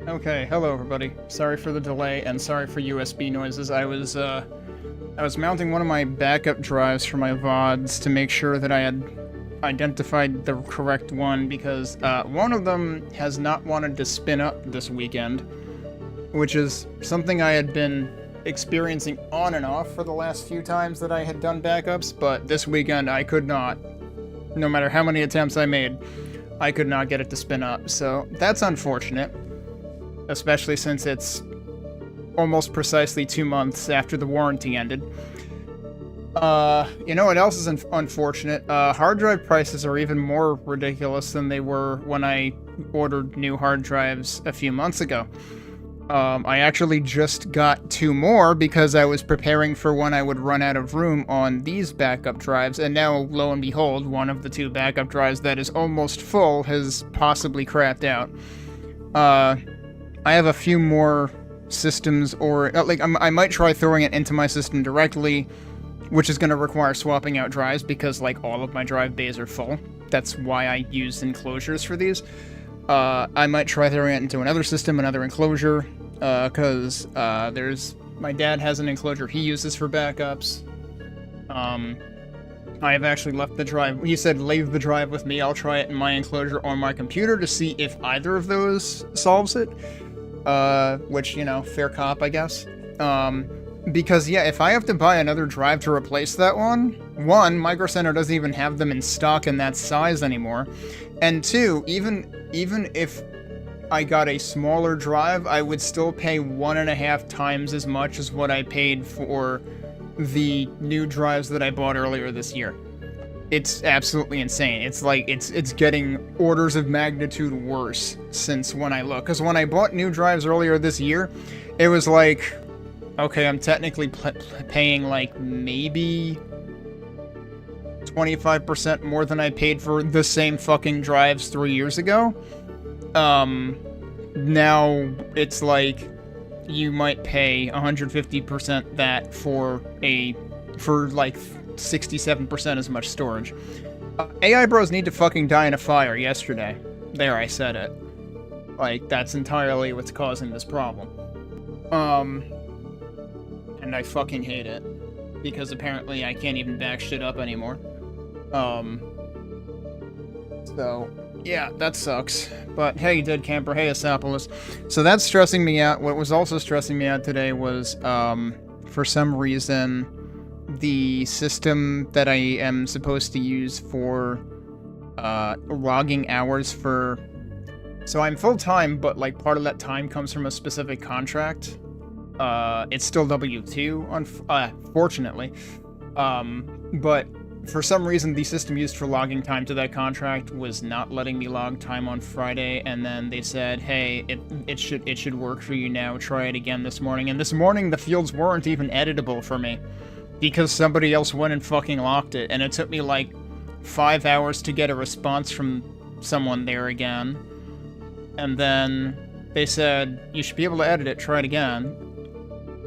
Okay, hello everybody. Sorry for the delay and sorry for USB noises. I was mounting one of my backup drives for my VODs to make sure that I had identified the correct one because one of them has not wanted to spin up this weekend, which is something I had been experiencing on and off for the last few times that I had done backups, but this weekend I could not. No matter how many attempts I made, I could not get it to spin up, so that's unfortunate. Especially since it's almost precisely 2 months after the warranty ended. You know what else is unfortunate? Hard drive prices are even more ridiculous than they were when I ordered new hard drives a few months ago. I actually just got 2 more because I was preparing for when I would run out of room on these backup drives, and now, lo and behold, one of the 2 backup drives that is almost full has possibly crapped out. I have a few more systems, or I might try throwing it into my system directly, which is going to require swapping out drives because all of my drive bays are full. That's why I use enclosures for these. I might try throwing it into another system, another enclosure, because my dad has an enclosure he uses for backups. I have actually left the drive. He said leave the drive with me. I'll try it in my enclosure on my computer to see if either of those solves it. Which, fair cop, I guess. Because, yeah, if I have to buy another drive to replace that one, Micro Center doesn't even have them in stock in that size anymore. And 2, even if I got a smaller drive, I would still pay 1.5 times as much as what I paid for the new drives that I bought earlier this year. It's absolutely insane. It's it's getting orders of magnitude worse since when I look. Because when I bought new drives earlier this year, it was like, okay, I'm technically paying maybe 25% more than I paid for the same fucking drives 3 years ago. Now it's you might pay 150% that for 67% as much storage. AI bros need to fucking die in a fire yesterday. There, I said it. That's entirely what's causing this problem. And I fucking hate it. Because apparently I can't even back shit up anymore. So, yeah, that sucks. But hey, Dead Camper, hey, Asapolis. So that's stressing me out. What was also stressing me out today was, for some reason, the system that I am supposed to use for logging hours for... So I'm full-time, but part of that time comes from a specific contract. It's still W-2, fortunately. But for some reason, the system used for logging time to that contract was not letting me log time on Friday, and then they said, hey, it should work for you now, try it again this morning. And this morning, the fields weren't even editable for me. Because somebody else went and fucking locked it, and it took me 5 hours to get a response from someone there again. And then they said, you should be able to edit it, try it again.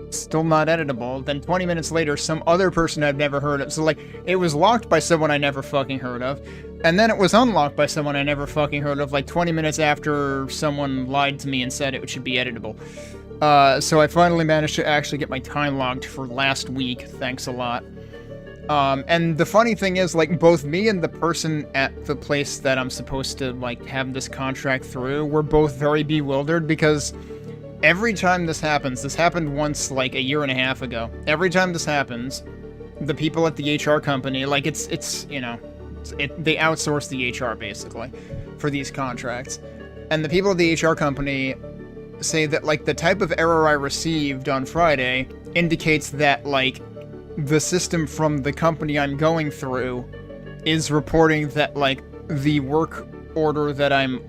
Still not editable. Then 20 minutes later, some other person I've never heard of. So, it was locked by someone I never fucking heard of. And then it was unlocked by someone I never fucking heard of, 20 minutes after someone lied to me and said it should be editable. So I finally managed to actually get my time logged for last week, thanks a lot. And the funny thing is, both me and the person at the place that I'm supposed to, have this contract through, were both very bewildered, because every time this happened once like a year and a half ago. Every time this happens, the people at the HR company, like it's you know, they outsource the HR basically for these contracts. And the people at the HR company say that like the type of error I received on Friday indicates that like the system from the company I'm going through is reporting that like the work order that I'm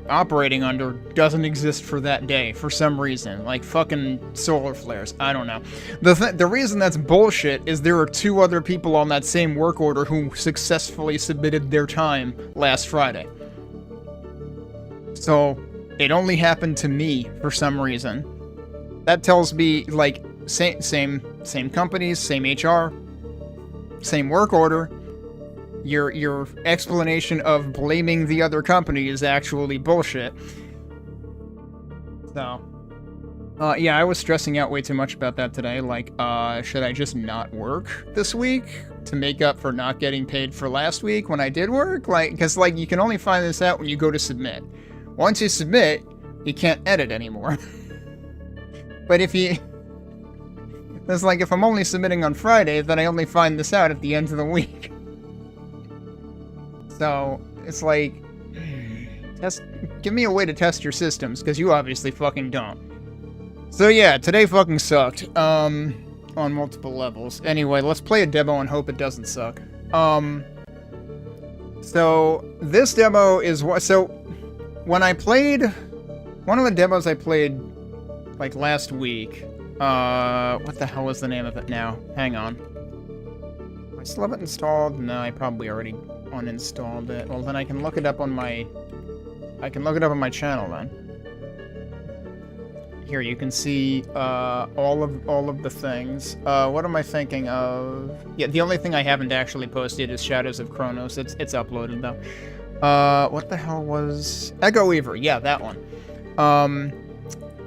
operating under doesn't exist for that day for some reason, like fucking solar flares. I don't know. The reason that's bullshit is there are 2 other people on that same work order who successfully submitted their time last Friday. So it only happened to me for some reason. That tells me like same companies, same HR, same work order. Your explanation of blaming the other company is actually bullshit. So, yeah, I was stressing out way too much about that today. Like, should I just not work this week to make up for not getting paid for last week when I did work? Like, because, like, you can only find this out when you go to submit. Once you submit, you can't edit anymore. But if you... It's like, if I'm only submitting on Friday, then I only find this out at the end of the week. So, it's like, give me a way to test your systems, because you obviously fucking don't. So yeah, today fucking sucked, on multiple levels. Anyway, let's play a demo and hope it doesn't suck. So, this demo is what, so, when I played, one of the demos I played, like, last week, what the hell is the name of it now? Hang on. Do I still have it installed? No, I probably already uninstalled it. Well, then I can look it up on my... channel, then. Here, you can see, all of the things. What am I thinking of? Yeah, the only thing I haven't actually posted is Shadows of Chronos. It's uploaded, though. What the hell was... Echo Weaver, yeah, that one.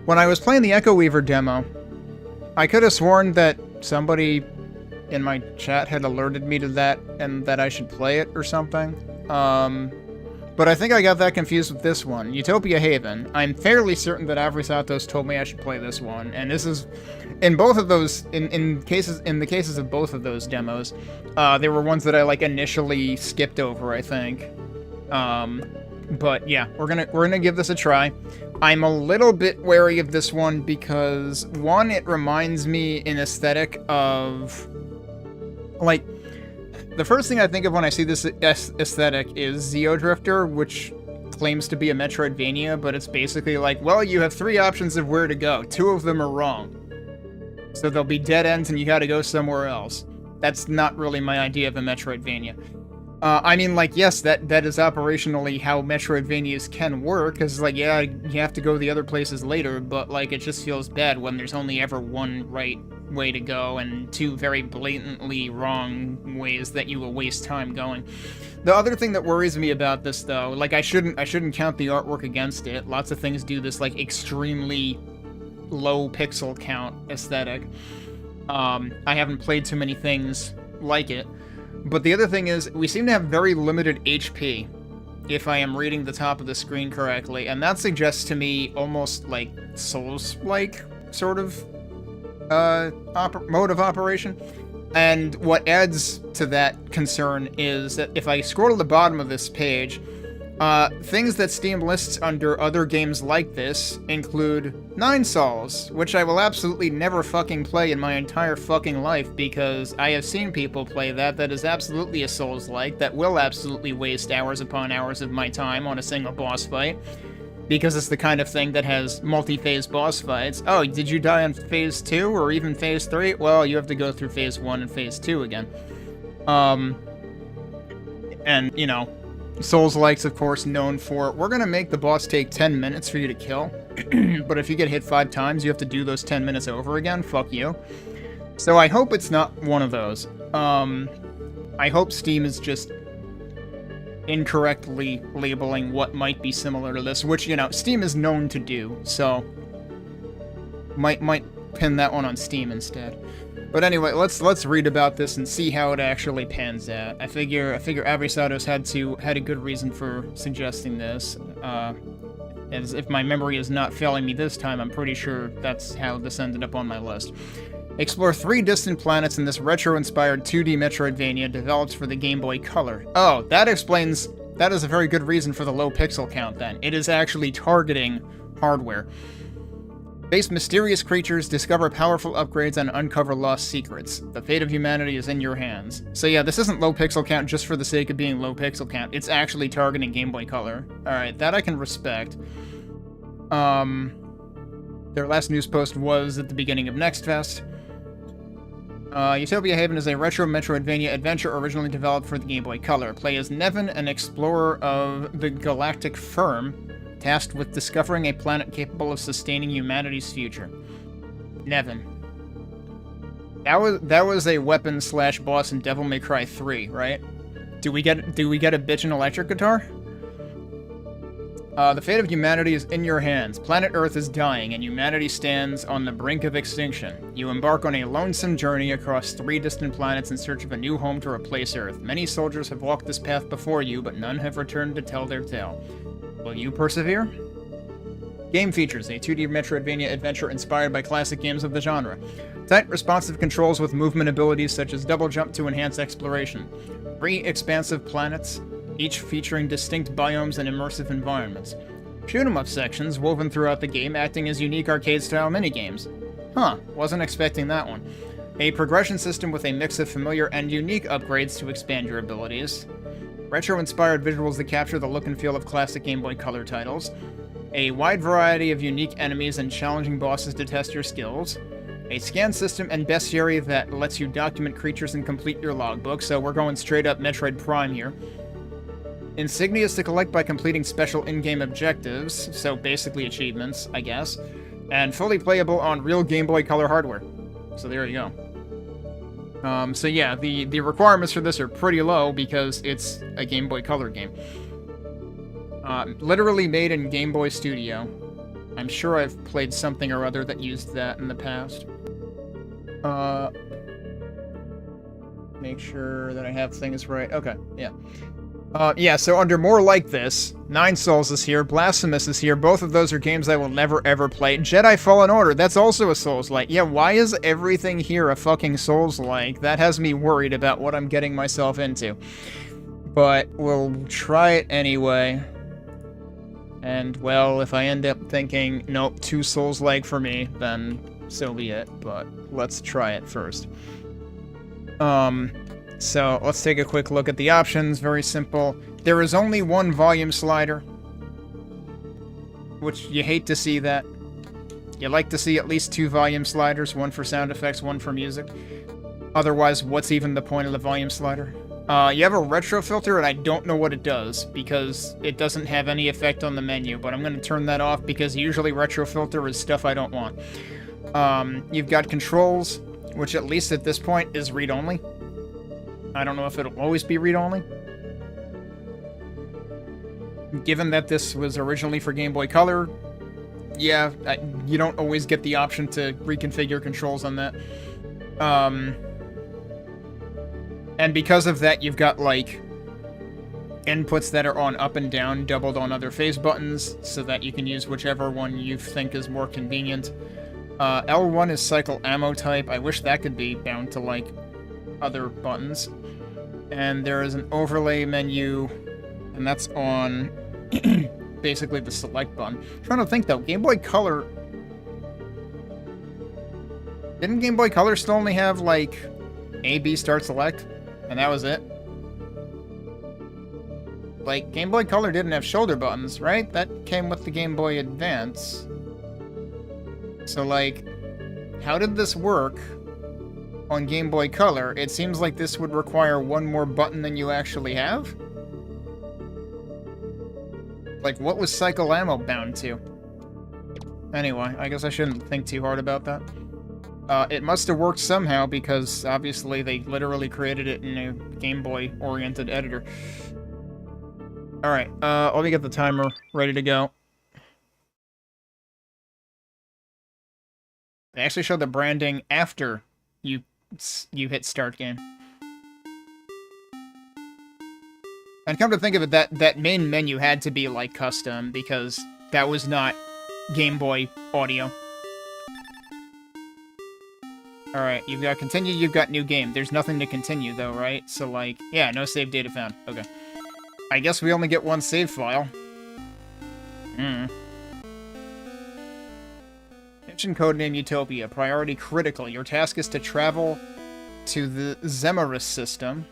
When I was playing the Echo Weaver demo, I could have sworn that somebody in my chat had alerted me to that, and that I should play it or something. But I think I got that confused with this one, Utopia Haven. I'm fairly certain that Avrisatos told me I should play this one, and this is, in both of those, in the cases of both of those demos, they were ones that I like initially skipped over, I think. But yeah, we're gonna give this a try. I'm a little bit wary of this one because, one, it reminds me in aesthetic of, like, the first thing I think of when I see this aesthetic is Xeodrifter, which claims to be a Metroidvania, but it's basically like, well, you have 3 options of where to go. 2 of them are wrong. So there'll be dead ends and you gotta go somewhere else. That's not really my idea of a Metroidvania. I mean, like, yes, that is operationally how Metroidvanias can work, because, like, yeah, you have to go the other places later, but, like, it just feels bad when there's only ever one right way to go and 2 very blatantly wrong ways that you will waste time going. The other thing that worries me about this, though, like, I shouldn't count the artwork against it. Lots of things do this, like, extremely low pixel count aesthetic. I haven't played too many things like it. But the other thing is, we seem to have very limited HP, if I am reading the top of the screen correctly, and that suggests to me almost like Souls-like sort of mode of operation. And what adds to that concern is that if I scroll to the bottom of this page, things that Steam lists under other games like this include Nine Sols, which I will absolutely never fucking play in my entire fucking life because I have seen people play that is absolutely a Souls-like, that will absolutely waste hours upon hours of my time on a single boss fight, because it's the kind of thing that has multi-phase boss fights. Oh, did you die on Phase 2 or even Phase 3? Well, you have to go through Phase 1 and Phase 2 again. And, you know, Souls-likes, of course, known for, we're gonna make the boss take 10 minutes for you to kill, but if you get hit 5 times, you have to do those 10 minutes over again. Fuck you. So I hope it's not one of those. I hope Steam is just incorrectly labeling what might be similar to this, which, you know, Steam is known to do, so might pin that one on Steam instead. But anyway, let's read about this and see how it actually pans out. I figure Avrisatos had a good reason for suggesting this. As if my memory is not failing me this time, I'm pretty sure that's how this ended up on my list. Explore 3 distant planets in this retro-inspired 2D Metroidvania developed for the Game Boy Color. Oh, that explains... That is a very good reason for the low pixel count, then. It is actually targeting hardware. Face mysterious creatures, discover powerful upgrades, and uncover lost secrets. The fate of humanity is in your hands. So yeah, this isn't low pixel count just for the sake of being low pixel count. It's actually targeting Game Boy Color. Alright, that I can respect. Their last news post was at the beginning of Next Fest. Utopia Haven is a retro Metroidvania adventure originally developed for the Game Boy Color. Play as Nevin, an explorer of the Galactic Firm, tasked with discovering a planet capable of sustaining humanity's future. Nevin. That was a weapon / boss in Devil May Cry 3, right? Do we get a bitchin' electric guitar? The fate of humanity is in your hands. Planet Earth is dying, and humanity stands on the brink of extinction. You embark on a lonesome journey across 3 distant planets in search of a new home to replace Earth. Many soldiers have walked this path before you, but none have returned to tell their tale. Will you persevere? Game features: a 2D Metroidvania adventure inspired by classic games of the genre. Tight, responsive controls with movement abilities such as double jump to enhance exploration. 3 expansive planets, each featuring distinct biomes and immersive environments. Shoot-'em-up sections woven throughout the game, acting as unique arcade-style minigames. Huh, wasn't expecting that one. A progression system with a mix of familiar and unique upgrades to expand your abilities. Retro-inspired visuals that capture the look and feel of classic Game Boy Color titles. A wide variety of unique enemies and challenging bosses to test your skills. A scan system and bestiary that lets you document creatures and complete your logbook, so we're going straight up Metroid Prime here. Insignias to collect by completing special in-game objectives, so basically achievements, I guess, and fully playable on real Game Boy Color hardware. So there you go. So yeah, the requirements for this are pretty low because it's a Game Boy Color game. Literally made in Game Boy Studio. I'm sure I've played something or other that used that in the past. Make sure that I have things right. Okay, yeah. Yeah, so under More Like This, Nine Souls is here, Blasphemous is here, both of those are games I will never ever play. Jedi Fallen Order, that's also a Souls-like. Yeah, why is everything here a fucking Souls-like? That has me worried about what I'm getting myself into. But we'll try it anyway. And, well, if I end up thinking, nope, too Souls-like for me, then so be it, but let's try it first. So, let's take a quick look at the options. Very simple. There is only one volume slider, which you hate to see that. You like to see at least 2 volume sliders, one for sound effects, one for music. Otherwise, what's even the point of the volume slider? You have a retro filter, and I don't know what it does, because it doesn't have any effect on the menu, but I'm going to turn that off, because usually retro filter is stuff I don't want. You've got controls, which at least at this point is read-only. I don't know if it'll always be read-only. Given that this was originally for Game Boy Color, yeah, you don't always get the option to reconfigure controls on that. And because of that, you've got, like, inputs that are on up and down, doubled on other phase buttons, so that you can use whichever one you think is more convenient. L1 is cycle ammo type. I wish that could be bound to, like, other buttons. And there is an overlay menu, and that's on basically the select button. I'm trying to think though, Game Boy Color... Didn't Game Boy Color still only have, like, A, B, start, select? And that was it? Like, Game Boy Color didn't have shoulder buttons, right? That came with the Game Boy Advance. So, like, how did this work on Game Boy Color? It seems like this would require one more button than you actually have. Like, what was cycle ammo bound to? Anyway, I guess I shouldn't think too hard about that. It must have worked somehow, because obviously they literally created it in a Game Boy-oriented editor. Alright, let me get the timer ready to go. They actually showed the branding after you hit start game. And come to think of it, that main menu had to be, like, custom, because That was not Game Boy audio. Alright, you've got continue, you've got new game. There's nothing to continue, though, right? So, like, yeah, no save data found. Okay. I guess we only get one save file. Mission codename Utopia. Priority critical. Your task is to travel to the Zemarus system.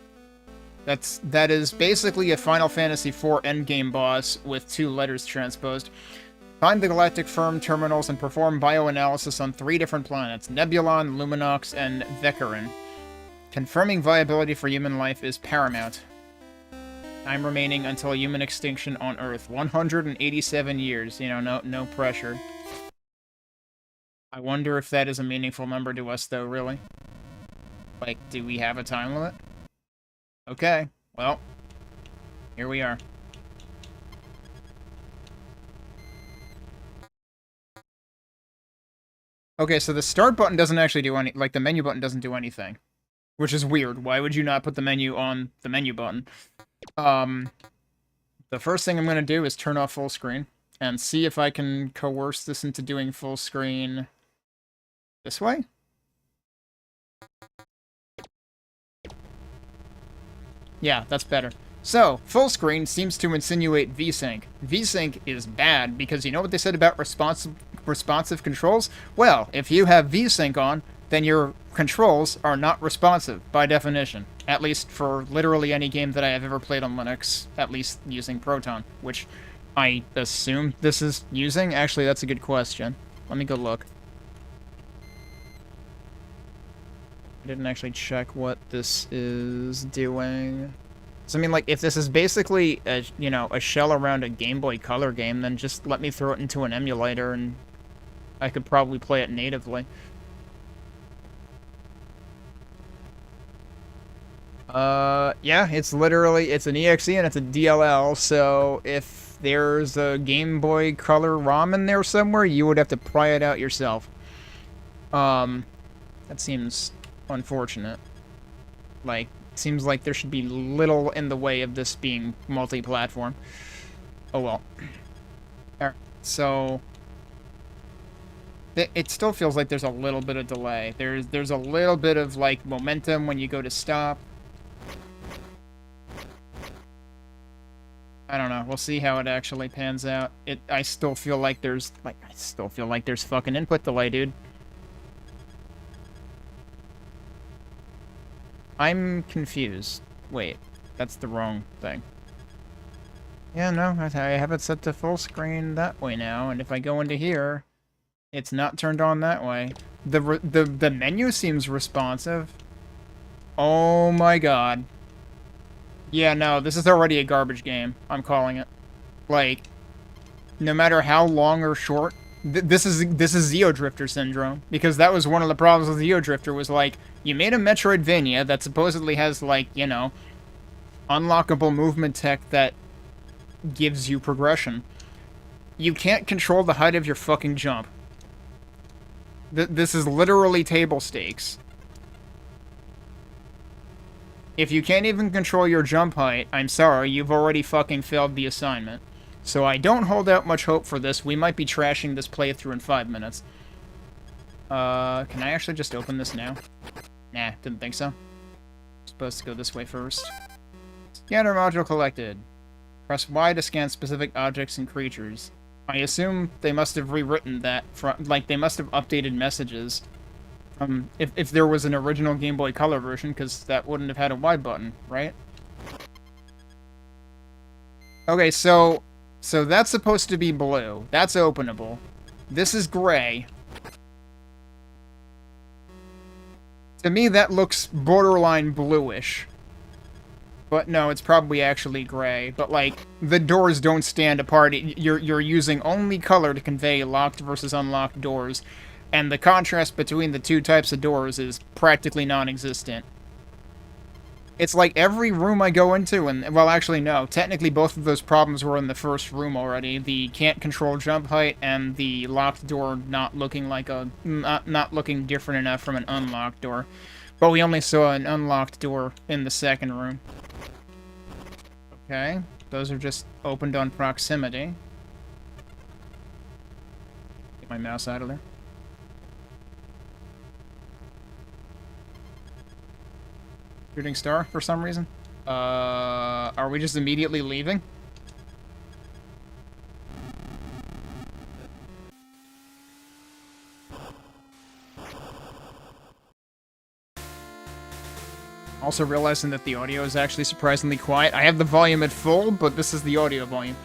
That is basically a Final Fantasy IV endgame boss with 2 letters transposed. Find the Galactic Firm terminals and perform bioanalysis on 3 different planets, Nebulon, Luminox, and Vekarin. Confirming viability for human life is paramount. Time remaining until human extinction on Earth. 187 years. You know, no pressure. I wonder if that is a meaningful number to us, though, really. Like, do we have a time limit? Okay, well, here we are. Okay, so the start button doesn't actually do any, like, the menu button doesn't do anything. Which is weird. Why would you not put the menu on the menu button? The first thing I'm going to do is turn off full screen and see if I can coerce this into doing full screen this way. Yeah, that's better. So, full screen seems to insinuate VSync. VSync is bad because you know what they said about responsive controls? Well, if you have VSync on, then your controls are not responsive, by definition. At least for literally any game that I have ever played on Linux, at least using Proton, which I assume this is using. Actually, that's a good question. Let me go look. I didn't actually check what this is doing. So, I mean, like, if this is basically, a, you know, a shell around a Game Boy Color game, then just let me throw it into an emulator and I could probably play it natively. Yeah, it's literally, it's an EXE and it's a DLL, so if there's a Game Boy Color ROM in there somewhere, you would have to pry it out yourself. That seems unfortunate. Like, seems like there should be little in the way of this being multi-platform. Oh well. Alright, so it still feels like there's a little bit of delay. There's a little bit of, like, momentum when you go to stop. I don't know. We'll see how it actually pans out. I still feel like there's fucking input delay, dude. I'm confused. Wait, that's the wrong thing. Yeah, no, I have it set to full screen that way now, and if I go into here, it's not turned on that way. The menu seems responsive. Oh my god. Yeah, no, this is already a garbage game. I'm calling it. Like, no matter how long or short, this is Xeodrifter syndrome, because that was one of the problems with Xeodrifter, was like, you made a Metroidvania that supposedly has, like, you know, unlockable movement tech that gives you progression. You can't control the height of your fucking jump. This is literally table stakes. If you can't even control your jump height, I'm sorry, you've already fucking failed the assignment. So I don't hold out much hope for this. We might be trashing this playthrough in 5 minutes. Can I actually just open this now? Nah, didn't think so. Supposed to go this way first. Scanner module collected. Press Y to scan specific objects and creatures. I assume they must have rewritten that from, like, they must have updated messages. If there was an original Game Boy Color version, because that wouldn't have had a Y button, right? Okay, so that's supposed to be blue. That's openable. This is gray. To me, that looks borderline bluish. But no, it's probably actually gray. But, like, the doors don't stand apart. You're using only color to convey locked versus unlocked doors. And the contrast between the two types of doors is practically non-existent. It's like every room I go into, and, well, actually, no. Technically, both of those problems were in the first room already. The can't control jump height and the locked door not looking like a... not looking different enough from an unlocked door. But we only saw an unlocked door in the second room. Okay. Those are just opened on proximity. Get my mouse out of there. Shooting star for some reason. Are we just immediately leaving? Also realizing that the audio is actually surprisingly quiet. I have the volume at full, but this is the audio volume.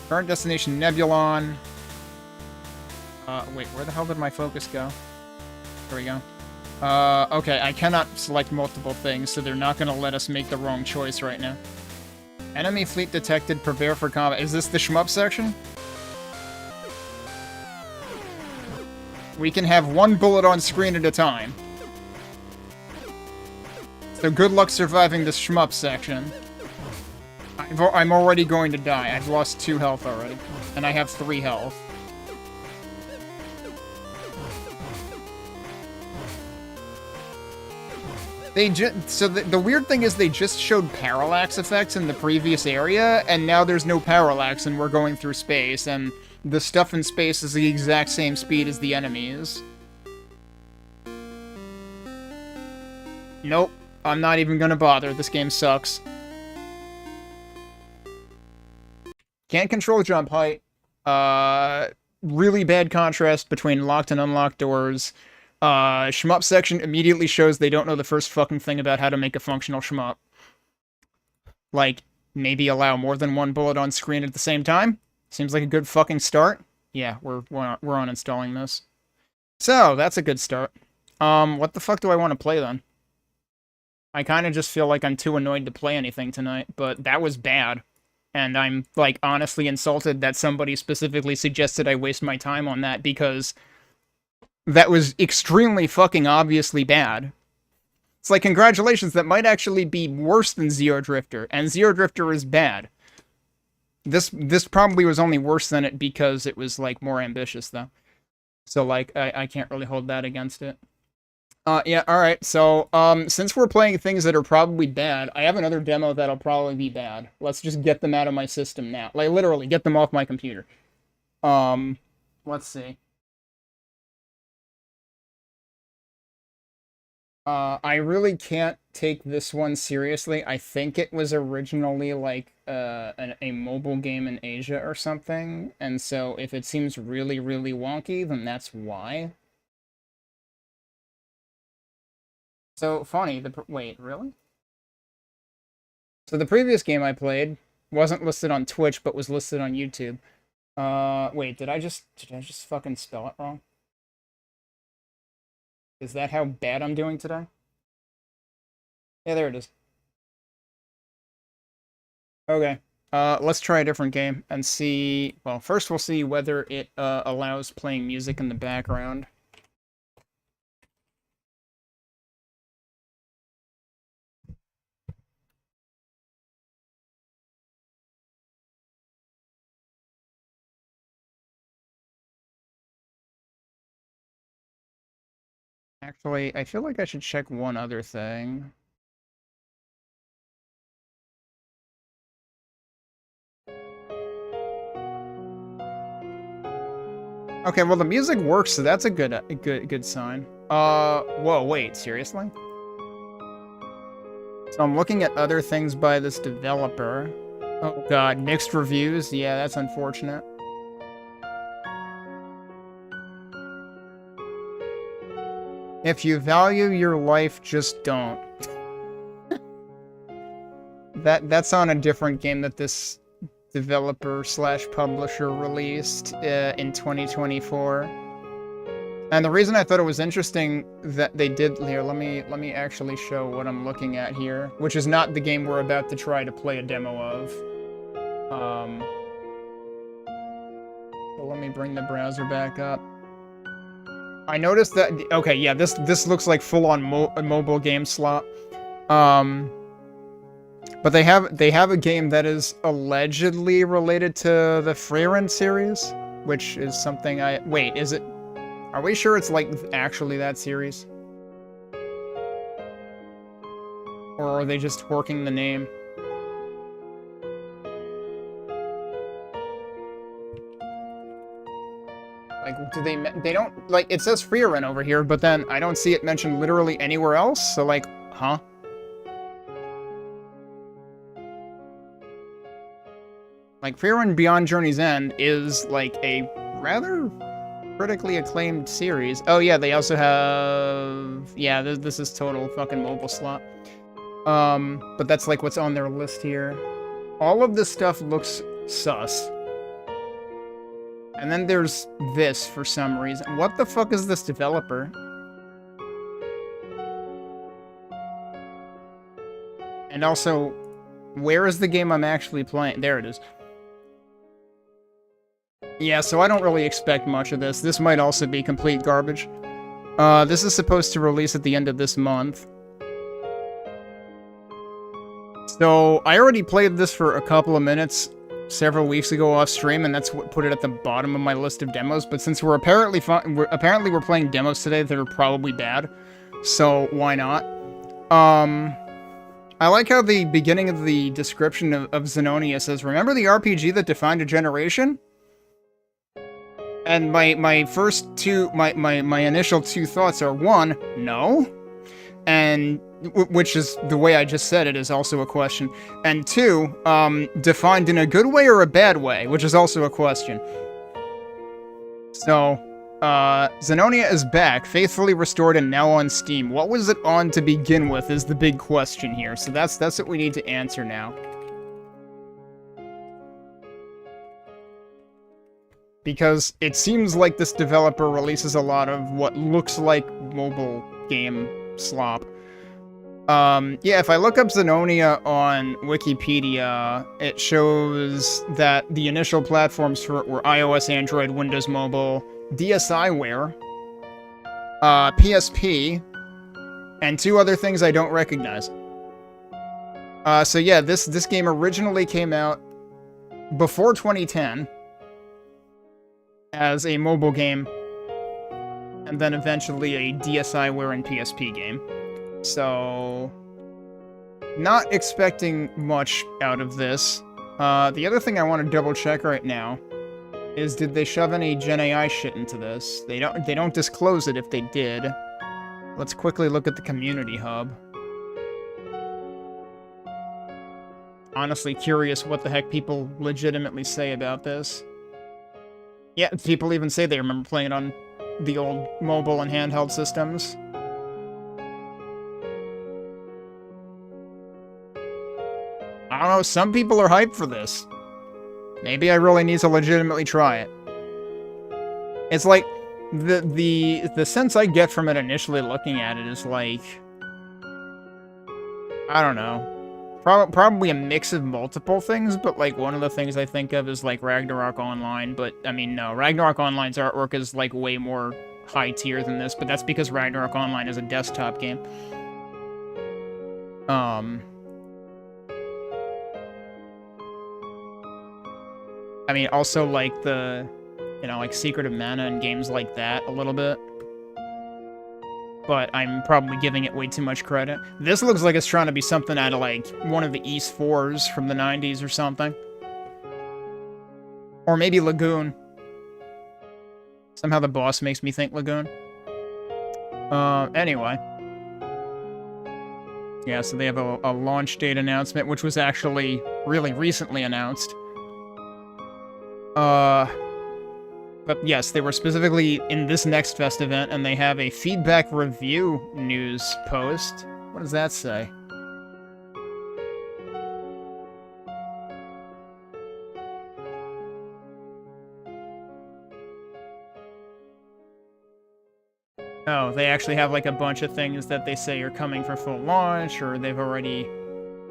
Current destination, Nebulon. Wait, where the hell did my focus go? There we go. Okay, I cannot select multiple things, so they're not gonna let us make the wrong choice right now. Enemy fleet detected, prepare for combat. Is this the shmup section? We can have one bullet on screen at a time. So good luck surviving this shmup section. I'm already going to die. I've lost 2 health already. And I have 3 health. So the weird thing is they just showed parallax effects in the previous area, and now there's no parallax and we're going through space, and the stuff in space is the exact same speed as the enemies. Nope. I'm not even gonna bother. This game sucks. Can't control jump height. Really bad contrast between locked and unlocked doors. Shmup section immediately shows they don't know the first fucking thing about how to make a functional shmup. Like, maybe allow more than one bullet on screen at the same time? Seems like a good fucking start. Yeah, we're uninstalling this. So, that's a good start. What the fuck do I want to play then? I kind of just feel like I'm too annoyed to play anything tonight, but that was bad. And I'm, like, honestly insulted that somebody specifically suggested I waste my time on that, because that was extremely fucking obviously bad. It's like, congratulations, that might actually be worse than Zero Drifter, and Zero Drifter is bad. This probably was only worse than it because it was, like, more ambitious, though. So, like, I can't really hold that against it. Yeah, alright, so, since we're playing things that are probably bad, I have another demo that'll probably be bad. Let's just get them out of my system now. Like, literally, get them off my computer. Let's see. I really can't take this one seriously. I think it was originally, like, a mobile game in Asia or something, and so if it seems really, really wonky, then that's why. So, funny, wait, really? So the previous game I played wasn't listed on Twitch, but was listed on YouTube. Wait, did I just fucking spell it wrong? Is that how bad I'm doing today? Yeah, there it is. Okay. Let's try a different game and see... Well, first we'll see whether it allows playing music in the background. Actually, I feel like I should check one other thing. Okay, well the music works, so that's a good sign. Whoa, wait, seriously? So I'm looking at other things by this developer. Oh god, mixed reviews? Yeah, that's unfortunate. If you value your life, just don't. That's on a different game that this developer slash publisher released in 2024. And the reason I thought it was interesting that they did here, let me actually show what I'm looking at here, which is not the game we're about to try to play a demo of. Well, let me bring the browser back up. I noticed that, okay, yeah, this looks like full-on mobile game slot. But they have a game that is allegedly related to the Frieren series, which is something wait, is it? Are we sure it's like actually that series? Or are they just horking the name? Like, do they don't, like, it says Frieren over here, but then I don't see it mentioned literally anywhere else, so, like, huh? Like, Frieren Beyond Journey's End is, like, a rather critically acclaimed series. Oh, yeah, they also have... Yeah, this is total fucking mobile slot. But that's, like, what's on their list here. All of this stuff looks sus. And then there's this, for some reason. What the fuck is this developer? And also, where is the game I'm actually playing? There it is. Yeah, so I don't really expect much of this. This might also be complete garbage. This is supposed to release at the end of this month. So, I already played this for a couple of minutes several weeks ago off stream, and that's what put it at the bottom of my list of demos, but since we're apparently we're playing demos today that are probably bad, so why not? I like how the beginning of the description of Xenonia says, "Remember the RPG that defined a generation?" And my initial two thoughts are, one, no, and which is the way I just said it is also a question, and two, defined in a good way or a bad way, which is also a question. So, Xenonia is back, faithfully restored and now on Steam. What was it on to begin with is the big question here, so that's what we need to answer now. Because it seems like this developer releases a lot of what looks like mobile game slop. Yeah, if I look up Xenonia on Wikipedia, it shows that the initial platforms for it were iOS, Android, Windows Mobile, DSiWare, PSP, and two other things I don't recognize. So yeah, this game originally came out before 2010 as a mobile game, and then eventually a DSiWare and PSP game. So, not expecting much out of this. The other thing I want to double check right now is, did they shove any Gen AI shit into this? They don't disclose it if they did. Let's quickly look at the community hub. Honestly curious what the heck people legitimately say about this. Yeah, people even say they remember playing it on the old mobile and handheld systems. I don't know, some people are hyped for this. Maybe I really need to legitimately try it. It's like, the sense I get from it initially looking at it is like, I don't know. Probably a mix of multiple things, but like one of the things I think of is like Ragnarok Online, but I mean, no, Ragnarok Online's artwork is like way more high tier than this, but that's because Ragnarok Online is a desktop game. I mean, also like the, you know, like Secret of Mana and games like that a little bit. But I'm probably giving it way too much credit. This looks like it's trying to be something out of, like, one of the East 4s from the 90s or something. Or maybe Lagoon. Somehow the boss makes me think Lagoon. Anyway. Yeah, so they have a launch date announcement, which was actually really recently announced. But yes, they were specifically in this Next Fest event, and they have a feedback review news post. What does that say? Oh, they actually have like a bunch of things that they say are coming for full launch, or they've already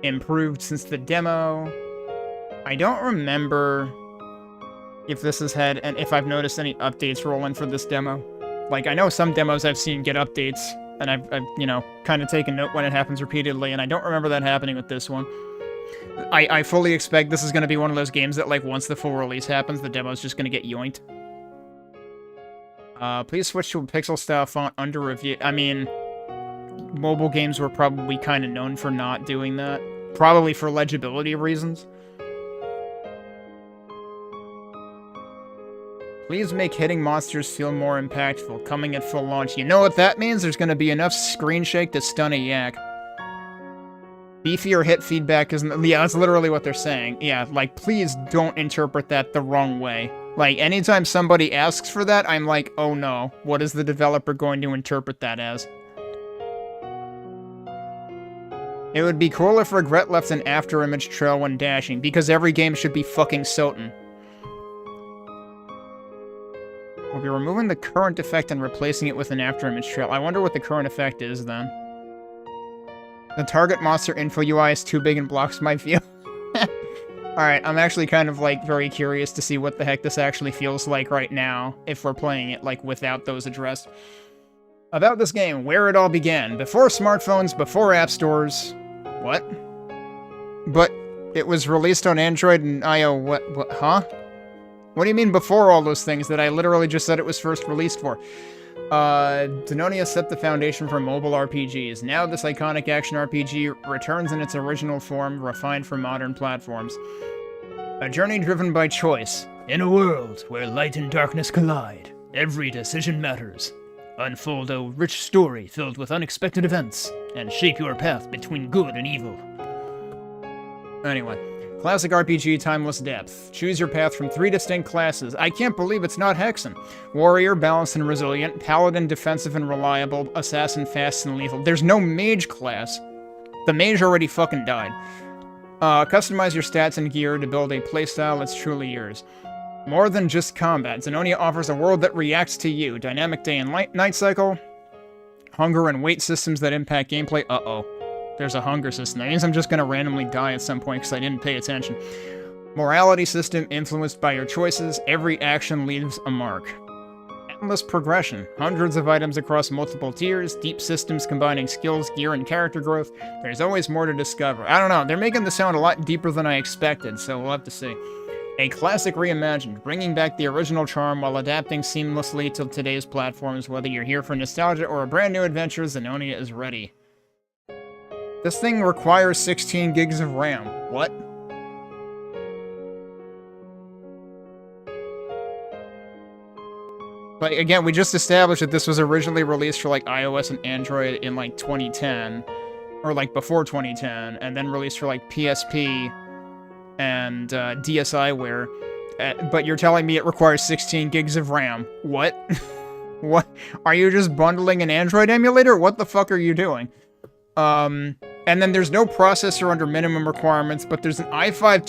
improved since the demo. I don't remember if this has had, and if I've noticed any updates rolling for this demo. Like, I know some demos I've seen get updates, and I've you know, kind of taken note when it happens repeatedly, and I don't remember that happening with this one. I fully expect this is going to be one of those games that, like, once the full release happens, the demo's just going to get yoinked. Please switch to a pixel-style font under review. I mean, mobile games were probably kind of known for not doing that. Probably for legibility reasons. Please make hitting monsters feel more impactful, coming at full launch. You know what that means? There's gonna be enough screen shake to stun a yak. Beefier hit feedback isn't... Yeah, that's literally what they're saying. Yeah, like, please don't interpret that the wrong way. Like, anytime somebody asks for that, I'm like, oh no, what is the developer going to interpret that as? It would be cool if Regret left an after-image trail when dashing, because every game should be fucking Soten. We'll be removing the current effect and replacing it with an after-image trail. I wonder what the current effect is, then. The target monster info UI is too big and blocks my view. Alright, I'm actually kind of, like, very curious to see what the heck this actually feels like right now, if we're playing it, like, without those addressed. About this game, where it all began. Before smartphones, before app stores... What? But it was released on Android and iOS... What? Huh? What do you mean before all those things that I literally just said it was first released for? Denonia set the foundation for mobile RPGs. Now this iconic action RPG returns in its original form, refined for modern platforms. A journey driven by choice. In a world where light and darkness collide, every decision matters. Unfold a rich story filled with unexpected events, and shape your path between good and evil. Anyway. Classic RPG, timeless depth. Choose your path from 3 distinct classes. I can't believe it's not Hexen. Warrior, balanced and resilient. Paladin, defensive and reliable. Assassin, fast and lethal. There's no mage class. The mage already fucking died. Customize your stats and gear to build a playstyle that's truly yours. More than just combat, Zenonia offers a world that reacts to you. Dynamic day and night cycle. Hunger and weight systems that impact gameplay. Uh-oh. There's a hunger system. That means I'm just gonna randomly die at some point because I didn't pay attention. Morality system influenced by your choices. Every action leaves a mark. Endless progression. Hundreds of items across multiple tiers. Deep systems combining skills, gear, and character growth. There's always more to discover. I don't know. They're making the sound a lot deeper than I expected, so we'll have to see. A classic reimagined, bringing back the original charm while adapting seamlessly to today's platforms. Whether you're here for nostalgia or a brand new adventure, Zenonia is ready. This thing requires 16 gigs of RAM. What? But again, we just established that this was originally released for, like, iOS and Android in, like, 2010. Or, like, before 2010. And then released for, like, PSP and DSiWare. But you're telling me it requires 16 gigs of RAM. What? What? Are you just bundling an Android emulator? What the fuck are you doing? And then there's no processor under minimum requirements, but there's an i5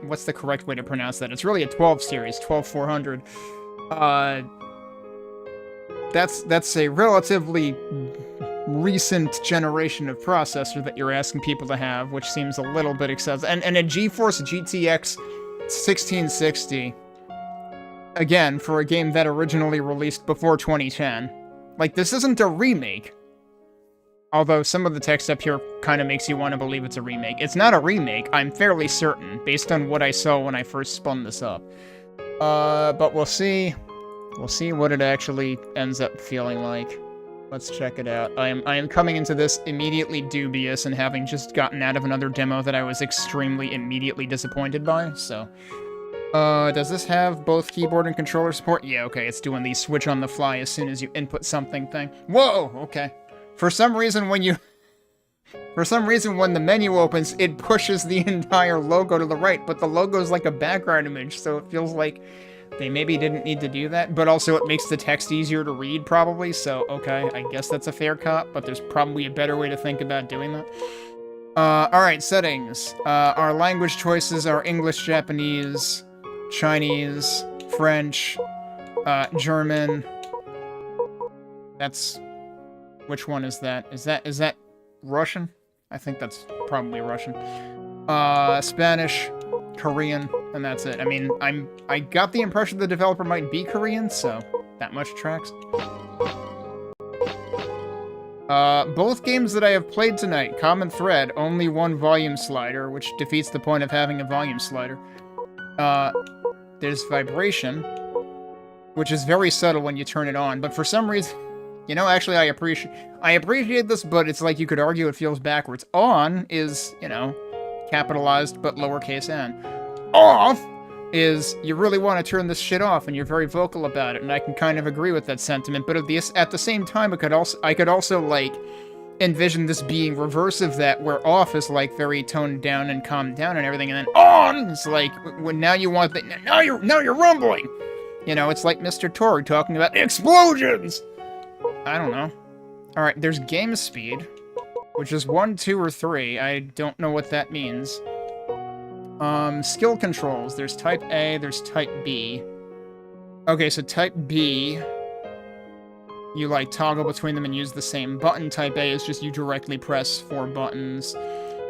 what's the correct way to pronounce that? It's really a 12 series, 12400. That's a relatively recent generation of processor that you're asking people to have, which seems a little bit excessive. And a GeForce GTX 1660, again, for a game that originally released before 2010. Like, this isn't a remake. Although some of the text up here kind of makes you want to believe it's a remake. It's not a remake, I'm fairly certain, based on what I saw when I first spun this up. But we'll see. We'll see what it actually ends up feeling like. Let's check it out. I am coming into this immediately dubious and having just gotten out of another demo that I was extremely immediately disappointed by, so... does this have both keyboard and controller support? Yeah, okay, it's doing the switch on the fly as soon as you input something thing. Whoa, okay. For some reason, when the menu opens, it pushes the entire logo to the right, but the logo's like a background image, so it feels like they maybe didn't need to do that, but also it makes the text easier to read, probably, so, okay, I guess that's a fair cop, but there's probably a better way to think about doing that. Alright, settings. Our language choices are English, Japanese, Chinese, French, German. That's... Which one is that? Is that Russian? I think that's probably Russian. Spanish, Korean, and that's it. I mean, I got the impression the developer might be Korean, so that much tracks. Both games that I have played tonight, common thread, only one volume slider, which defeats the point of having a volume slider. There's vibration, which is very subtle when you turn it on, but for some reason... You know, actually, I appreciate this, but it's like you could argue it feels backwards. On is, you know, capitalized, but lowercase n. Off is you really want to turn this shit off, and you're very vocal about it, and I can kind of agree with that sentiment. But at the same time, I could also like envision this being reverse of that, where off is like very toned down and calmed down and everything, and then on is like when now you want now you're rumbling. You know, it's like Mr. Tory talking about explosions. I don't know. All right, there's game speed, which is 1, 2, or 3. I don't know what that means. Skill controls. There's type A, there's type B. Okay, so type B, you like toggle between them and use the same button. Type A is just you directly press 4 buttons.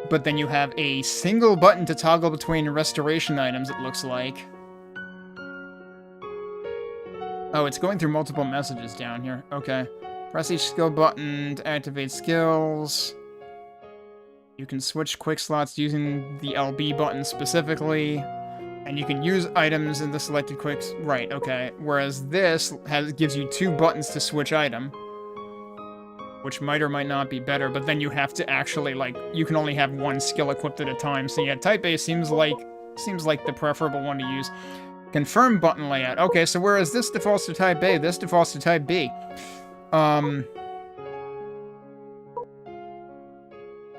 But then you have a single button to toggle between restoration items, it looks like. Oh, it's going through multiple messages down here. Okay. Press each skill button to activate skills. You can switch quick slots using the LB button specifically, and you can use items in the selected quicks. Right, okay. Whereas this gives you 2 buttons to switch item, which might or might not be better, but then you have to actually, like, you can only have 1 skill equipped at a time. So yeah, type A seems like the preferable one to use. Confirm button layout. Okay, so whereas this defaults to type A, this defaults to type B.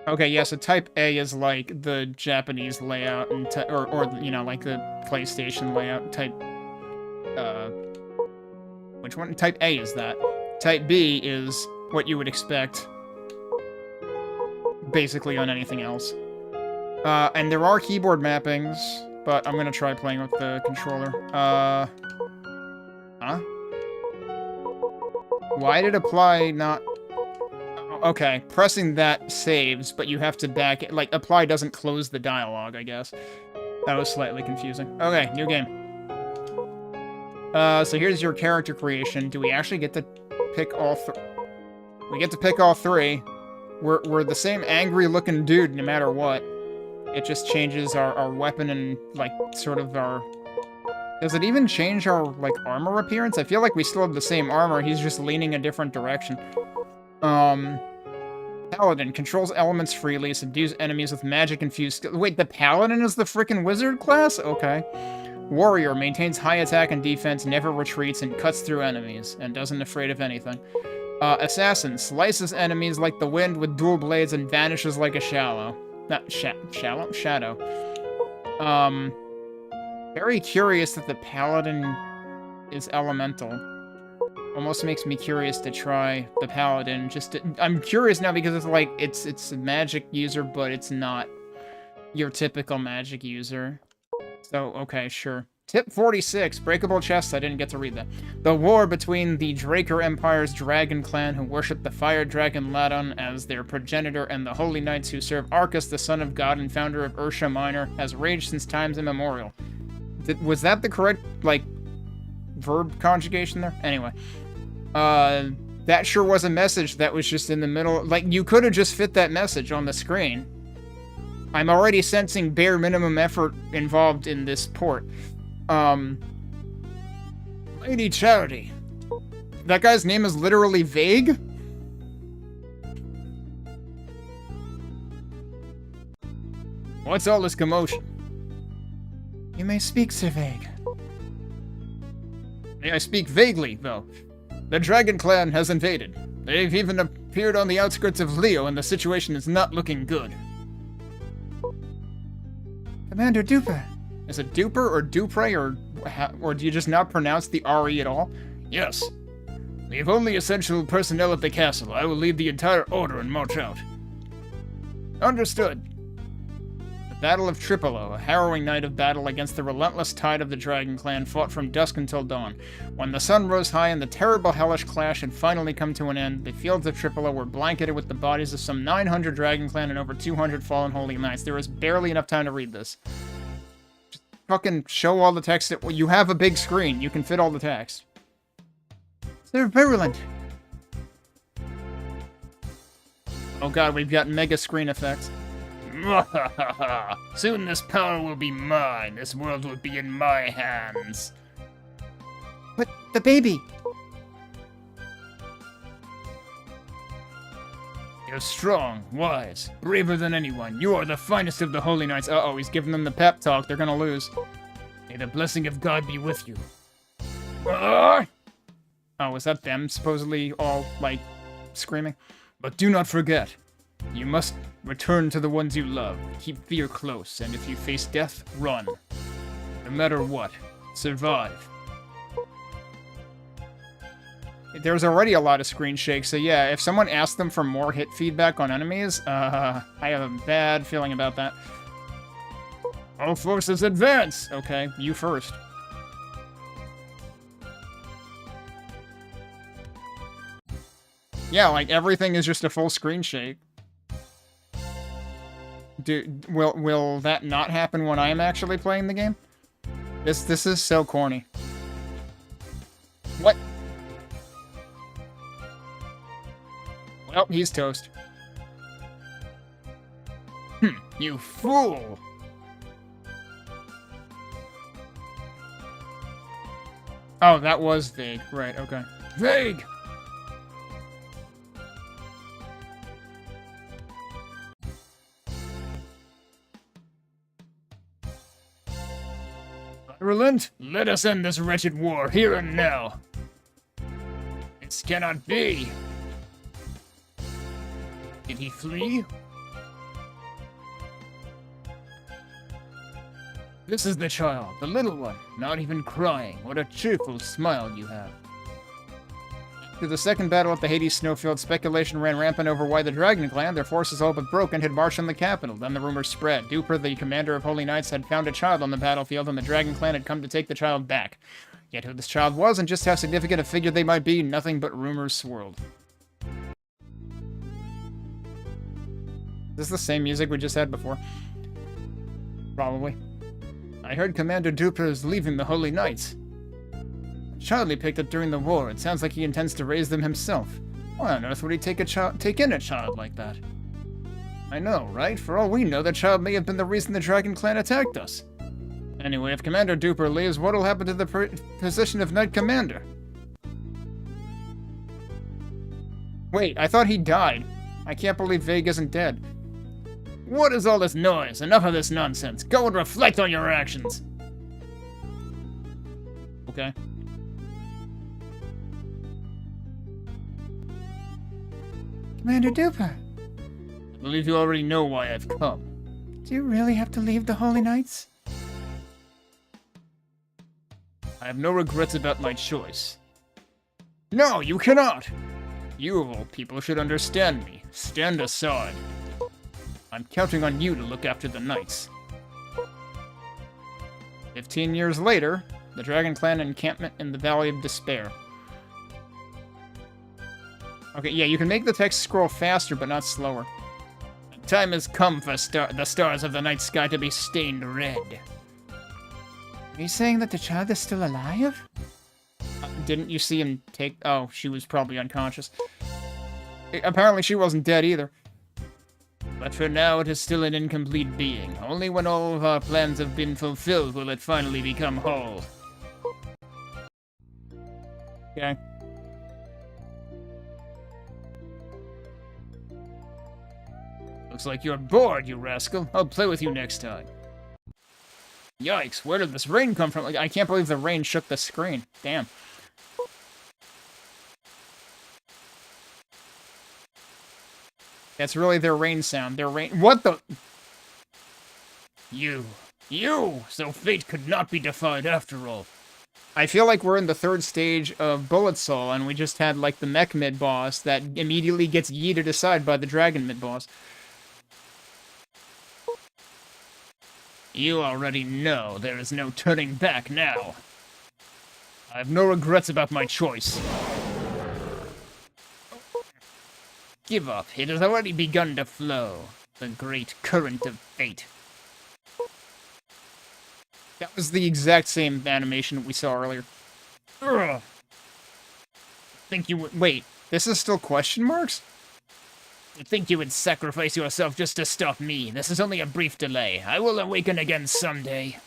Okay, yeah, so type A is like the Japanese layout, and or you know, like the PlayStation layout. Type, which one? Type A is that. Type B is what you would expect, basically, on anything else. And there are keyboard mappings, but I'm gonna try playing with the controller. Huh? Why did apply not... Okay, pressing that saves, but you have to back it. Like, apply doesn't close the dialogue, I guess. That was slightly confusing. Okay, new game. So here's your character creation. Do we actually get to pick all three? We get to pick all 3. We're the same angry-looking dude no matter what. It just changes our weapon and, like, sort of our... Does it even change our, like, armor appearance? I feel like we still have the same armor, he's just leaning a different direction. Paladin controls elements freely, subdues enemies with magic-infused skill. Wait, the Paladin is the frickin' wizard class? Okay. Warrior maintains high attack and defense, never retreats, and cuts through enemies, and doesn't afraid of anything. Assassin slices enemies like the wind with dual blades and vanishes like a shadow. Very curious that the Paladin is elemental. Almost makes me curious to try the Paladin. I'm curious now because it's like, it's a magic user, but it's not your typical magic user. So, okay, sure. Tip 46, Breakable Chests. I didn't get to read that. The war between the Draker Empire's dragon clan, who worship the fire dragon Ladon as their progenitor, and the Holy Knights who serve Arcus, the son of God and founder of Ursha Minor, has raged since times immemorial. Was that the correct, like, verb conjugation there? Anyway. That sure was a message that was just in the middle. Like, you could have just fit that message on the screen. I'm already sensing bare minimum effort involved in this port. Lady Charity. That guy's name is literally Vague? What's all this commotion? You may speak, Sir Vague. May I speak vaguely, though? The Dragon Clan has invaded. They've even appeared on the outskirts of Leo, and the situation is not looking good. Commander Duper. Is it Duper or Dupre, or do you just not pronounce the R-E at all? Yes. Leave only essential personnel at the castle. I will lead the entire order and march out. Understood. The Battle of Tripolo, a harrowing night of battle against the relentless tide of the Dragon Clan, fought from dusk until dawn. When the sun rose high and the terrible hellish clash had finally come to an end, the fields of Tripolo were blanketed with the bodies of some 900 Dragon Clan and over 200 fallen Holy Knights. There was barely enough time to read this. Just fucking show all the text. Well, you have a big screen. You can fit all the text. They're virulent. Oh god, we've got mega screen effects. Soon this power will be mine. This world will be in my hands. But the baby! You're strong, wise, braver than anyone. You are the finest of the Holy Knights. Uh-oh, he's giving them the pep talk. They're gonna lose. May the blessing of God be with you. Oh, was that them supposedly all, like, screaming? But do not forget, you must return to the ones you love. Keep fear close, and if you face death, run. No matter what, survive. There's already a lot of screen shakes, so yeah, if someone asked them for more hit feedback on enemies, I have a bad feeling about that. All forces advance! Okay, you first. Yeah, like, everything is just a full screen shake. Will that not happen when I'm actually playing the game? This is so corny. What? Well, he's toast. You fool! Oh, that was vague. Right, okay. Vague! Relent, let us end this wretched war here and now. This cannot be. Did he flee? This is the child, the little one, not even crying. What a cheerful smile you have. Through the second battle at the Hades snowfield, speculation ran rampant over why the Dragon Clan, their forces all but broken, had marched on the capital. Then the rumors spread. Duper, the commander of Holy Knights, had found a child on the battlefield, and the Dragon Clan had come to take the child back. Yet who this child was and just how significant a figure they might be, nothing but rumors swirled. Is this the same music we just had before? Probably. I heard Commander Duper is leaving the Holy Knights. Charlie picked up during the war. It sounds like he intends to raise them himself. Why on earth would he take in a child like that? I know, right? For all we know, that child may have been the reason the Dragon Clan attacked us. Anyway, if Commander Duper leaves, what'll happen to the position of Knight Commander? Wait, I thought he died. I can't believe Vague isn't dead. What is all this noise? Enough of this nonsense. Go and reflect on your actions. Okay. Commander Duper. I believe you already know why I've come. Do you really have to leave the Holy Knights? I have no regrets about my choice. No, you cannot! You of all people should understand me. Stand aside. I'm counting on you to look after the Knights. 15 years later, the Dragon Clan encampment in the Valley of Despair. Okay, yeah, you can make the text scroll faster, but not slower. The time has come for the stars of the night sky to be stained red. Are you saying that the child is still alive? Didn't you see him take... Oh, she was probably unconscious. Apparently she wasn't dead either. But for now, it is still an incomplete being. Only when all of our plans have been fulfilled will it finally become whole. Okay. Looks like you're bored, you rascal. I'll play with you next time. Yikes, where did this rain come from? Like, I can't believe the rain shook the screen. Damn. That's really their rain sound. Their rain... What the... You! So fate could not be defied after all. I feel like we're in the third stage of Bullet Soul, and we just had, like, the mech mid-boss that immediately gets yeeted aside by the dragon mid-boss. You already know there is no turning back now. I have no regrets about my choice. Give up. It has already begun to flow. The great current of fate. That was the exact same animation that we saw earlier. Ugh. Think you would... Wait, this is still question marks? You think you would sacrifice yourself just to stop me? This is only a brief delay. I will awaken again someday.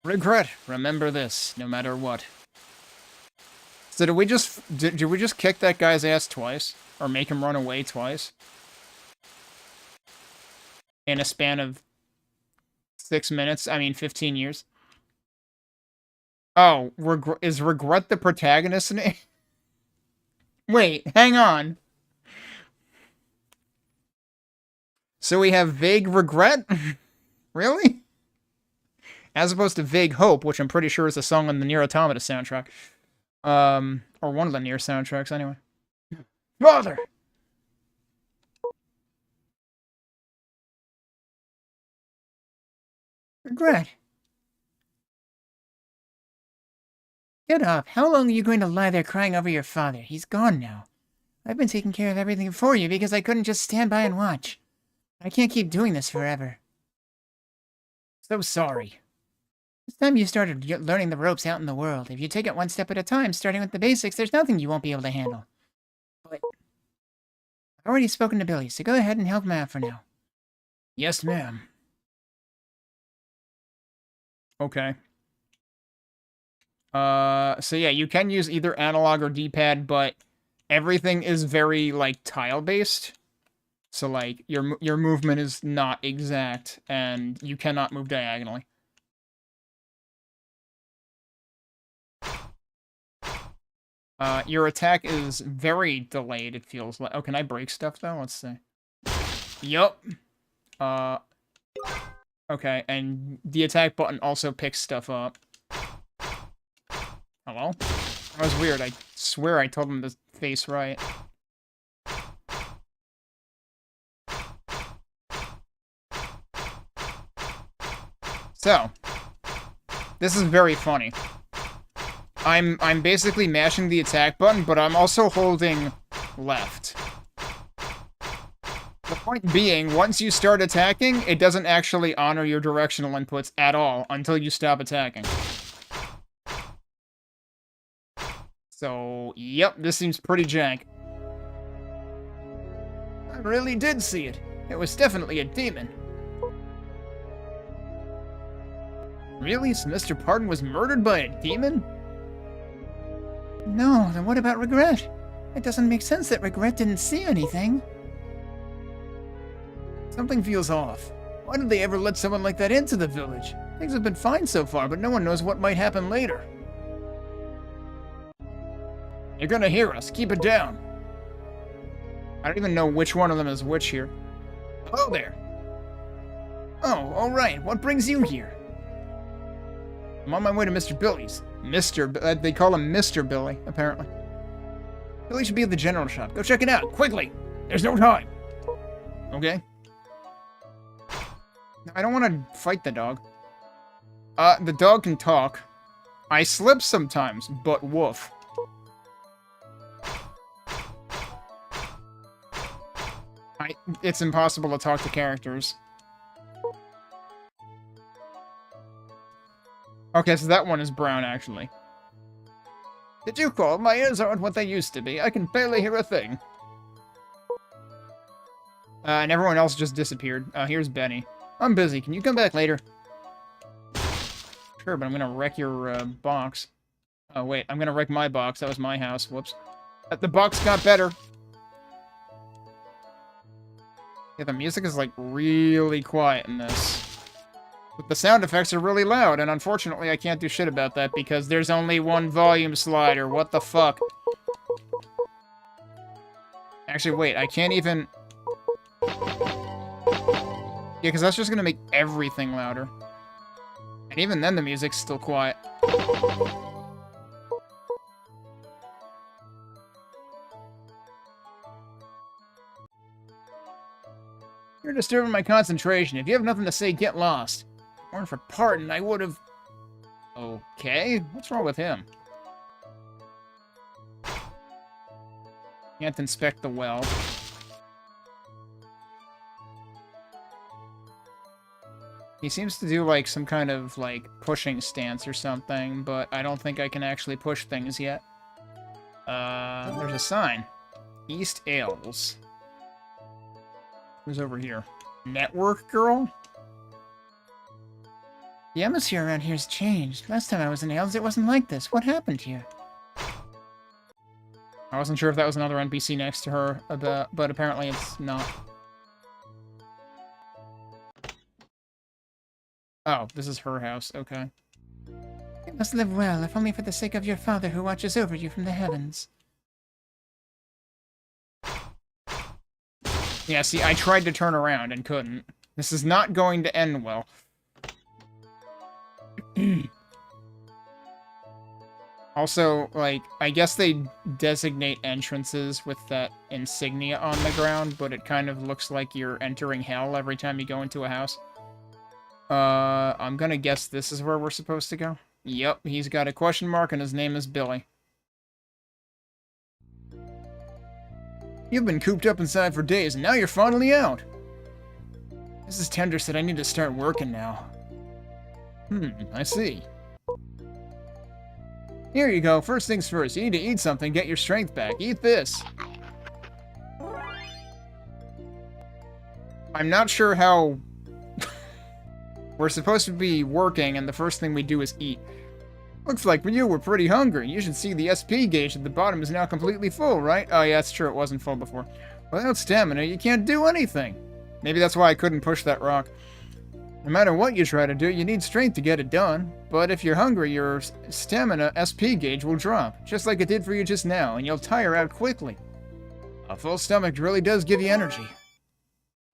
Regret. Remember this, no matter what. So did we just kick that guy's ass twice? Or make him run away twice? In a span of 6 minutes? I mean, 15 years? Oh, is Regret the protagonist name? Wait, hang on. So we have Vague Regret? Really? As opposed to Vague Hope, which I'm pretty sure is a song on the Nier Automata soundtrack. Or one of the Nier soundtracks, anyway. Father! Regret. Get up. How long are you going to lie there crying over your father? He's gone now. I've been taking care of everything for you because I couldn't just stand by and watch. I can't keep doing this forever. So sorry. It's time you started learning the ropes out in the world. If you take it one step at a time, starting with the basics, there's nothing you won't be able to handle. But I've already spoken to Billy, so go ahead and help him out for now. Yes, ma'am. Okay. So yeah, you can use either analog or D-pad, but everything is very, like, tile-based. So, like, your movement is not exact, and you cannot move diagonally. Your attack is very delayed, it feels like. Oh, can I break stuff, though? Let's see. Yup. Okay, and the attack button also picks stuff up. Hello? That was weird. I swear I told him to face right. So, this is very funny. I'm basically mashing the attack button, but I'm also holding left. The point being, once you start attacking, it doesn't actually honor your directional inputs at all until you stop attacking. So, yep, this seems pretty jank. I really did see it. It was definitely a demon. Really? So Mr. Pardon was murdered by a demon? No, then what about Regret? It doesn't make sense that Regret didn't see anything. Something feels off. Why did they ever let someone like that into the village? Things have been fine so far, but no one knows what might happen later. You're gonna hear us. Keep it down. I don't even know which one of them is which here. Hello there. Oh, alright. What brings you here? I'm on my way to Mr. Billy's. They call him Mr. Billy, apparently. Billy should be at the general shop. Go check it out, quickly! There's no time! Okay. I don't want to fight the dog. The dog can talk. I slip sometimes, but woof. It's impossible to talk to characters. Okay, so that one is brown, actually. Did you call? My ears aren't what they used to be. I can barely hear a thing. And everyone else just disappeared. Here's Benny. I'm busy. Can you come back later? Sure, but I'm gonna wreck your, box. Oh, wait. I'm gonna wreck my box. That was my house. Whoops. The box got better. Yeah, the music is, like, really quiet in this. But the sound effects are really loud, and unfortunately I can't do shit about that because there's only one volume slider. What the fuck? Actually, wait, I can't even... Yeah, because that's just gonna make everything louder. And even then the music's still quiet. You're disturbing my concentration. If you have nothing to say, get lost. If it weren't for Pardon, I would have... Okay, what's wrong with him? Can't inspect the well. He seems to do, like, some kind of, like, pushing stance or something, but I don't think I can actually push things yet. There's a sign. East Ales. Who's over here? Network Girl? The atmosphere around here's changed. Last time I was in Ales, it wasn't like this. What happened here? I wasn't sure if that was another NPC next to her, but apparently it's not. Oh, this is her house. Okay. You must live well, if only for the sake of your father who watches over you from the heavens. Yeah, see, I tried to turn around and couldn't. This is not going to end well. Also, like, I guess they designate entrances with that insignia on the ground, but it kind of looks like you're entering hell every time you go into a house. I'm gonna guess this is where we're supposed to go. Yep, he's got a question mark and his name is Billy. You've been cooped up inside for days and now you're finally out. Mrs. Tender said I need to start working now. I see. Here you go. First things first, you need to eat something, get your strength back. Eat this. I'm not sure how... We're supposed to be working, and the first thing we do is eat. Looks like for you, we're pretty hungry. You should see the SP gauge at the bottom is now completely full, right? Oh yeah, that's true. It wasn't full before. Without stamina, you can't do anything. Maybe that's why I couldn't push that rock. No matter what you try to do, you need strength to get it done. But if you're hungry, your stamina SP gauge will drop, just like it did for you just now, and you'll tire out quickly. A full stomach really does give you energy.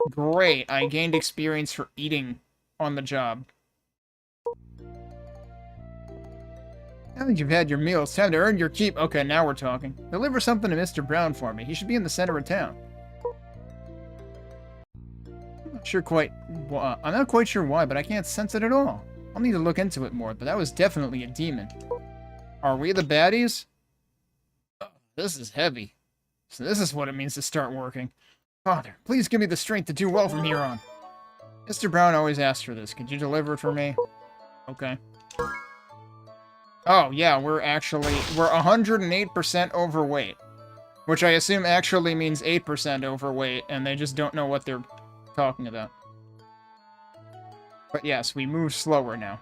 Great, I gained experience for eating on the job. Now that you've had your meal, it's time to earn your keep. Okay, now we're talking. Deliver something to Mr. Brown for me. He should be in the center of town. I'm not quite sure why, but I can't sense it at all. I'll need to look into it more, but that was definitely a demon. Are we the baddies? Oh, this is heavy. So this is what it means to start working. Father, please give me the strength to do well from here on. Mr. Brown always asked for this. Could you deliver it for me? Okay. Oh, yeah, we're 108% overweight. Which I assume actually means 8% overweight, and they just don't know what they're talking about. But yes, we move slower now.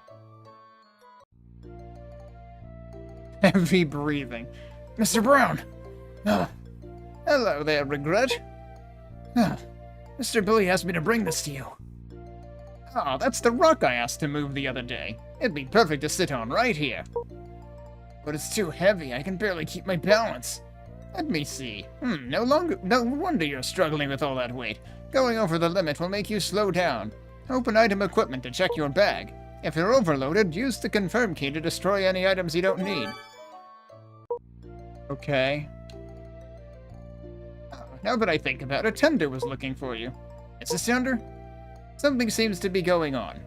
Heavy breathing. Mr. Brown! Hello there, Regret. Mr. Billy asked me to bring this to you. Oh, that's the rock I asked to move the other day. It'd be perfect to sit on right here. But it's too heavy, I can barely keep my balance. Let me see. No wonder you're struggling with all that weight. Going over the limit will make you slow down. Open item equipment to check your bag. If you're overloaded, use the confirm key to destroy any items you don't need. Okay. Now that I think about it, Tender was looking for you. Is this Tender? Something seems to be going on.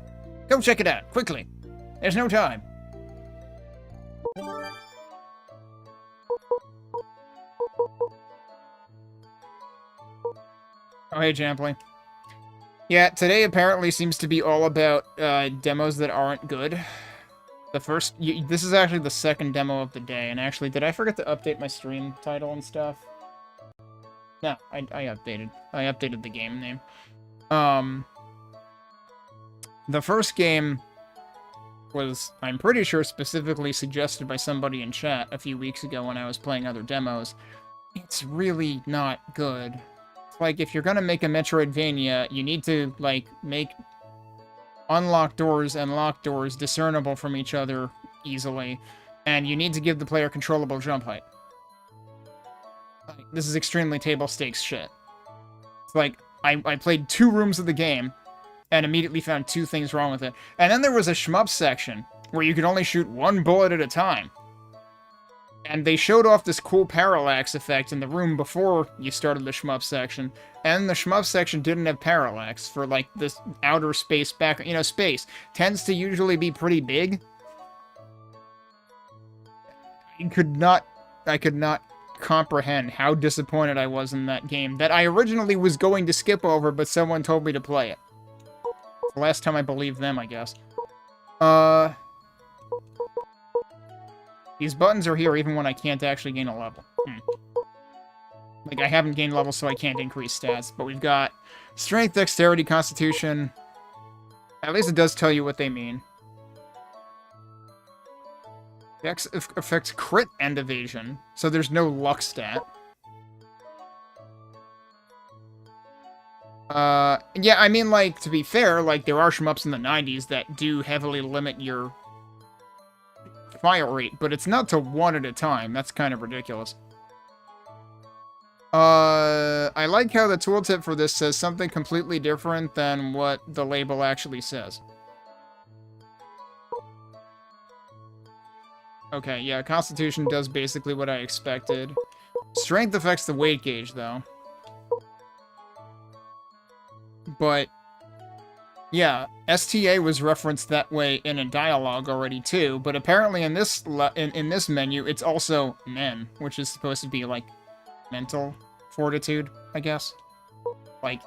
Go check it out, quickly. There's no time. Oh, hey, Champley. Yeah, today apparently seems to be all about demos that aren't good. This is actually the second demo of the day, and actually, did I forget to update my stream title and stuff? No, I updated. I updated the game name. The first game was, I'm pretty sure, specifically suggested by somebody in chat a few weeks ago when I was playing other demos. It's really not good. It's like, if you're gonna make a Metroidvania, you need to, like, make unlocked doors and locked doors discernible from each other easily, and you need to give the player controllable jump height. Like, this is extremely table stakes shit. It's like, I played 2 rooms of the game, and immediately found 2 things wrong with it. And then there was a shmup section, where you could only shoot 1 bullet at a time. And they showed off this cool parallax effect in the room before you started the shmup section. And the shmup section didn't have parallax for, like, this outer space back... You know, space tends to usually be pretty big. I could not comprehend how disappointed I was in that game that I originally was going to skip over, but someone told me to play it. The last time I believed them, I guess. These buttons are here even when I can't actually gain a level. Like, I haven't gained levels, so I can't increase stats. But we've got Strength, Dexterity, Constitution. At least it does tell you what they mean. Dex affects crit and evasion, so there's no luck stat. Yeah, I mean, like, to be fair, like, there are shmups in the 90s that do heavily limit your fire rate, but it's not to 1 at a time. That's kind of ridiculous. I like how the tooltip for this says something completely different than what the label actually says. Okay, yeah, Constitution does basically what I expected. Strength affects the weight gauge, though. But, yeah, STA was referenced that way in a dialogue already, too, but apparently in this in this menu, it's also men, which is supposed to be, like, mental fortitude, I guess. Like,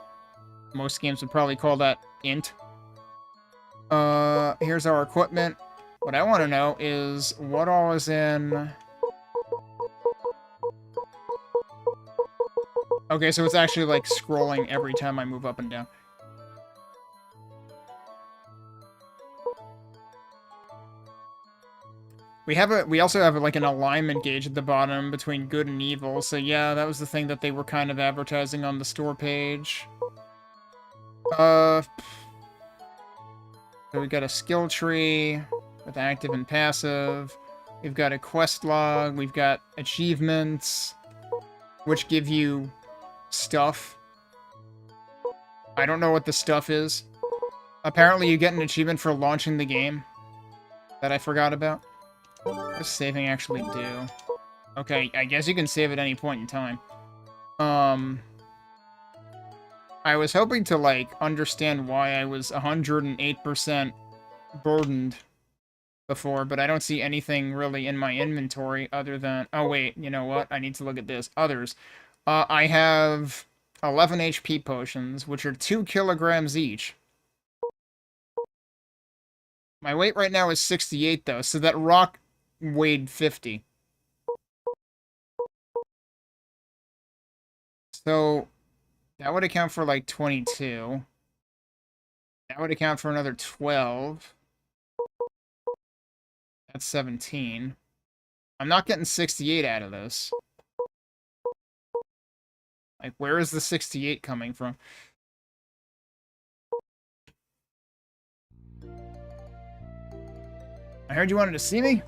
most games would probably call that int. Here's our equipment. What I want to know is what all is in... Okay, so it's actually, like, scrolling every time I move up and down. We also have, like, an alignment gauge at the bottom between good and evil, so yeah, that was the thing that they were kind of advertising on the store page. So we got a skill tree with active and passive. We've got a quest log. We've got achievements, which give you stuff. I don't know what the stuff is. Apparently you get an achievement for launching the game that I forgot about. What does saving actually do? Okay, I guess you can save at any point in time. I was hoping to, like, understand why I was 108% burdened before, but I don't see anything really in my inventory other than... Oh, wait, you know what? I need to look at this. Others. I have 11 HP potions, which are 2 kilograms each. My weight right now is 68, though, so that rock weighed 50. So, that would account for, like, 22. That would account for another 12. That's 17. I'm not getting 68 out of this. Like, where is the 68 coming from? I heard you wanted to see me?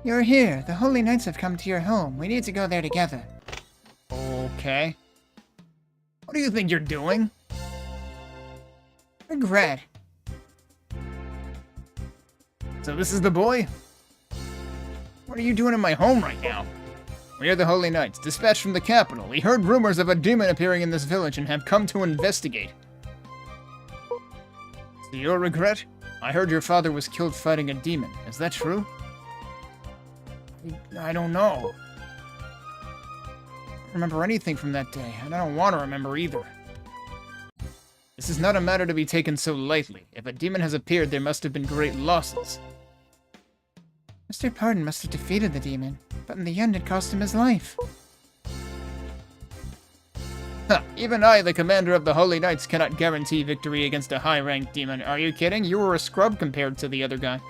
You're here. The Holy Knights have come to your home. We need to go there together. Okay. What do you think you're doing? Regret. So this is the boy? What are you doing in my home right now? We are the Holy Knights, dispatched from the capital. We heard rumors of a demon appearing in this village and have come to investigate. So your regret? I heard your father was killed fighting a demon. Is that true? I don't know. I don't remember anything from that day, and I don't want to remember either. This is not a matter to be taken so lightly. If a demon has appeared, there must have been great losses. Mr. Pardon must have defeated the demon, but in the end it cost him his life. Huh, even I, the commander of the Holy Knights, cannot guarantee victory against a high-ranked demon. Are you kidding? You were a scrub compared to the other guy.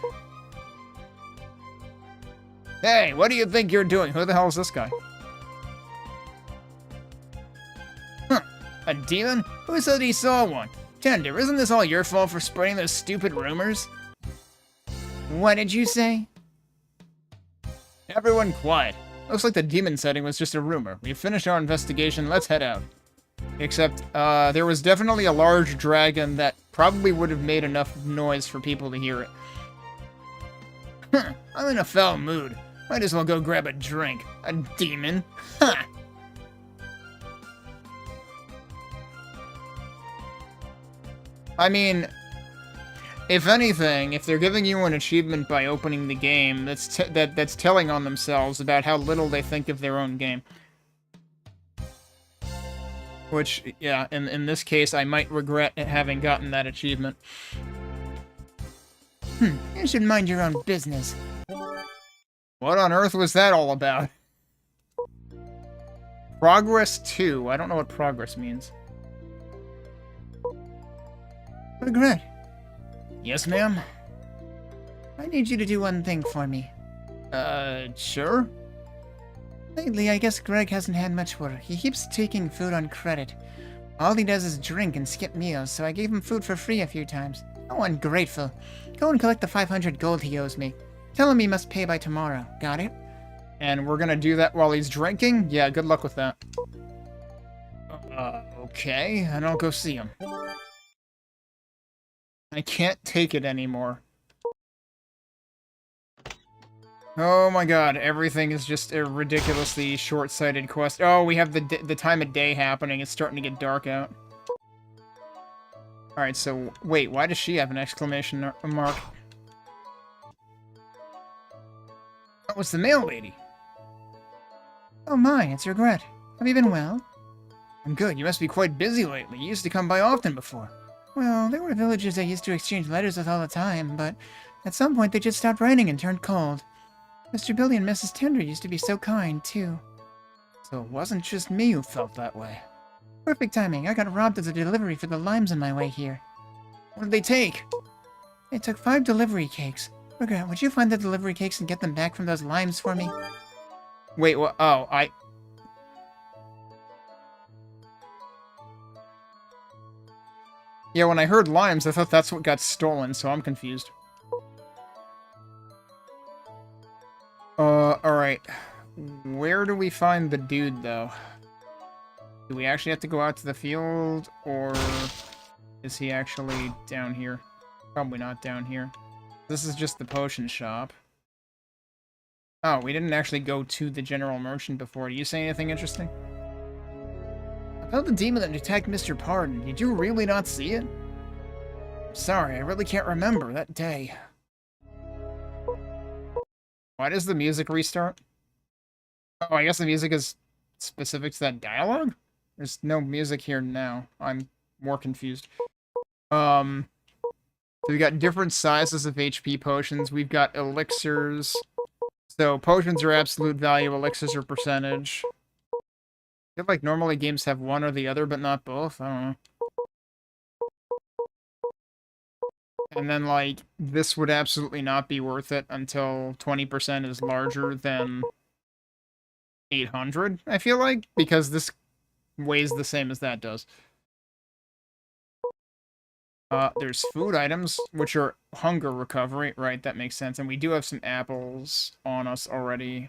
Hey, what do you think you're doing? Who the hell is this guy? Huh, a demon? Who said he saw one? Tender, isn't this all your fault for spreading those stupid rumors? What did you say? Everyone quiet. Looks like the demon sighting was just a rumor. We've finished our investigation, let's head out. Except, there was definitely a large dragon that probably would have made enough noise for people to hear it. I'm in a foul mood. Might as well go grab a drink. A demon? Ha! I mean, if anything, if they're giving you an achievement by opening the game, that's telling on themselves about how little they think of their own game. Which, yeah, in this case, I might regret having gotten that achievement. You should mind your own business. What on earth was that all about? Progress 2. I don't know what progress means. Regret. Yes, ma'am? I need you to do one thing for me. Sure? Lately, I guess Greg hasn't had much work. He keeps taking food on credit. All he does is drink and skip meals, so I gave him food for free a few times. Oh, ungrateful. Go and collect the 500 gold he owes me. Tell him he must pay by tomorrow. Got it? And we're gonna do that while he's drinking? Yeah, good luck with that. Okay, and I'll go see him. I can't take it anymore. Oh my god, everything is just a ridiculously short-sighted quest. Oh, we have the time of day happening. It's starting to get dark out. Alright, so, wait, why does she have an exclamation mark? That was the mail lady. Oh my, it's Regret. Have you been well? I'm good. You must be quite busy lately. You used to come by often before. Well, there were villagers I used to exchange letters with all the time, but at some point they just stopped writing and turned cold. Mr. Billy and Mrs. Tender used to be so kind, too. So it wasn't just me who felt that way. Perfect timing. I got robbed of the delivery for the limes on my way here. What did they take? They took 5 delivery cakes. Regret, would you find the delivery cakes and get them back from those limes for me? Wait, what? Oh, Yeah, when I heard limes, I thought that's what got stolen, so I'm confused. Alright. Where do we find the dude, though? Do we actually have to go out to the field, or is he actually down here? Probably not down here. This is just the potion shop. Oh, we didn't actually go to the general merchant before. Do you say anything interesting? About the demon that attacked Mr. Pardon, did you really not see it? Sorry, I really can't remember that day. Why does the music restart? Oh, I guess the music is specific to that dialogue? There's no music here now. I'm more confused. So we got different sizes of HP potions. We've got elixirs. So potions are absolute value, elixirs are percentage. I feel like normally games have one or the other, but not both. I don't know. And then, like, this would absolutely not be worth it until 20% is larger than 800, I feel like, because this weighs the same as that does. There's food items, which are hunger recovery. Right, that makes sense. And we do have some apples on us already.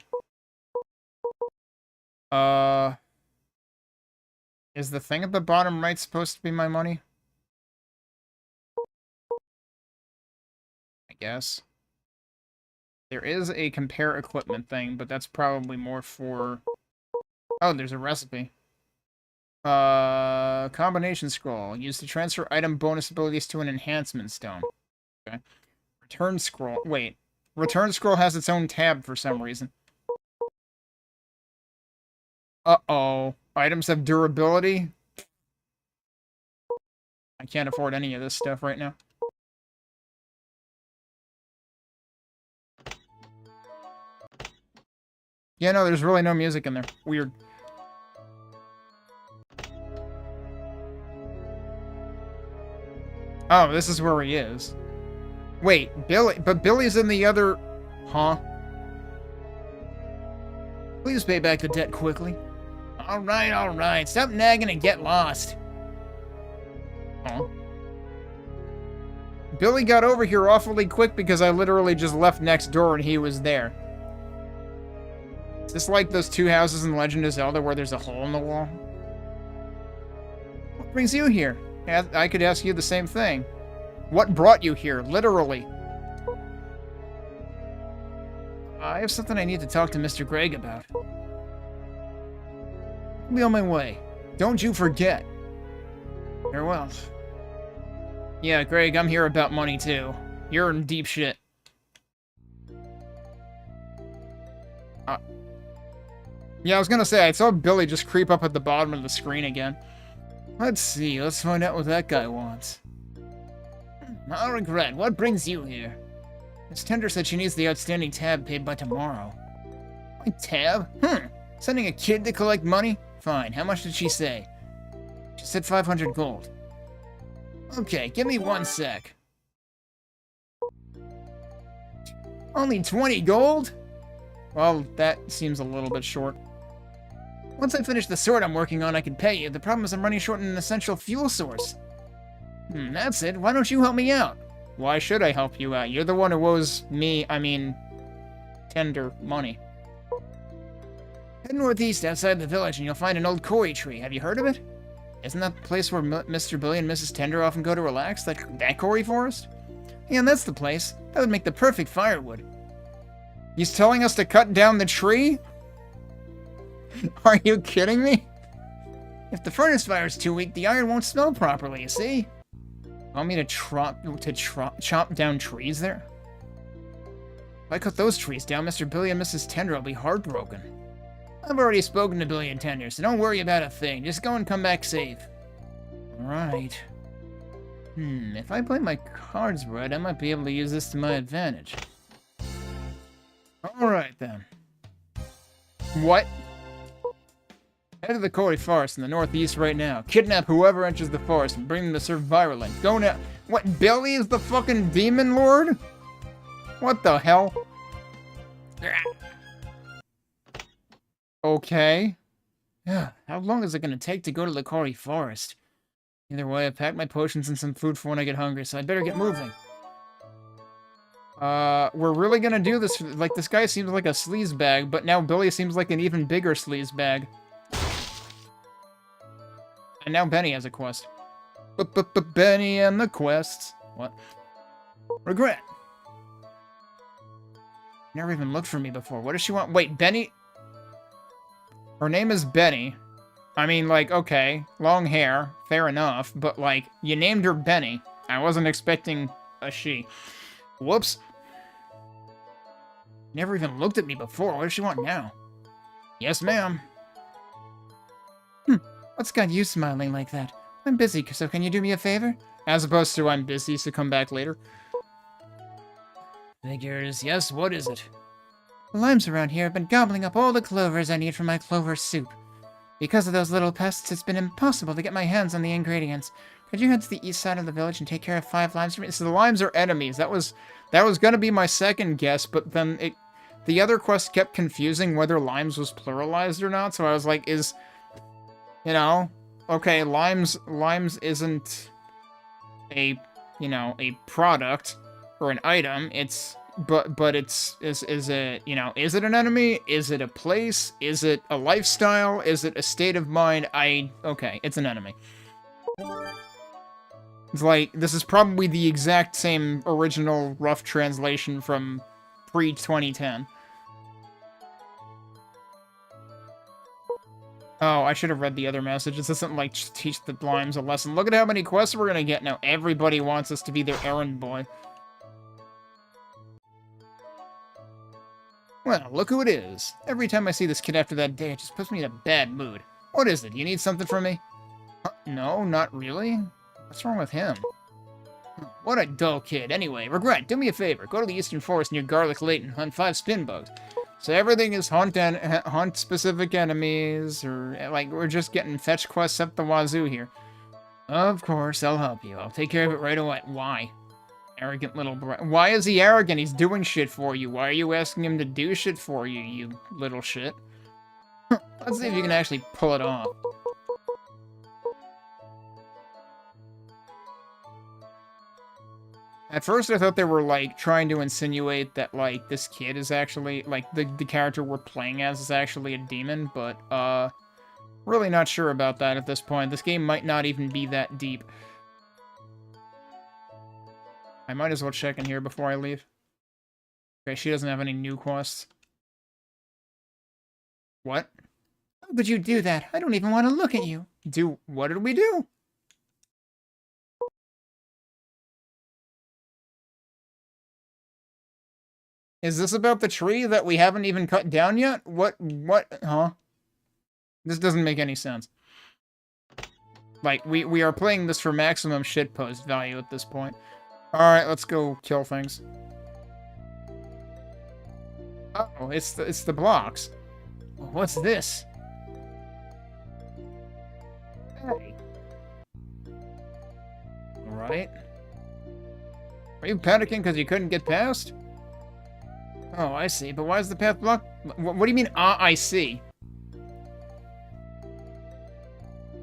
Is the thing at the bottom right supposed to be my money? I guess. There is a compare equipment thing, but that's probably more for... Oh, there's a recipe. Combination scroll. Used to transfer item bonus abilities to an enhancement stone. Okay. Return scroll. Wait. Return scroll has its own tab for some reason. Uh-oh. Items have durability? I can't afford any of this stuff right now. Yeah, no, there's really no music in there. Weird. Oh, this is where he is. Wait, Billy... But Billy's in the other... Huh? Please pay back the debt quickly. Alright. Stop nagging and get lost. Huh? Billy got over here awfully quick because I literally just left next door and he was there. Is this like those two houses in Legend of Zelda where there's a hole in the wall? What brings you here? I could ask you the same thing. What brought you here, literally? I have something I need to talk to Mr. Gregg about. I'll be on my way. Don't you forget. Farewell. Yeah, Greg, I'm here about money too. You're in deep shit. Yeah, I was gonna say, I saw Billy just creep up at the bottom of the screen again. Let's see, let's find out what that guy wants. I'll regret. What brings you here? Miss Tender said she needs the outstanding tab paid by tomorrow. My tab? Sending a kid to collect money? Fine, how much did she say? She said 500 gold. Okay, give me 1 sec. Only 20 gold? Well, that seems a little bit short. Once I finish the sword I'm working on, I can pay you. The problem is I'm running short on an essential fuel source. That's it. Why don't you help me out? Why should I help you out? You're the one who owes me, Tender money. Head northeast outside the village and you'll find an old Kori tree. Have you heard of it? Isn't that the place where Mr. Billy and Mrs. Tender often go to relax? That Kori forest? Yeah, that's the place. That would make the perfect firewood. He's telling us to cut down the tree? Are you kidding me? If the furnace fire's too weak, the iron won't smell properly, you see? Want me to chop down trees there? If I cut those trees down, Mr. Billy and Mrs. Tender will be heartbroken. I've already spoken to Billy and Tender, so don't worry about a thing. Just go and come back safe. Alright. If I play my cards right, I might be able to use this to my advantage. Alright then. What? Head to the Kori Forest in the northeast right now. Kidnap whoever enters the forest and bring them to serve Virulent. Go now. What, Billy is the fucking demon lord? What the hell? Okay. Yeah, how long is it gonna take to go to the Kori Forest? Either way, I've packed my potions and some food for when I get hungry, so I'd better get moving. We're really gonna do this. Like, this guy seems like a sleazebag, but now Billy seems like an even bigger sleazebag. And now Benny has a quest. Benny and the quests. What? Regret. Never even looked for me before. What does she want? Wait, Benny? Her name is Benny. I mean, like, okay, long hair, fair enough, but, like, you named her Benny. I wasn't expecting a she. Whoops. Never even looked at me before. What does she want now? Yes, ma'am. What's got you smiling like that? I'm busy, so can you do me a favor? As opposed to I'm busy, so come back later. Figures. Yes, what is it? The limes around here have been gobbling up all the clovers I need for my clover soup. Because of those little pests, it's been impossible to get my hands on the ingredients. Could you head to the east side of the village and take care of 5 limes for me? So the limes are enemies. That was gonna be my second guess, but then the other quest kept confusing whether limes was pluralized or not, so I was like, you know, okay, limes isn't a product or an item. It's but is it, is it an enemy? Is it a place? Is it a lifestyle? Is it a state of mind? Okay, it's an enemy. It's like, this is probably the exact same original rough translation from pre-2010. Oh, I should have read the other message. This isn't like teach the limes a lesson. Look at how many quests we're gonna get now. Everybody wants us to be their errand boy. Well, look who it is. Every time I see this kid after that day, it just puts me in a bad mood. What is it? You need something from me? No, not really. What's wrong with him? What a dull kid. Anyway, Regret, do me a favor. Go to the Eastern Forest near Garlic Lake and hunt 5 spin bugs. So everything is hunt specific enemies, or like we're just getting fetch quests up the wazoo here. Of course, I'll help you. I'll take care of it right away. Why? Arrogant little brat. Why is he arrogant? He's doing shit for you. Why are you asking him to do shit for you, you little shit? Let's see if you can actually pull it off. At first, I thought they were, like, trying to insinuate that, like, this kid is actually, like, the character we're playing as is actually a demon, but, really not sure about that at this point. This game might not even be that deep. I might as well check in here before I leave. Okay, she doesn't have any new quests. What? How could you do that? I don't even want to look at you. What did we do? Is this about the tree that we haven't even cut down yet? What, huh? This doesn't make any sense. Like, we are playing this for maximum shitpost value at this point. Alright, let's go kill things. Oh, it's the blocks. What's this? Hey. Alright. Are you panicking because you couldn't get past? Oh, I see. But why is the path blocked? What do you mean, I see?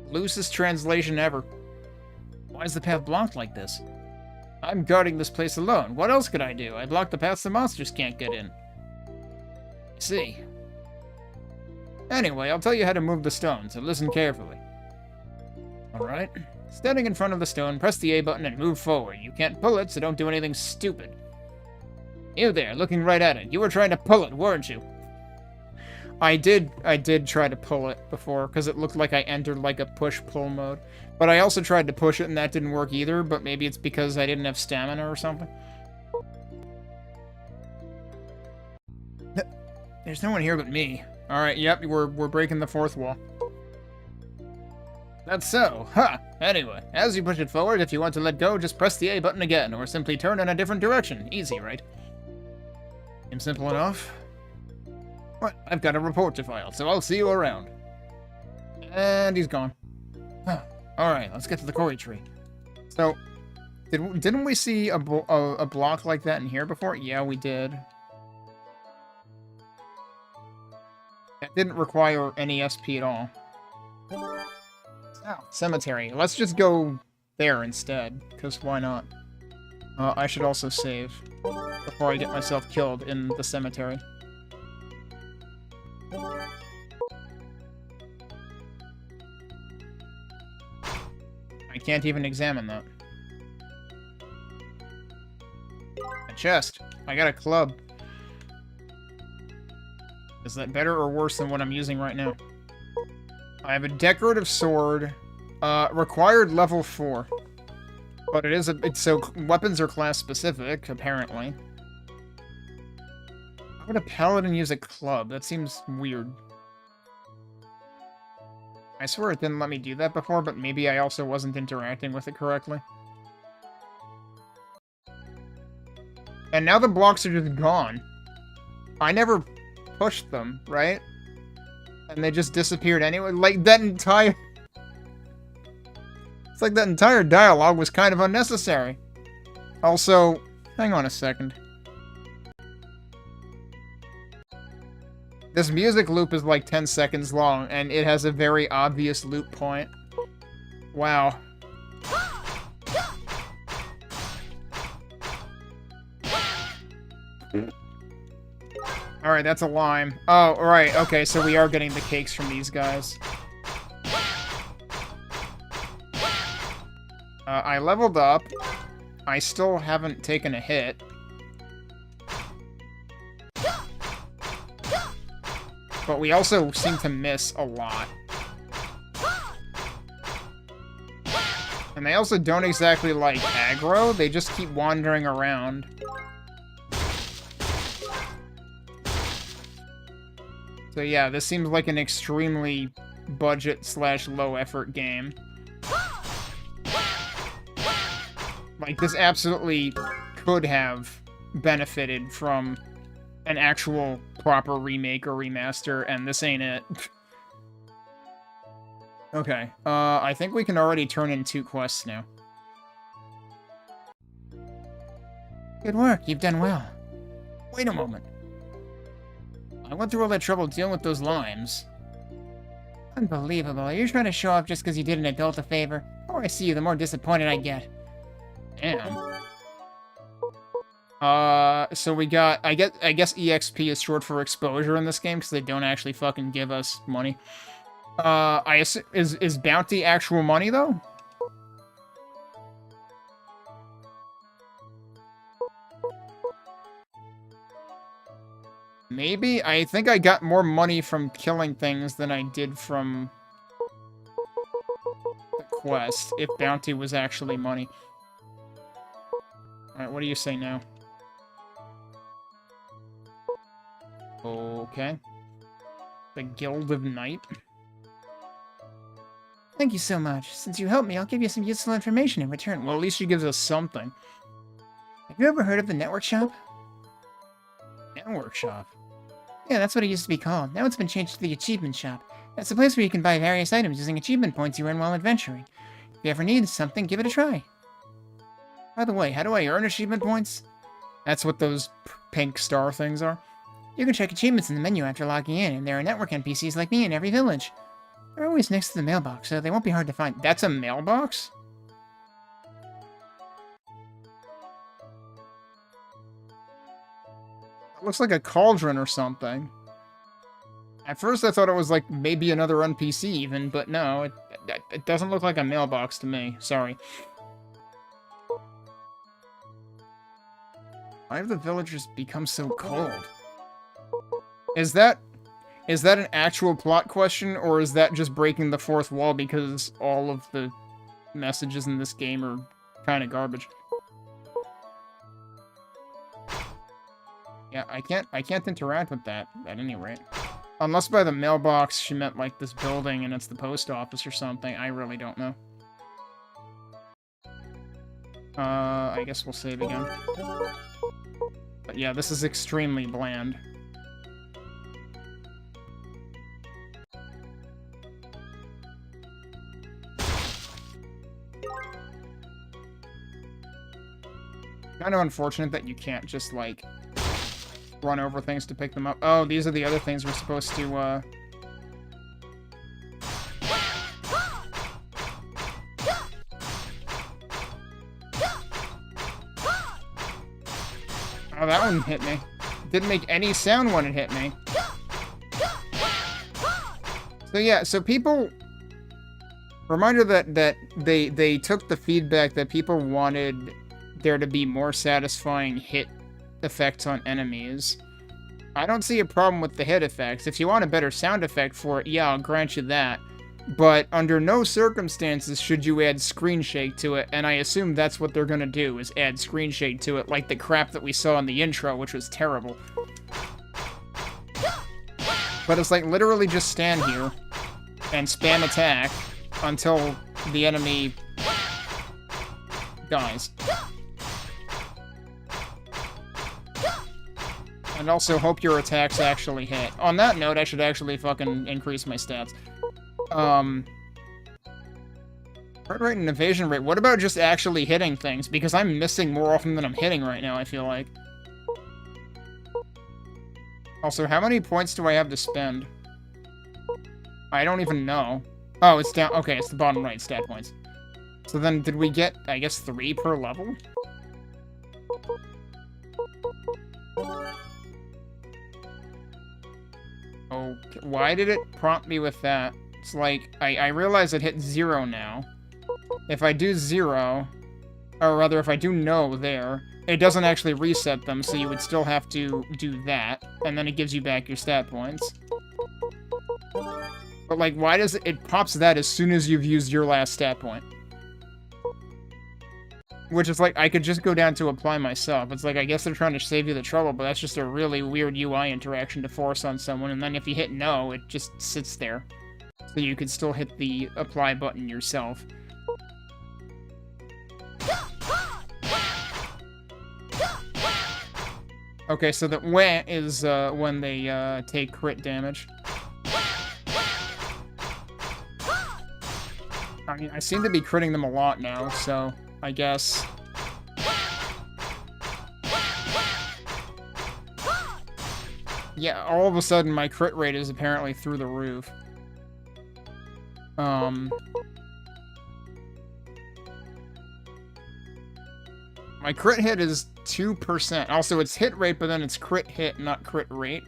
Loosest translation ever. Why is the path blocked like this? I'm guarding this place alone. What else could I do? I blocked the paths the monsters can't get in. I see. Anyway, I'll tell you how to move the stone, so listen carefully. Alright. Standing in front of the stone, press the A button and move forward. You can't pull it, so don't do anything stupid. You there, looking right at it. You were trying to pull it, weren't you? I did try to pull it before, because it looked like I entered like a push-pull mode. But I also tried to push it, and that didn't work either, but maybe it's because I didn't have stamina or something. There's no one here but me. Alright, yep, we're breaking the fourth wall. That's so. Huh. Anyway, as you push it forward, if you want to let go, just press the A button again, or simply turn in a different direction. Easy, right? Seems simple enough. Well, I've got a report to file, so I'll see you around. And he's gone. Alright, let's get to the Kori tree. So, didn't we see a block like that in here before? Yeah, we did. That didn't require any SP at all. Oh, cemetery. Let's just go there instead, because why not? I should also save before I get myself killed in the cemetery. I can't even examine that. A chest. I got a club. Is that better or worse than what I'm using right now? I have a decorative sword, required level 4. But so weapons are class specific, apparently. How would a paladin use a club? That seems weird. I swear it didn't let me do that before, but maybe I also wasn't interacting with it correctly. And now the blocks are just gone. I never pushed them, right? And they just disappeared anyway. Like, that entire... It's like that entire dialogue was kind of unnecessary. Also, hang on a second. This music loop is like 10 seconds long, and it has a very obvious loop point. Wow. Alright, that's a lime. Oh, right, okay, so we are getting the cakes from these guys. I leveled up. I still haven't taken a hit. But we also seem to miss a lot. And they also don't exactly, like, aggro. They just keep wandering around. So yeah, this seems like an extremely budget/low-effort game. Like, this absolutely could have benefited from an actual proper remake or remaster, and this ain't it. Okay, I think we can already turn in 2 quests now. Good work, you've done well. Wait a moment. I went through all that trouble dealing with those limes. Unbelievable. Are you trying to show off just because you did an adult a favor? The more I see you, the more disappointed I get. Damn. So we got... I guess EXP is short for exposure in this game, because they don't actually fucking give us money. I assume... Is bounty actual money, though? Maybe? I think I got more money from killing things than I did from the quest, if bounty was actually money. Alright, what do you say now? Okay. The Guild of Night. Thank you so much. Since you helped me, I'll give you some useful information in return. Well, at least she gives us something. Have you ever heard of the Network Shop? Network Shop? Yeah, that's what it used to be called. Now it's been changed to the Achievement Shop. That's a place where you can buy various items using achievement points you earn while adventuring. If you ever need something, give it a try. By the way, how do I earn achievement points? That's what those pink star things are. You can check achievements in the menu after logging in, and there are network NPCs like me in every village. They're always next to the mailbox, so they won't be hard to find. That's a mailbox? It looks like a cauldron or something. At first I thought it was like maybe another NPC even, but no, it doesn't look like a mailbox to me. Sorry. Why have the villagers become so cold? Is that an actual plot question, or is that just breaking the fourth wall because all of the messages in this game are kind of garbage? Yeah, I can't interact with that at any rate. Unless by the mailbox she meant like this building and it's the post office or something. I really don't know. I guess we'll save again. But yeah, this is extremely bland. Kind of unfortunate that you can't just, like, run over things to pick them up. Oh, these are the other things we're supposed to, Oh, that one hit me. Didn't make any sound when it hit me. So yeah, so people... Reminder that they took the feedback that people wanted there to be more satisfying hit effects on enemies. I don't see a problem with the hit effects. If you want a better sound effect for it, yeah, I'll grant you that. But under no circumstances should you add screen shake to it, and I assume that's what they're gonna do, is add screen shake to it, like the crap that we saw in the intro, which was terrible. But it's like, literally just stand here and spam attack until the enemy dies. And also hope your attacks actually hit. On that note, I should actually fucking increase my stats. Crit rate and evasion rate. What about just actually hitting things? Because I'm missing more often than I'm hitting right now, I feel like. Also, how many points do I have to spend? I don't even know. Oh, it's down. Okay, it's the bottom right, stat points. So then, did we get, I guess, 3 per level? Oh, why did it prompt me with that? It's like, I realize it hit 0 now. If I do 0, or rather, if I do no there, it doesn't actually reset them, so you would still have to do that, and then it gives you back your stat points. But, like, why does it pops that as soon as you've used your last stat point? Which is like, I could just go down to apply myself. It's like, I guess they're trying to save you the trouble, but that's just a really weird UI interaction to force on someone, and then if you hit no, it just sits there. So you could still hit the apply button yourself. Okay, so the wah is when they take crit damage. I mean, I seem to be critting them a lot now, so I guess. Yeah, all of a sudden my crit rate is apparently through the roof. My crit hit is 2%. Also, it's hit rate, but then it's crit hit, not crit rate.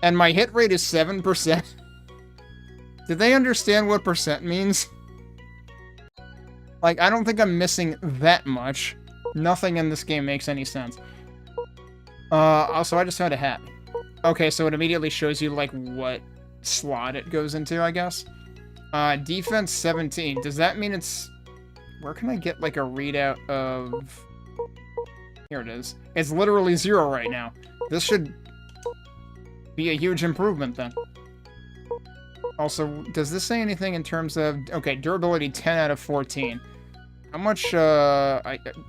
And my hit rate is 7%. Did they understand what percent means? Like, I don't think I'm missing that much. Nothing in this game makes any sense. Also, I just found a hat. Okay, so it immediately shows you, like, what slot it goes into, I guess. Defense 17. Does that mean it's... Where can I get, like, a readout of... Here it is. It's literally 0 right now. This should be a huge improvement, then. Also, does this say anything in terms of... Okay, durability 10 out of 14. How much,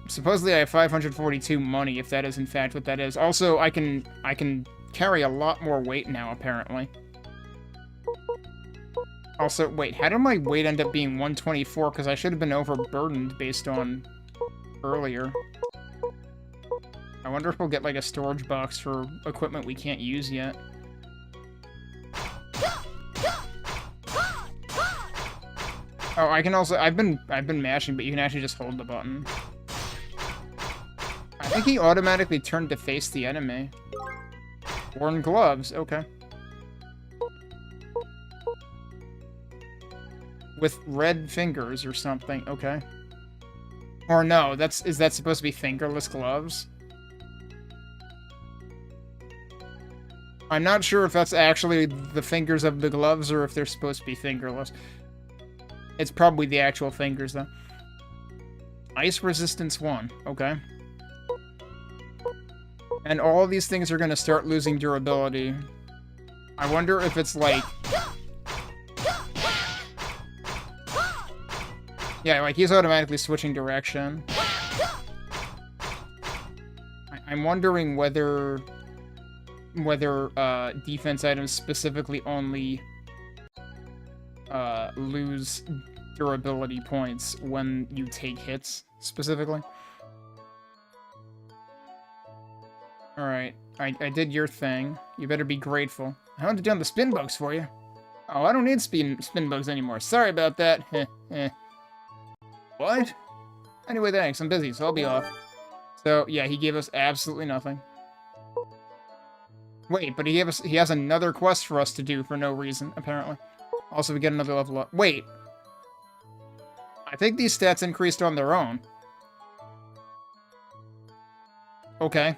supposedly I have 542 money, if that is in fact what that is. Also, I can carry a lot more weight now, apparently. Also, wait, how did my weight end up being 124? Because I should have been overburdened based on earlier. I wonder if we'll get, like, a storage box for equipment we can't use yet. Oh, I can also... I've been mashing, but you can actually just hold the button. I think he automatically turned to face the enemy. Worn gloves, okay. With red fingers or something, okay. Or no, is that supposed to be fingerless gloves? I'm not sure if that's actually the fingers of the gloves or if they're supposed to be fingerless. It's probably the actual fingers, though. Ice resistance 1, okay. And all of these things are going to start losing durability. I wonder if it's like... Yeah, like he's automatically switching direction. I'm wondering whether defense items specifically only lose durability points when you take hits, specifically. Alright, I did your thing. You better be grateful. I hunted down the spin bugs for you. Oh, I don't need spin bugs anymore. Sorry about that. What? Anyway, thanks. I'm busy, so I'll be off. So, yeah, he gave us absolutely nothing. Wait, but he has another quest for us to do for no reason, apparently. Also, we get another level up. Wait. I think these stats increased on their own. Okay.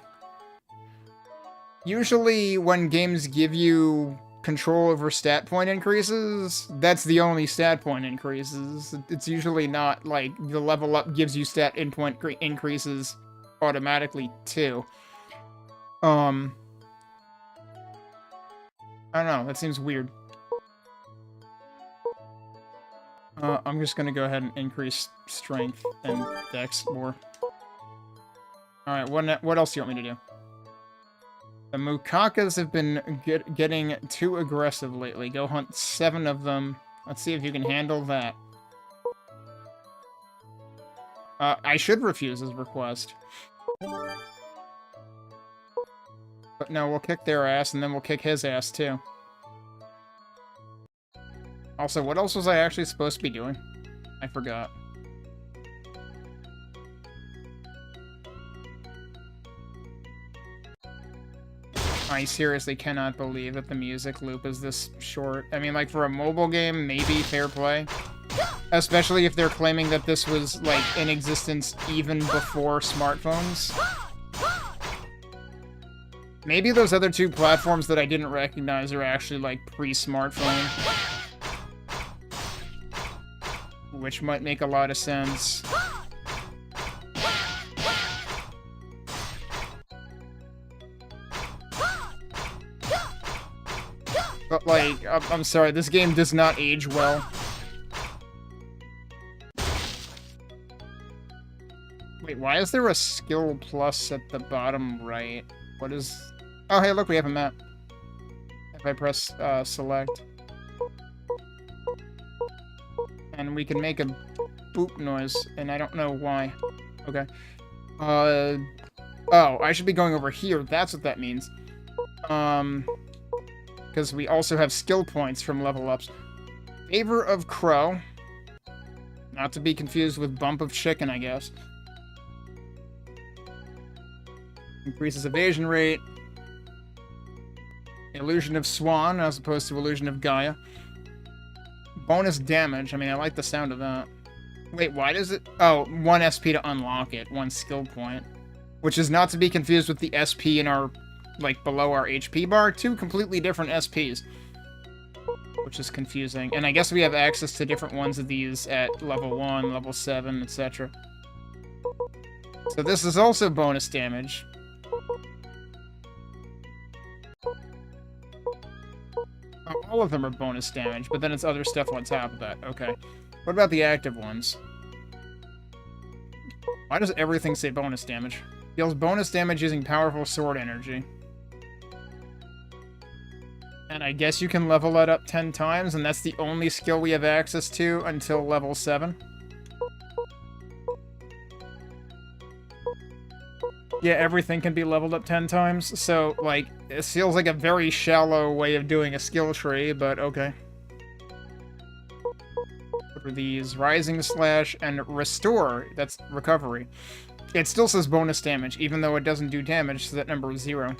Usually, when games give you control over stat point increases, that's the only stat point increases. It's usually not like the level up gives you stat point increases automatically too. I don't know, that seems weird. I'm just gonna go ahead and increase strength and dex more. Alright, what else do you want me to do? The Mukakas have been getting too aggressive lately. Go hunt 7 of them. Let's see if you can handle that. I should refuse his request. But no, we'll kick their ass, and then we'll kick his ass, too. Also, what else was I actually supposed to be doing? I forgot. I seriously cannot believe that the music loop is this short. I mean, like, for a mobile game, maybe fair play. Especially if they're claiming that this was, like, in existence even before smartphones. Maybe those other 2 platforms that I didn't recognize are actually, like, pre-smartphone. Which might make a lot of sense. But, like, I'm sorry, this game does not age well. Wait, why is there a skill plus at the bottom right? What is... Oh, hey, look, we have a map. If I press select. And we can make a boop noise, and I don't know why. Okay. Oh, I should be going over here. That's what that means. Because we also have skill points from level ups. Favor of Crow. Not to be confused with Bump of Chicken, I guess. Increases evasion rate. Illusion of Swan, as opposed to Illusion of Gaia. Bonus damage. I mean, I like the sound of that. Wait, why does it... Oh, 1 SP to unlock it. 1 skill point. Which is not to be confused with the SP in our... like, below our HP bar. 2 completely different SPs. Which is confusing. And I guess we have access to different ones of these at level 1, level 7, etc. So this is also bonus damage. Oh, all of them are bonus damage, but then it's other stuff on top of that. Okay. What about the active ones? Why does everything say bonus damage? Deals bonus damage using powerful sword energy. And I guess you can level that up 10 times, and that's the only skill we have access to until level 7. Yeah, everything can be leveled up 10 times, so, like, it feels like a very shallow way of doing a skill tree, but okay. What are these? Rising Slash and Restore. That's recovery. It still says bonus damage, even though it doesn't do damage, so that number is 0.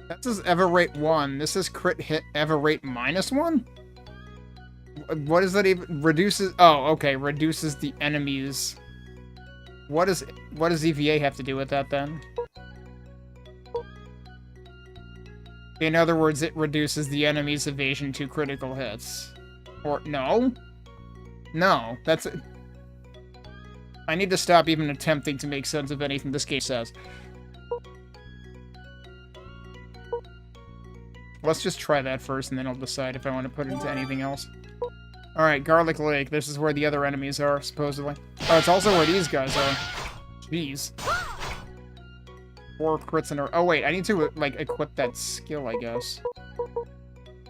That says ever rate 1. This is crit hit ever rate -1? What is that even? Reduces... Oh, okay. Reduces the enemies. What does EVA have to do with that, then? In other words, it reduces the enemy's evasion to critical hits. Or... No? No. That's... I need to stop even attempting to make sense of anything this game says. Let's just try that first, and then I'll decide if I want to put it into anything else. Alright, Garlic Lake. This is where the other enemies are, supposedly. Oh, it's also where these guys are. Jeez. 4 crits in a... Oh, wait, I need to, like, equip that skill, I guess.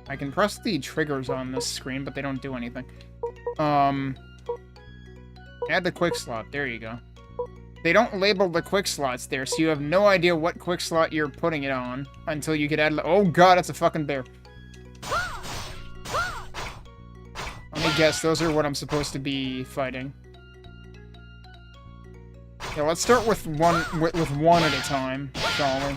I can press the triggers on this screen, but they don't do anything. Add the quick slot. There you go. They don't label the quick slots there, so you have no idea what quick slot you're putting it on until you get added. Oh god, that's a fucking bear. Let me guess, those are what I'm supposed to be fighting. Yeah, let's start with one at a time, shall we?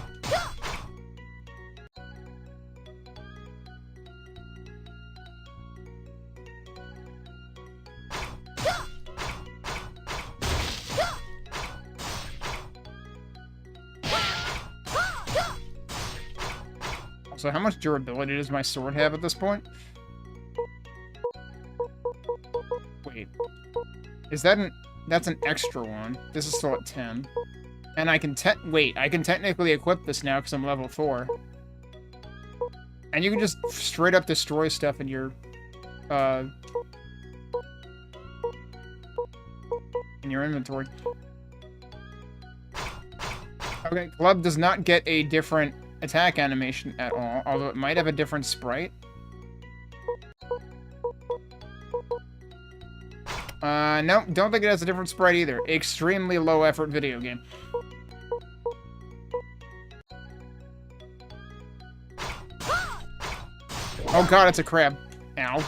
So how much durability does my sword have at this point? Wait. Is that an... That's an extra one. This is still at 10. And I can I can technically equip this now because I'm level 4. And you can just straight up destroy stuff in your... in your inventory. Okay, Club does not get a different attack animation at all, although it might have a different sprite. No, don't think it has a different sprite either. Extremely low effort video game. Oh god, it's a crab. Ow.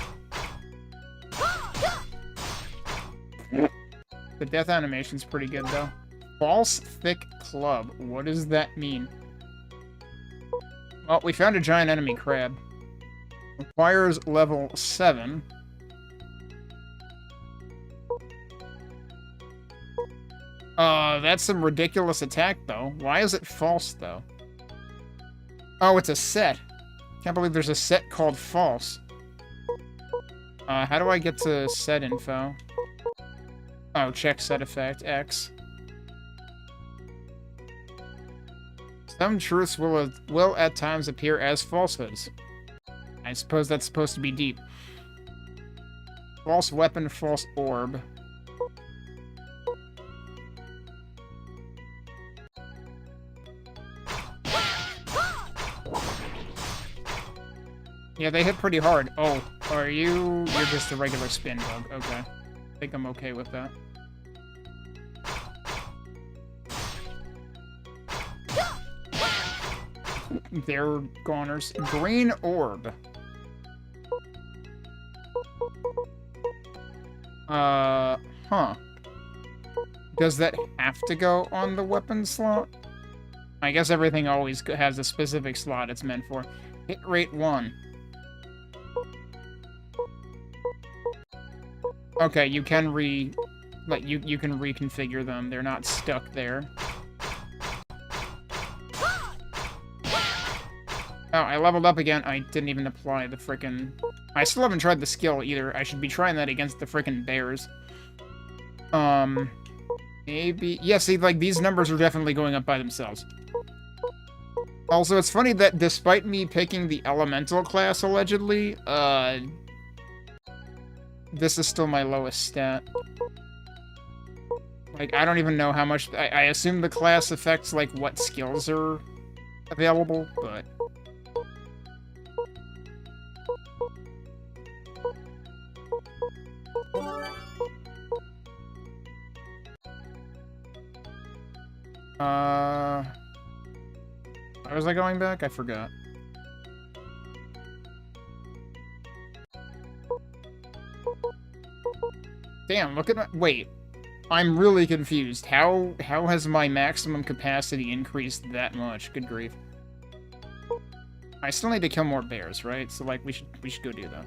The death animation's pretty good though. False Thick Club. What does that mean? Well, we found a giant enemy crab. Requires level 7. That's some ridiculous attack, though. Why is it false, though? Oh, it's a set. Can't believe there's a set called false. How do I get to set info? Oh, check set effect, X. Some truths will at times appear as falsehoods. I suppose that's supposed to be deep. False weapon, false orb. Yeah, they hit pretty hard. Oh, are you... You're just a regular spin bug. Okay. I think I'm okay with that. They're goners. Green orb. Huh. Does that have to go on the weapon slot? I guess everything always has a specific slot it's meant for. Hit rate 1. Okay, you can you can reconfigure them. They're not stuck there. Oh, I leveled up again. I didn't even apply the frickin'... I still haven't tried the skill either. I should be trying that against the frickin' bears. Maybe... Yeah, see, like, these numbers are definitely going up by themselves. Also, it's funny that despite me picking the elemental class, allegedly, this is still my lowest stat. Like, I don't even know how much... I assume the class affects, like, what skills are available, but... Why was I going back? I forgot. Damn, look at my... Wait. I'm really confused. How has my maximum capacity increased that much? Good grief. I still need to kill more bears, right? So, like, we should go do that.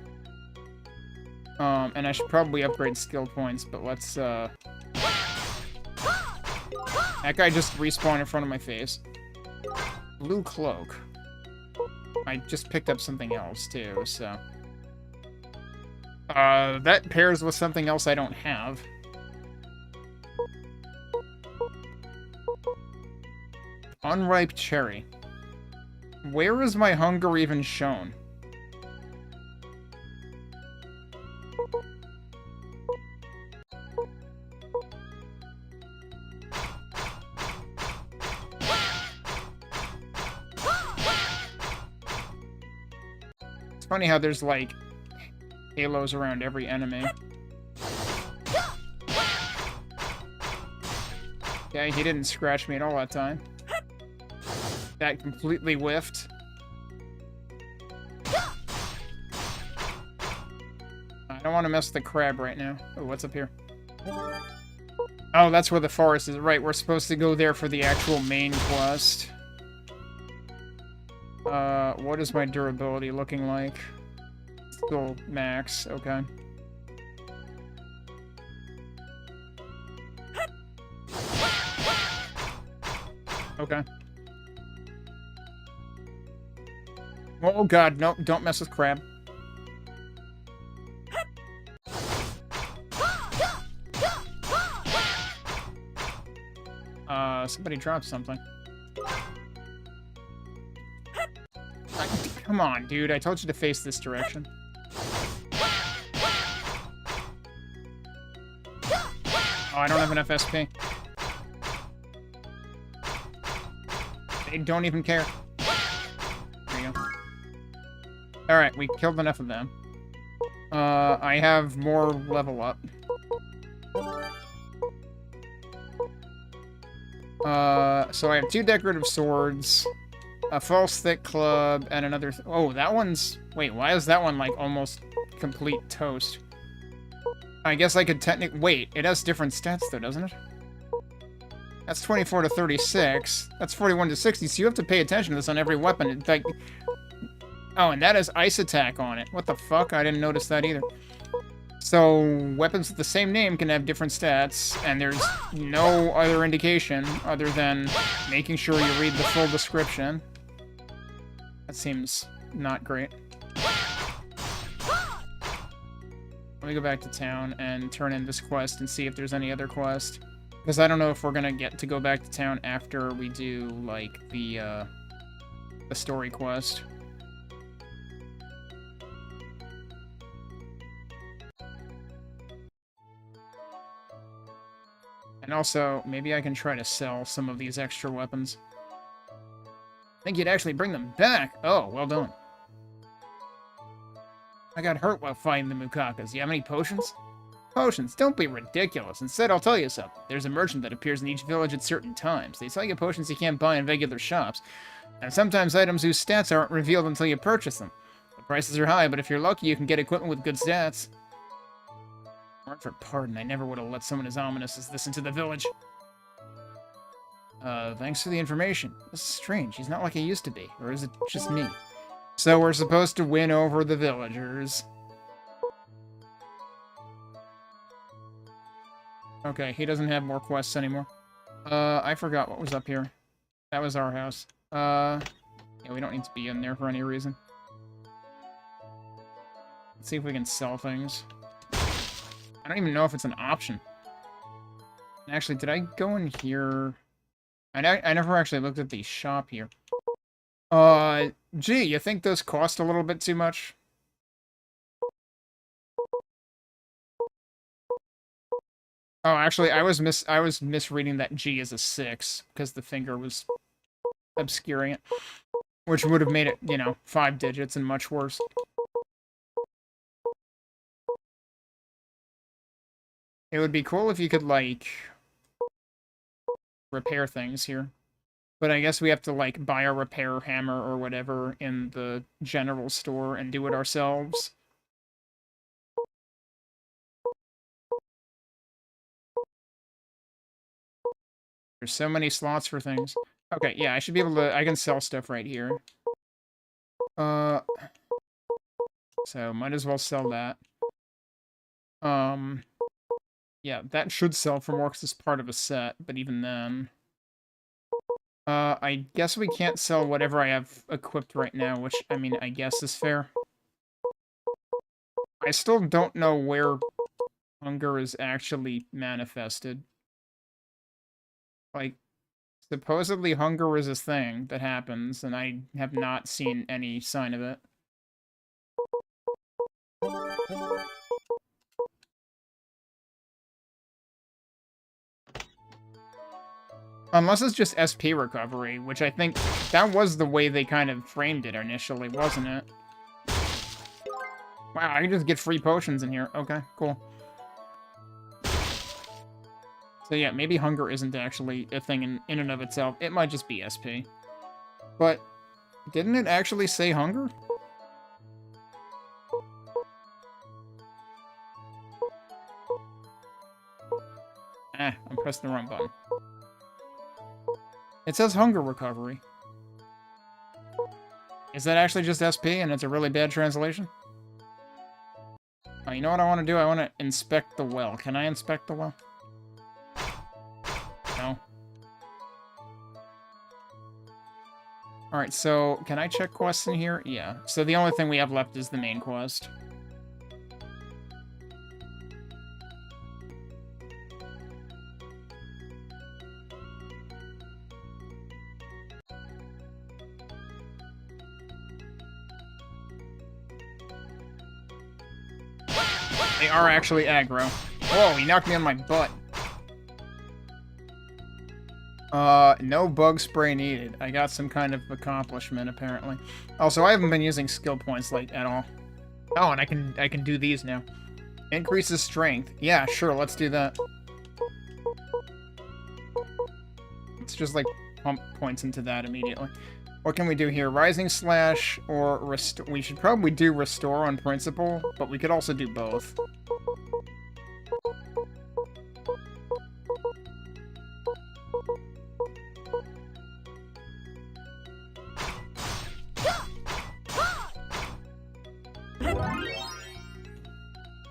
And I should probably upgrade skill points, but let's, That guy just respawned in front of my face. Blue cloak. I just picked up something else, too, so... that pairs with something else I don't have. Unripe cherry. Where is my hunger even shown? It's funny how there's, like, halos around every enemy. Okay, he didn't scratch me at all that time. That completely whiffed. I don't want to mess with the crab right now. Oh, what's up here? Oh, that's where the forest is. Right, we're supposed to go there for the actual main quest. What is my durability looking like? Still max, okay. Okay. Oh god, no, don't mess with crab. Somebody dropped something. Come on, dude, I told you to face this direction. Oh, I don't have enough SP. They don't even care. There you go. Alright, we killed enough of them. I have more level up. So I have 2 decorative swords, a false thick club, and another... oh, that one's... wait, why is that one, like, almost complete toast? I guess I could technically... wait, it has different stats, though, doesn't it? That's 24 to 36. That's 41 to 60, so you have to pay attention to this on every weapon. It's like... oh, and that has ice attack on it. What the fuck? I didn't notice that either. So, weapons with the same name can have different stats, and there's no other indication other than making sure you read the full description. That seems not great. Let me go back to town and turn in this quest and see if there's any other quest. Because I don't know if we're gonna get to go back to town after we do, like, the story quest. And also, maybe I can try to sell some of these extra weapons. I think you'd actually bring them back. Oh, well done. I got hurt while fighting the Mukakas. You have any potions? Potions? Don't be ridiculous. Instead, I'll tell you something. There's a merchant that appears in each village at certain times. They sell you potions you can't buy in regular shops. And sometimes items whose stats aren't revealed until you purchase them. The prices are high, but if you're lucky, you can get equipment with good stats. Mark for pardon, I never would have let someone as ominous as this into the village. Thanks for the information. This is strange. He's not like he used to be. Or is it just me? So we're supposed to win over the villagers. Okay, he doesn't have more quests anymore. I forgot what was up here. That was our house. Yeah, we don't need to be in there for any reason. Let's see if we can sell things. I don't even know if it's an option. Actually, did I go in here? I never actually looked at the shop here. Gee, you think those cost a little bit too much? Oh, actually, I was misreading that G as a 6 because the finger was obscuring it, which would have made it, you know, 5 digits and much worse. It would be cool if you could, like, repair things here. But I guess we have to, like, buy a repair hammer or whatever in the general store and do it ourselves. There's so many slots for things. Okay, yeah, I should be able to... I can sell stuff right here. So, might as well sell that. Yeah, that should sell for more because it's part of a set, but even then... I guess we can't sell whatever I have equipped right now, which, I mean, I guess is fair. I still don't know where hunger is actually manifested. Like, supposedly hunger is a thing that happens, and I have not seen any sign of it. Unless it's just SP recovery, which I think that was the way they kind of framed it initially, wasn't it? Wow, I can just get free potions in here. Okay, cool. So yeah, maybe hunger isn't actually a thing in and of itself. It might just be SP. But didn't it actually say hunger? Ah, I'm pressing the wrong button. It says hunger recovery. Is that actually just SP and it's a really bad translation? Oh, you know what I want to do? I want to inspect the well. Can I inspect the well? No. Alright, so can I check quests in here? Yeah. So the only thing we have left is the main quest. They are actually aggro. Whoa, he knocked me on my butt. No bug spray needed. I got some kind of accomplishment, apparently. Also, I haven't been using skill points, like, at all. Oh, and I can do these now. Increases strength. Yeah, sure, let's do that. Let's just, like, pump points into that immediately. What can we do here? Rising Slash or Restore? We should probably do Restore on principle, but we could also do both.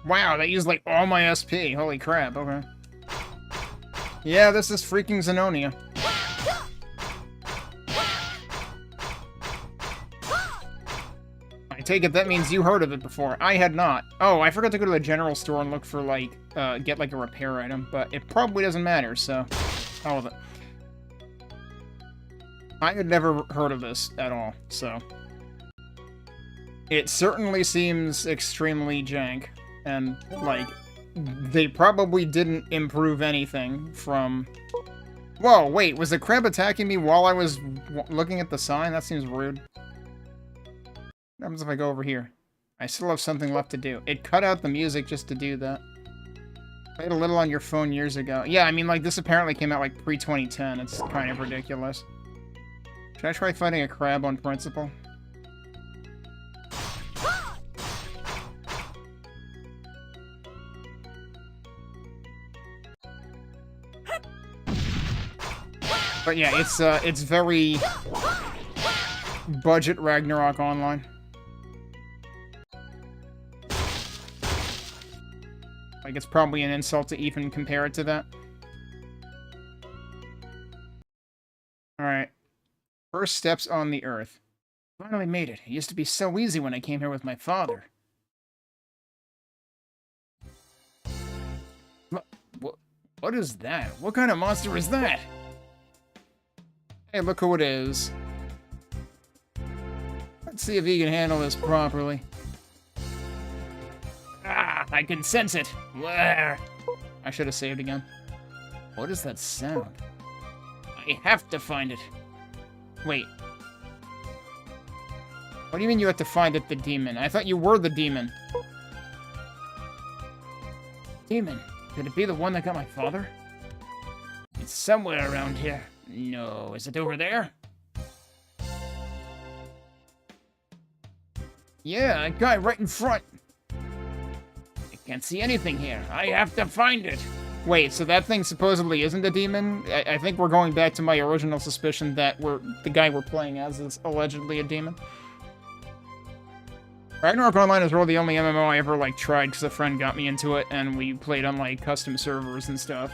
Wow, that used, like, all my SP. Holy crap, okay. Yeah, this is freaking Zenonia. I take it that means you heard of it before. I had not. Oh, I forgot to go to the general store and look for, like, get, like, a repair item, but it probably doesn't matter, so... hell with it. I had never heard of this at all, so... It certainly seems extremely jank, and, like, they probably didn't improve anything from... Whoa, wait, was the crab attacking me while I was looking at the sign? That seems rude. What happens if I go over here? I still have something left to do. It cut out the music just to do that. Played a little on your phone years ago. Yeah, I mean, like, this apparently came out, like, pre-2010. It's kind of ridiculous. Should I try fighting a crab on principle? But yeah, it's very budget Ragnarok Online. Like, it's probably an insult to even compare it to that. Alright. First steps on the Earth. Finally made it. It used to be so easy when I came here with my father. What is that? What kind of monster is that? Hey, look who it is. Let's see if he can handle this properly. Ah, I can sense it. Where? I should have saved again. What is that sound? I have to find it. Wait. What do you mean you have to find it, the demon? I thought you were the demon. Demon? Could it be the one that got my father? It's somewhere around here. No, is it over there? Yeah, that guy right in front. I can't see anything here. I have to find it. Wait, so that thing supposedly isn't a demon? I think we're going back to my original suspicion that the guy we're playing as is allegedly a demon. Ragnarok Online is really the only MMO I ever, like, tried because a friend got me into it, and we played on, like, custom servers and stuff.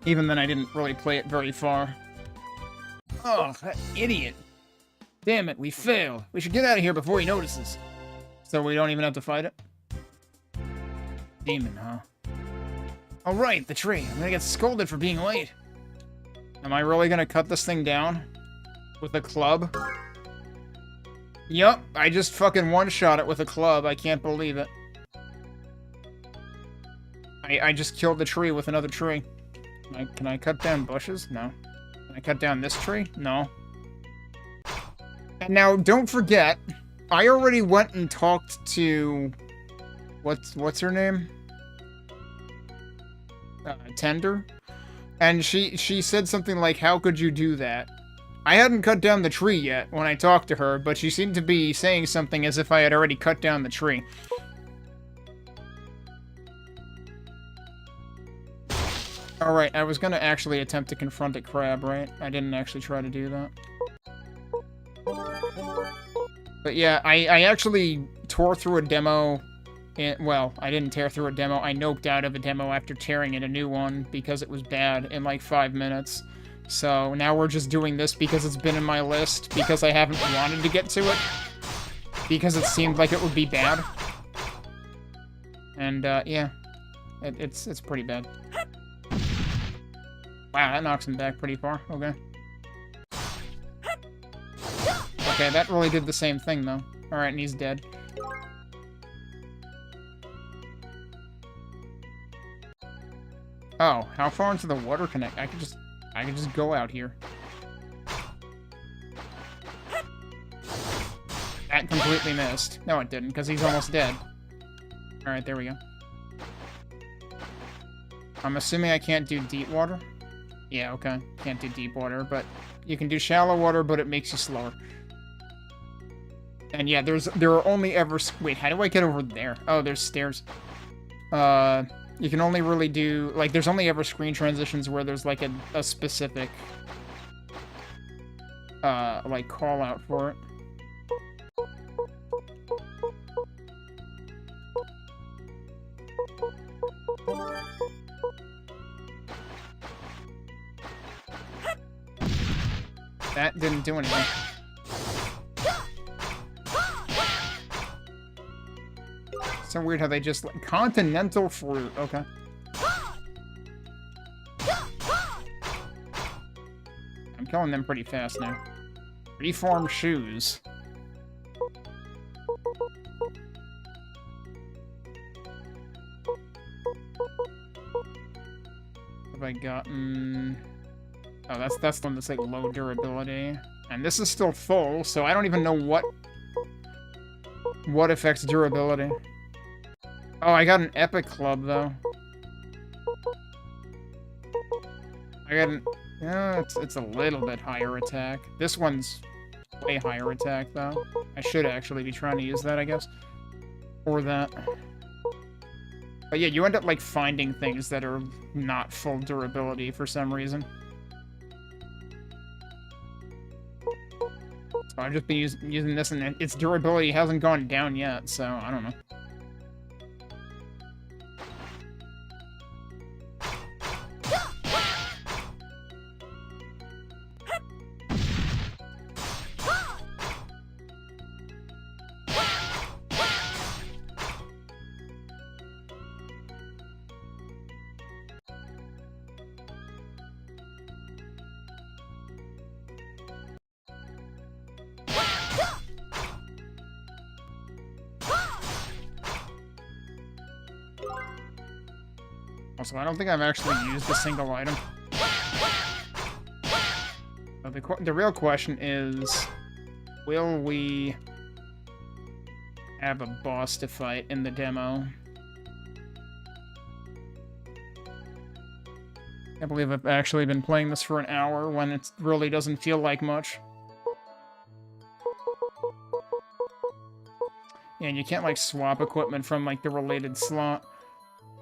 Even then, I didn't really play it very far. Oh, that idiot. Damn it, we failed. We should get out of here before he notices. So we don't even have to fight it? Demon, huh? Oh, right, the tree. I'm gonna get scolded for being late. Am I really gonna cut this thing down? With a club? Yup, I just fucking one-shot it with a club. I can't believe it. I just killed the tree with another tree. Can I cut down bushes? No. Can I cut down this tree? No. And now, don't forget, I already went and talked to... What's her name? Tender? And she said something like, how could you do that? I hadn't cut down the tree yet when I talked to her, but she seemed to be saying something as if I had already cut down the tree. Alright, I was gonna actually attempt to confront a crab, right? I didn't actually try to do that. But yeah, I actually tore through a demo. Well, I didn't tear through a demo. I noped out of a demo after tearing in a new one because it was bad in like 5 minutes. So now we're just doing this because it's been in my list, because I haven't wanted to get to it, because it seemed like it would be bad. And yeah, it's pretty bad. Wow, that knocks him back pretty far. Okay. Okay, that really did the same thing, though. Alright, and he's dead. Oh, how far into the water can I could just go out here. That completely missed. No, it didn't, because he's almost dead. Alright, there we go. I'm assuming I can't do deep water? Yeah, okay. Can't do deep water, but you can do shallow water, but it makes you slower. And yeah, there are only ever... Wait, how do I get over there? Oh, there's stairs. You can only really do... Like, there's only ever screen transitions where there's, like, a specific... like, call-out for it. That didn't do anything. So weird how they just... Like, continental fruit, okay. I'm killing them pretty fast now. Reform shoes. Have I gotten... Oh, that's the one that's like low durability. And this is still full, so I don't even know what affects durability. Oh, I got an epic club, though. I got an... Yeah, it's a little bit higher attack. This one's way higher attack, though. I should actually be trying to use that, I guess. Or that. But yeah, you end up, like, finding things that are not full durability for some reason. So I've just been using this, and its durability hasn't gone down yet, so I don't know. Also, I don't think I've actually used a single item. But the real question is, will we have a boss to fight in the demo? Can't believe I've actually been playing this for an hour when it really doesn't feel like much. Yeah, and you can't, like, swap equipment from, like, the related slot.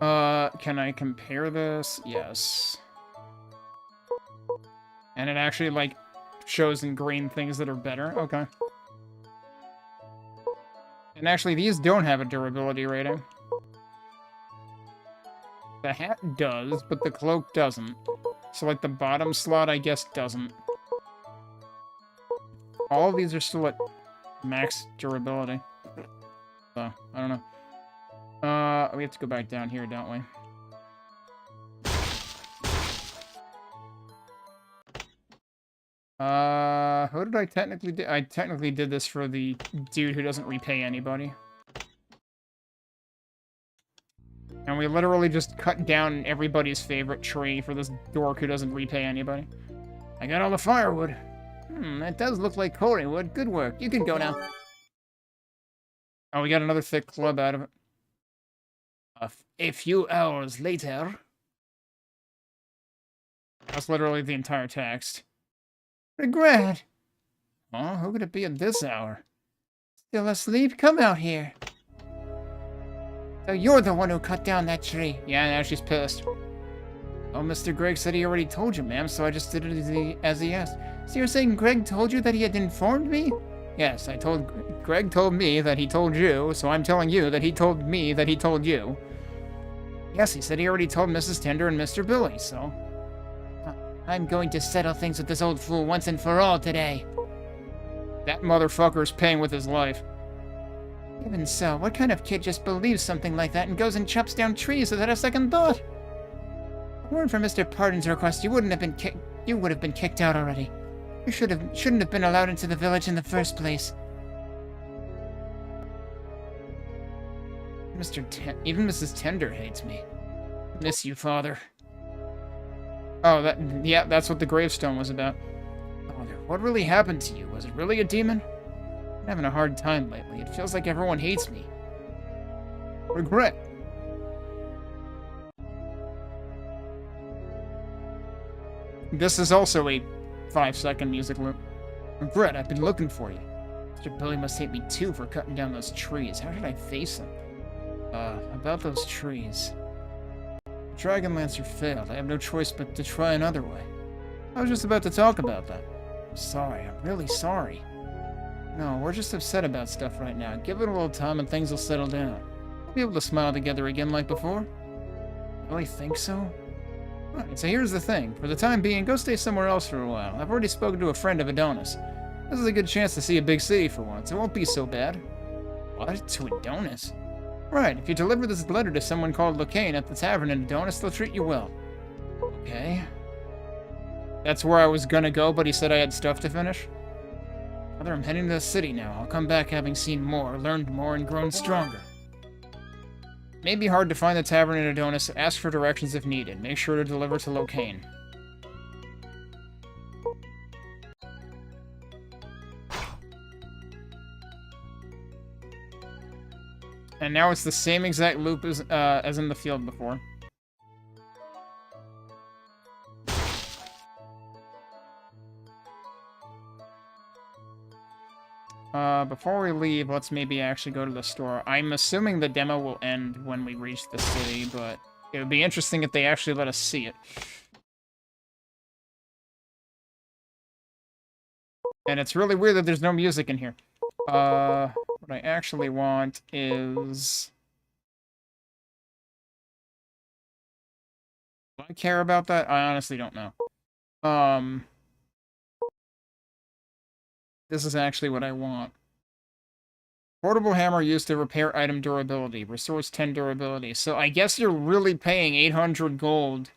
Can I compare this? Yes. And it actually, like, shows in green things that are better. Okay. And actually, these don't have a durability rating. The hat does, but the cloak doesn't. So, like, the bottom slot, I guess, doesn't. All of these are still at max durability. So, I don't know. We have to go back down here, don't we? Who did I technically do? I technically did this for the dude who doesn't repay anybody. And we literally just cut down everybody's favorite tree for this dork who doesn't repay anybody. I got all the firewood. That does look like Corey wood. Good work. You can go now. Oh, we got another thick club out of it. A few hours later. That's literally the entire text. Regret. Oh, who could it be at this hour? Still asleep? Come out here. So you're the one who cut down that tree. Yeah, now she's pissed. Oh, Mr. Greg said he already told you, ma'am, so I just did it as he asked. So you're saying Greg told you that he had informed me? Yes, Greg told me that he told you, so I'm telling you that he told me that he told you. Yes, he said he already told Mrs. Tender and Mr. Billy, so... I'm going to settle things with this old fool once and for all today. That motherfucker's paying with his life. Even so, what kind of kid just believes something like that and goes and chops down trees without a second thought? If it weren't for Mr. Pardon's request, you would have been kicked out already. You shouldn't have been allowed into the village in the first place. Even Mrs. Tender hates me. Miss you, Father. Oh, that's what the gravestone was about. Father, what really happened to you? Was it really a demon? I'm having a hard time lately. It feels like everyone hates me. Regret. This is also a 5-second music loop. Regret, I've been looking for you. Mr. Billy must hate me too for cutting down those trees. How did I face him? About those trees. Dragonlancer failed. I have no choice but to try another way. I was just about to talk about that. I'm sorry. I'm really sorry. No, we're just upset about stuff right now. Give it a little time and things will settle down. We'll be able to smile together again like before. Really think so? Alright, so here's the thing. For the time being, go stay somewhere else for a while. I've already spoken to a friend of Adonis. This is a good chance to see a big city for once. It won't be so bad. What? To Adonis? Right, if you deliver this letter to someone called Locane at the tavern in Adonis, they'll treat you well. Okay. That's where I was gonna go, but he said I had stuff to finish. Father, I'm heading to the city now. I'll come back having seen more, learned more, and grown stronger. It may be hard to find the tavern in Adonis. Ask for directions if needed. Make sure to deliver to Locane. And now it's the same exact loop as in the field before. Before we leave, let's maybe actually go to the store. I'm assuming the demo will end when we reach the city, but it would be interesting if they actually let us see it. And it's really weird that there's no music in here. What I actually want is... Do I care about that? I honestly don't know. This is actually what I want. Portable hammer used to repair item durability. Restores 10 durability. So I guess you're really paying 800 gold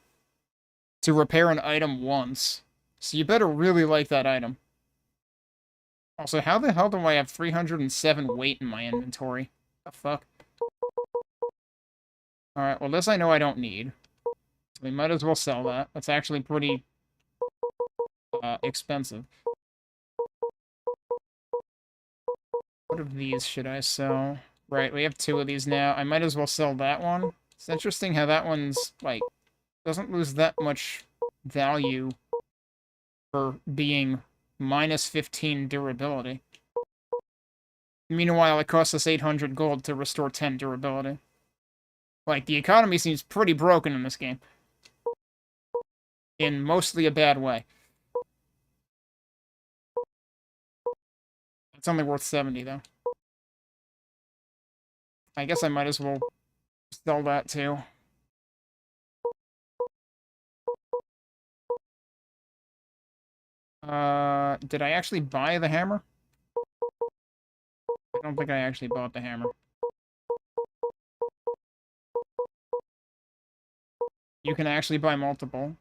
to repair an item once. So you better really like that item. Also, how the hell do I have 307 weight in my inventory? The fuck? Alright, well this I know I don't need. So we might as well sell that. That's actually pretty expensive. What of these should I sell? Right, we have 2 of these now. I might as well sell that one. It's interesting how that one's, like, Doesn't lose that much value for being minus 15 durability. Meanwhile, it costs us 800 gold to restore 10 durability. Like, the economy seems pretty broken in this game. In mostly a bad way. It's only worth 70, though. I guess I might as well sell that, too. Did I actually buy the hammer? I don't think I actually bought the hammer. You can actually buy multiple.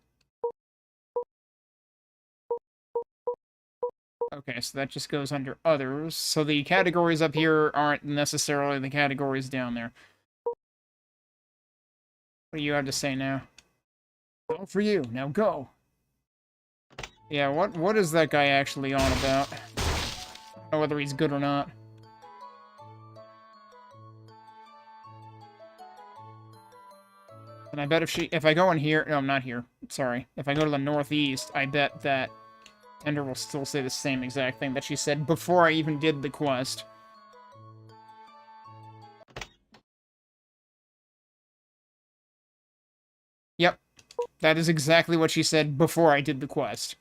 Okay, so that just goes under others. So the categories up here aren't necessarily the categories down there. What do you have to say now? All for you. Now go. Yeah, what is that guy actually on about? I don't know whether he's good or not. And I bet if I go in here, no, I'm not here. Sorry. If I go to the northeast, I bet that Tender will still say the same exact thing that she said before I even did the quest. Yep. That is exactly what she said before I did the quest.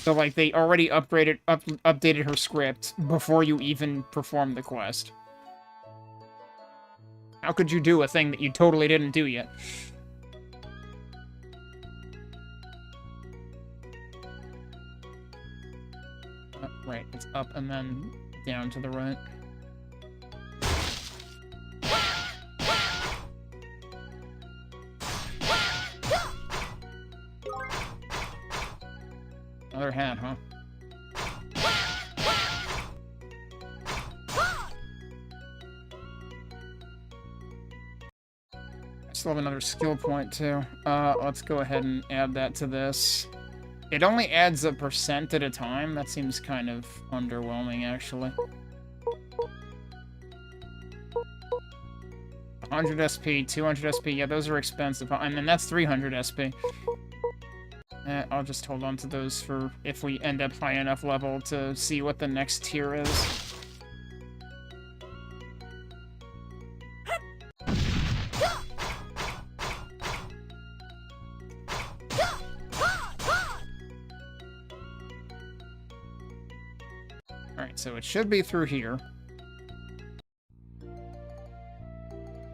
So, like, they already updated her script before you even performed the quest. How could you do a thing that you totally didn't do yet? Right, it's up and then down to the right. Another hat, huh? I still have another skill point, too. Let's go ahead and add that to this. It only adds a % at a time. That seems kind of underwhelming, actually. 100 SP, 200 SP. Yeah, those are expensive. I mean, that's 300 SP. I'll just hold on to those for if we end up high enough level to see what the next tier is. Alright, so it should be through here.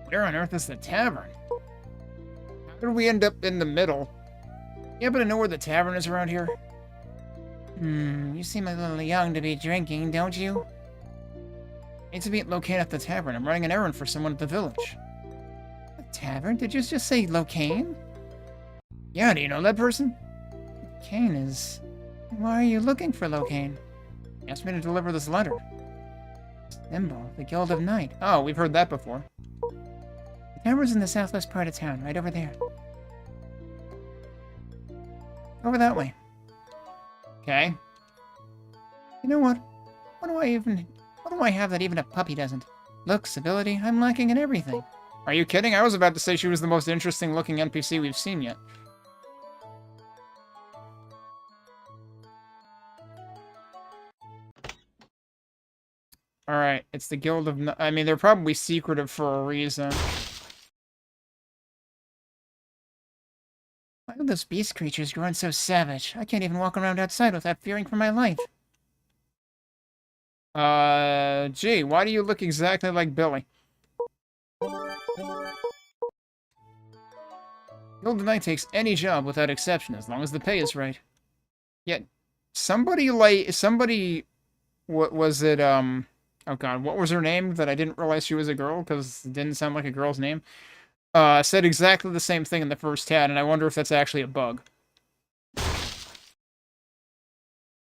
Where on earth is the tavern? How did we end up in the middle? You happen to know where the tavern is around here? You seem a little young to be drinking, don't you? I need to meet Locane at the tavern. I'm running an errand for someone at the village. The tavern? Did you just say Locane? Yeah, do you know that person? Locane is... Why are you looking for Locane? He asked me to deliver this letter. Symbol, the Guild of Night. Oh, we've heard that before. The tavern's in the southwest part of town, right over there. Over that way. Okay. You know what? What do I have that even a puppy doesn't? Looks, ability, I'm lacking in everything. Are you kidding? I was about to say she was the most interesting looking NPC we've seen yet. Alright, it's the Guild of... I mean, they're probably secretive for a reason. Why are those beast creatures growing so savage? I can't even walk around outside without fearing for my life. Gee, why do you look exactly like Billy? Guild of Night takes any job without exception, as long as the pay is right. Yet, somebody, what was it, oh god, what was her name that I didn't realize she was a girl, because it didn't sound like a girl's name? Said exactly the same thing in the first tab, and I wonder if that's actually a bug.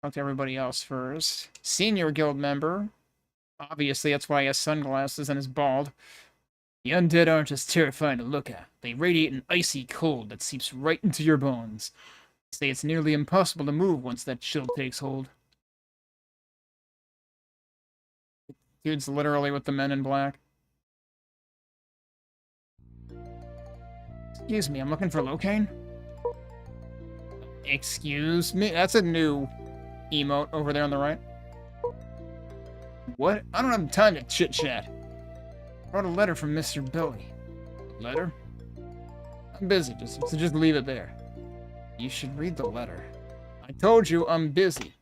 Talk to everybody else first. Senior guild member. Obviously, that's why he has sunglasses and is bald. The undead aren't just terrifying to look at. They radiate an icy cold that seeps right into your bones. Say it's nearly impossible to move once that chill takes hold. Dude's literally with the men in black. Excuse me, I'm looking for Locane. Excuse me? That's a new emote over there on the right. What? I don't have time to chit-chat. Wrote a letter from Mr. Billy. Letter? I'm busy, so just leave it there. You should read the letter. I told you I'm busy.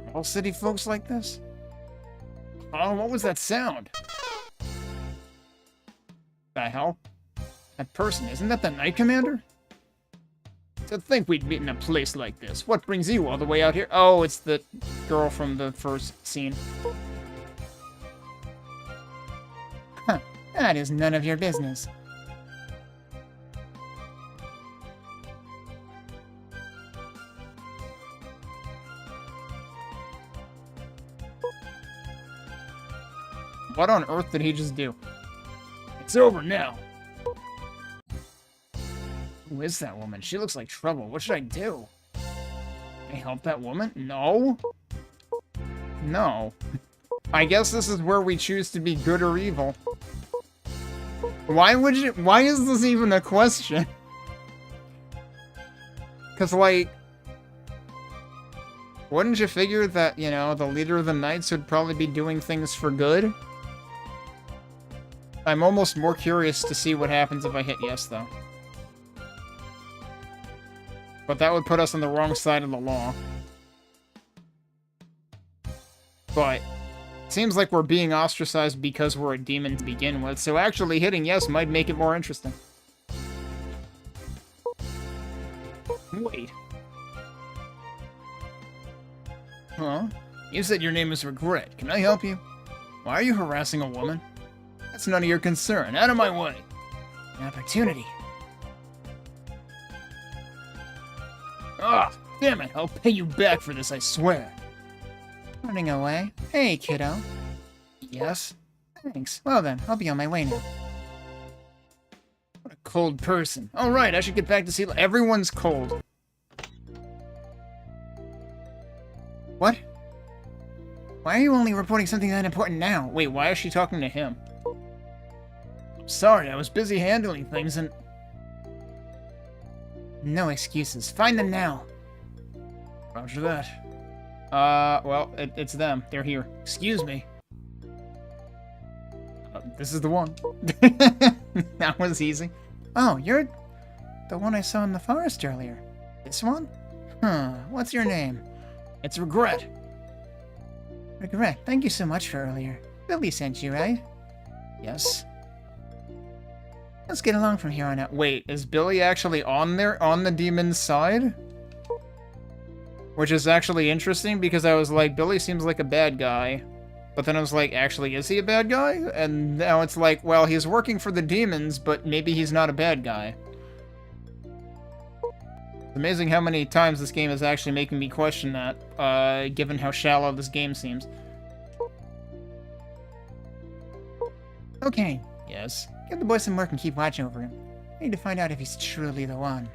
Are all city folks like this? Oh, what was that sound? The hell? That person, isn't that the Knight Commander? To think we'd meet in a place like this. What brings you all the way out here? Oh, it's the girl from the first scene. Huh. That is none of your business. What on earth did he just do? It's over now. Who is that woman? She looks like trouble. What should I do? Can I help that woman? No. No. I guess this is where we choose to be good or evil. Why is this even a question? Because, like, wouldn't you figure that, you know, the leader of the Knights would probably be doing things for good? I'm almost more curious to see what happens if I hit yes, though. But that would put us on the wrong side of the law. But it seems like we're being ostracized because we're a demon to begin with, so actually hitting yes might make it more interesting. Wait. Huh? You said your name is Regret. Can I help you? Why are you harassing a woman? That's none of your concern. Out of my way. An opportunity. Ah, damn it. I'll pay you back for this, I swear. Running away? Hey, kiddo. Yes? Thanks. Well then, I'll be on my way now. What a cold person. Alright, I should get back to see... Everyone's cold. What? Why are you only reporting something that important now? Wait, why is she talking to him? Sorry, I was busy handling things and... No excuses. Find them now. Roger that. Well, it's them. They're here. Excuse me. This is the one. That was easy. Oh, you're the one I saw in the forest earlier. This one? Huh. What's your name? It's Regret. Regret, thank you so much for earlier. Billy sent you, right? Yes. Let's get along from here on out. Wait, is Billy actually on the demon's side? Which is actually interesting because I was like, Billy seems like a bad guy. But then I was like, actually, is he a bad guy? And now it's like, well, he's working for the demons, but maybe he's not a bad guy. It's amazing how many times this game is actually making me question that, given how shallow this game seems. Okay. Yes? Give the boy some work and keep watch over him. I need to find out if he's truly the one.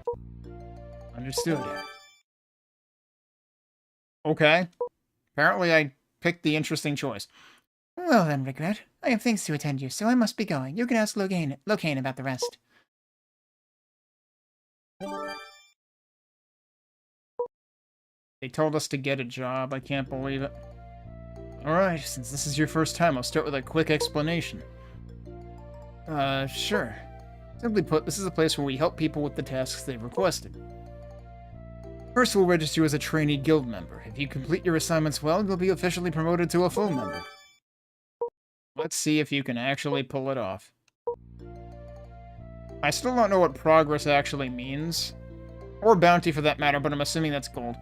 Understood. Okay. Apparently I picked the interesting choice. Well then, Regret. I have things to attend to, so I must be going. You can ask Locane about the rest. They told us to get a job. I can't believe it. Alright, since this is your first time, I'll start with a quick explanation. Sure. Simply put, this is a place where we help people with the tasks they've requested. First, we'll register you as a trainee guild member. If you complete your assignments well, you'll be officially promoted to a full member. Let's see if you can actually pull it off. I still don't know what progress actually means. Or bounty for that matter, but I'm assuming that's gold.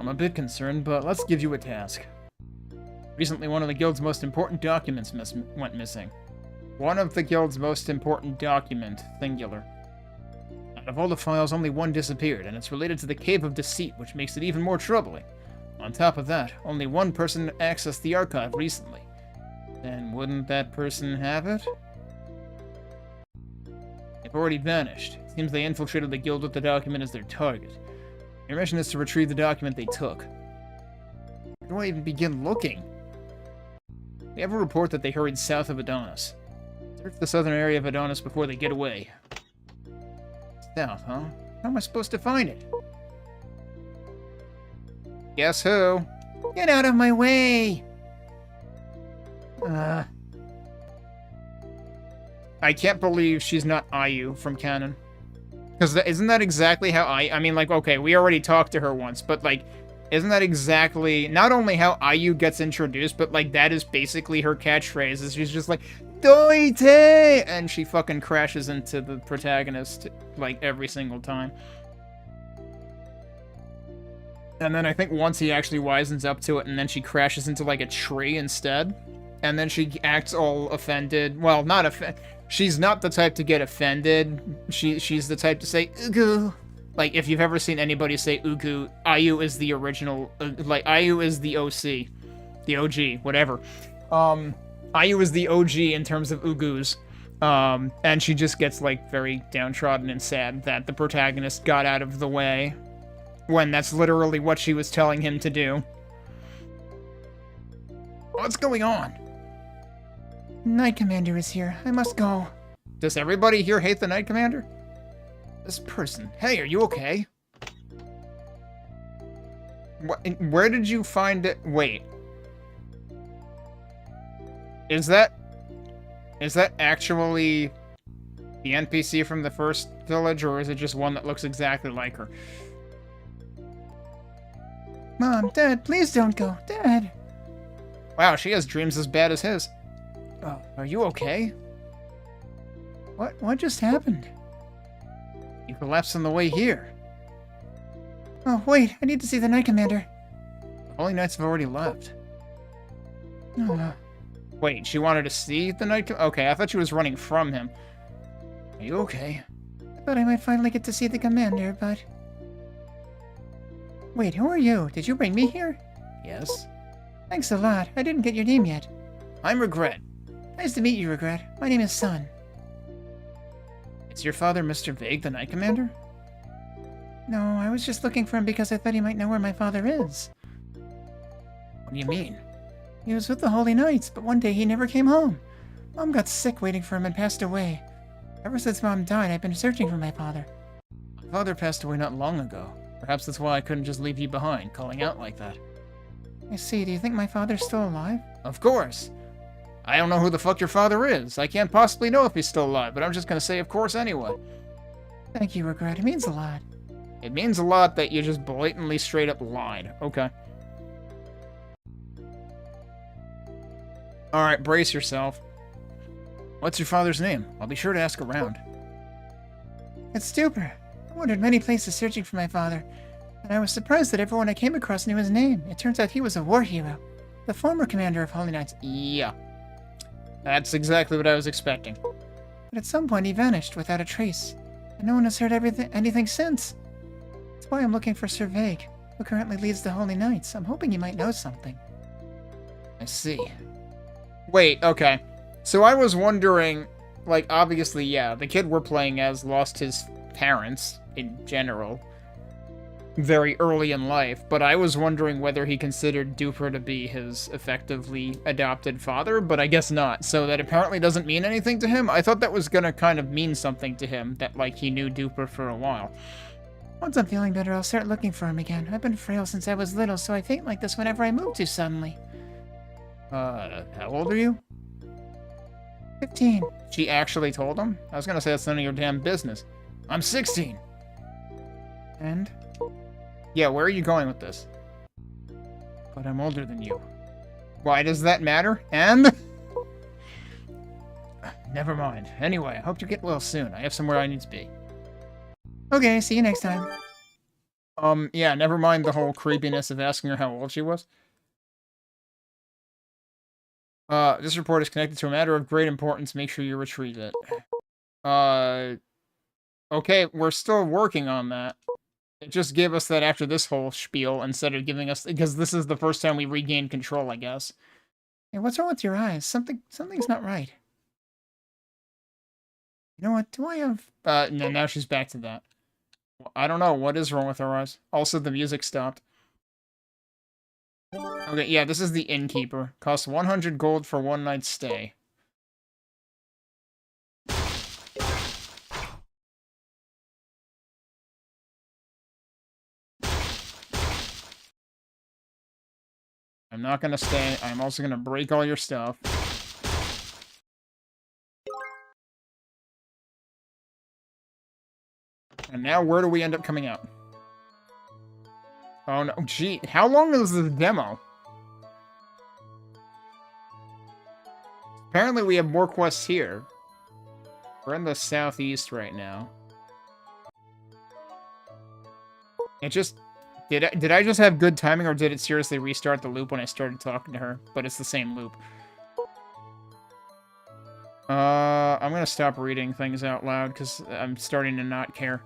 I'm a bit concerned, but let's give you a task. Recently, one of the guild's most important documents went missing. One of the guild's most important document, singular. Out of all the files, only one disappeared, and it's related to the Cave of Deceit, which makes it even more troubling. On top of that, only one person accessed the archive recently. Then wouldn't that person have it? They've already vanished. It seems they infiltrated the guild with the document as their target. Your mission is to retrieve the document they took. Where do I even begin looking? We have a report that they hurried south of Adonis. Is there Search the southern area of Adonis before they get away. South, huh? How am I supposed to find it? Guess who? Get out of my way! I can't believe she's not Ayu from canon. Because isn't that exactly how I mean, like, okay, we already talked to her once, but, like, isn't that exactly, not only how Ayu gets introduced, but, like, that is basically her catchphrase, is she's just like, Doite! And she fucking crashes into the protagonist, like, every single time. And then I think once he actually wisens up to it, and then she crashes into, like, a tree instead. And then she acts all offended. Well, not offended. She's not the type to get offended. She's the type to say, Ugu. Like, if you've ever seen anybody say Ugu, Ayu is the original, like, Ayu is the OC. The OG, whatever. Ayu is the OG in terms of Ugus. And she just gets, like, very downtrodden and sad that the protagonist got out of the way. When that's literally what she was telling him to do. What's going on? Knight Commander is here. I must go. Does everybody here hate the Knight Commander? This person. Hey, are you okay? Where did you find it? Wait. Is that actually the NPC from the first village, or is it just one that looks exactly like her? Mom, Dad, please don't go. Dad. Wow, she has dreams as bad as his. Oh, are you okay? What just happened? You collapsed on the way here. Oh, wait, I need to see the Knight Commander. The Holy Knights have already left. Oh. Wait, she wanted to see the Knight Okay, I thought she was running from him. Are you okay? I thought I might finally get to see the Commander, but... Wait, who are you? Did you bring me here? Yes. Thanks a lot. I didn't get your name yet. I'm Regret. Nice to meet you, Regret. My name is Sun. Is your father Mr. Vague, the Knight Commander? No, I was just looking for him because I thought he might know where my father is. What do you mean? He was with the Holy Knights, but one day he never came home. Mom got sick waiting for him and passed away. Ever since Mom died, I've been searching for my father. My father passed away not long ago. Perhaps that's why I couldn't just leave you behind, calling out like that. I see. Do you think my father's still alive? Of course. I don't know who the fuck your father is. I can't possibly know if he's still alive, but I'm just gonna say of course anyway. Thank you, Regret. It means a lot. It means a lot that you just blatantly straight up lied. Okay. Alright, brace yourself. What's your father's name? I'll be sure to ask around. It's Stuper. I wandered many places searching for my father, and I was surprised that everyone I came across knew his name. It turns out he was a war hero, the former commander of Holy Knights. Yeah. That's exactly what I was expecting. But at some point he vanished without a trace, and no one has heard anything since. That's why I'm looking for Sir Vague, who currently leads the Holy Knights. I'm hoping he might know something. I see. Wait, okay. So I was wondering, like, obviously, yeah, the kid we're playing as lost his parents, in general, very early in life, but I was wondering whether he considered Duper to be his effectively adopted father, but I guess not, so that apparently doesn't mean anything to him. I thought that was gonna kind of mean something to him, that, like, he knew Duper for a while. Once I'm feeling better, I'll start looking for him again. I've been frail since I was little, so I faint like this whenever I move too suddenly. How old are you? 15. She actually told him? I was gonna say that's none of your damn business. I'm 16! And? Yeah, where are you going with this? But I'm older than you. Why does that matter? And? Never mind. Anyway, I hope you get well soon. I have somewhere I need to be. Okay, see you next time. Yeah, never mind the whole creepiness of asking her how old she was. This report is connected to a matter of great importance. Make sure you retrieve it. Okay, we're still working on that. It just gave us that after this whole spiel instead of giving us... Because this is the first time we regained control, I guess. Hey, what's wrong with your eyes? Something's not right. You know what? Do I have... No, now she's back to that. I don't know. What is wrong with her eyes? Also, the music stopped. Okay, yeah, this is the innkeeper. Costs 100 gold for one night's stay. I'm not gonna stay. I'm also gonna break all your stuff. And now where do we end up coming out? Oh no, gee, how long is this demo? Apparently we have more quests here. We're in the southeast right now. It just... Did I just have good timing, or did it seriously restart the loop when I started talking to her? But it's the same loop. I'm gonna stop reading things out loud, because I'm starting to not care.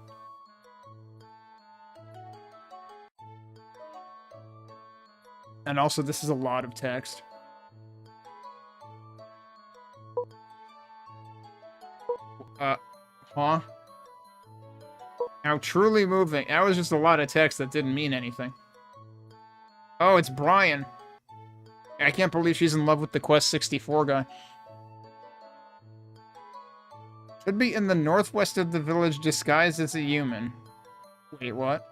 And also, this is a lot of text. Huh? How truly moving. That was just a lot of text that didn't mean anything. Oh, it's Brian. I can't believe she's in love with the Quest 64 guy. Should be in the northwest of the village disguised as a human. Wait, what?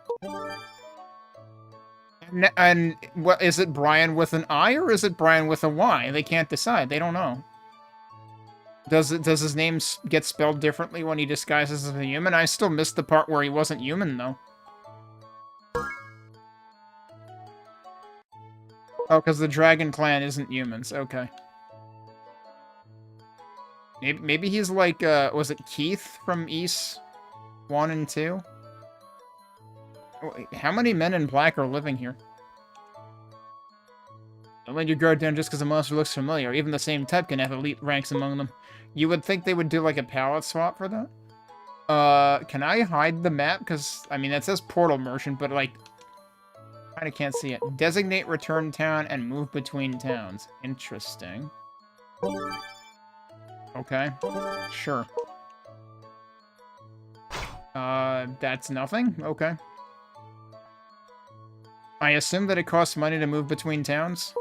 And what, is it Brian with an I or is it Brian with a Y? They can't decide. They don't know. Does his name get spelled differently when he disguises as a human? I still missed the part where he wasn't human, though. Oh, because the Dragon Clan isn't humans. Okay. Maybe he's like, was it Keith from Ys 1 and 2? Wait, how many men in black are living here? Don't let your guard down just because a monster looks familiar. Even the same type can have elite ranks among them. You would think they would do, like, a palette swap for that? Can I hide the map? Because, I mean, that says Portal Merchant, but, like, kind of can't see it. Designate return town and move between towns. Interesting. Okay. Sure. That's nothing? Okay. I assume that it costs money to move between towns?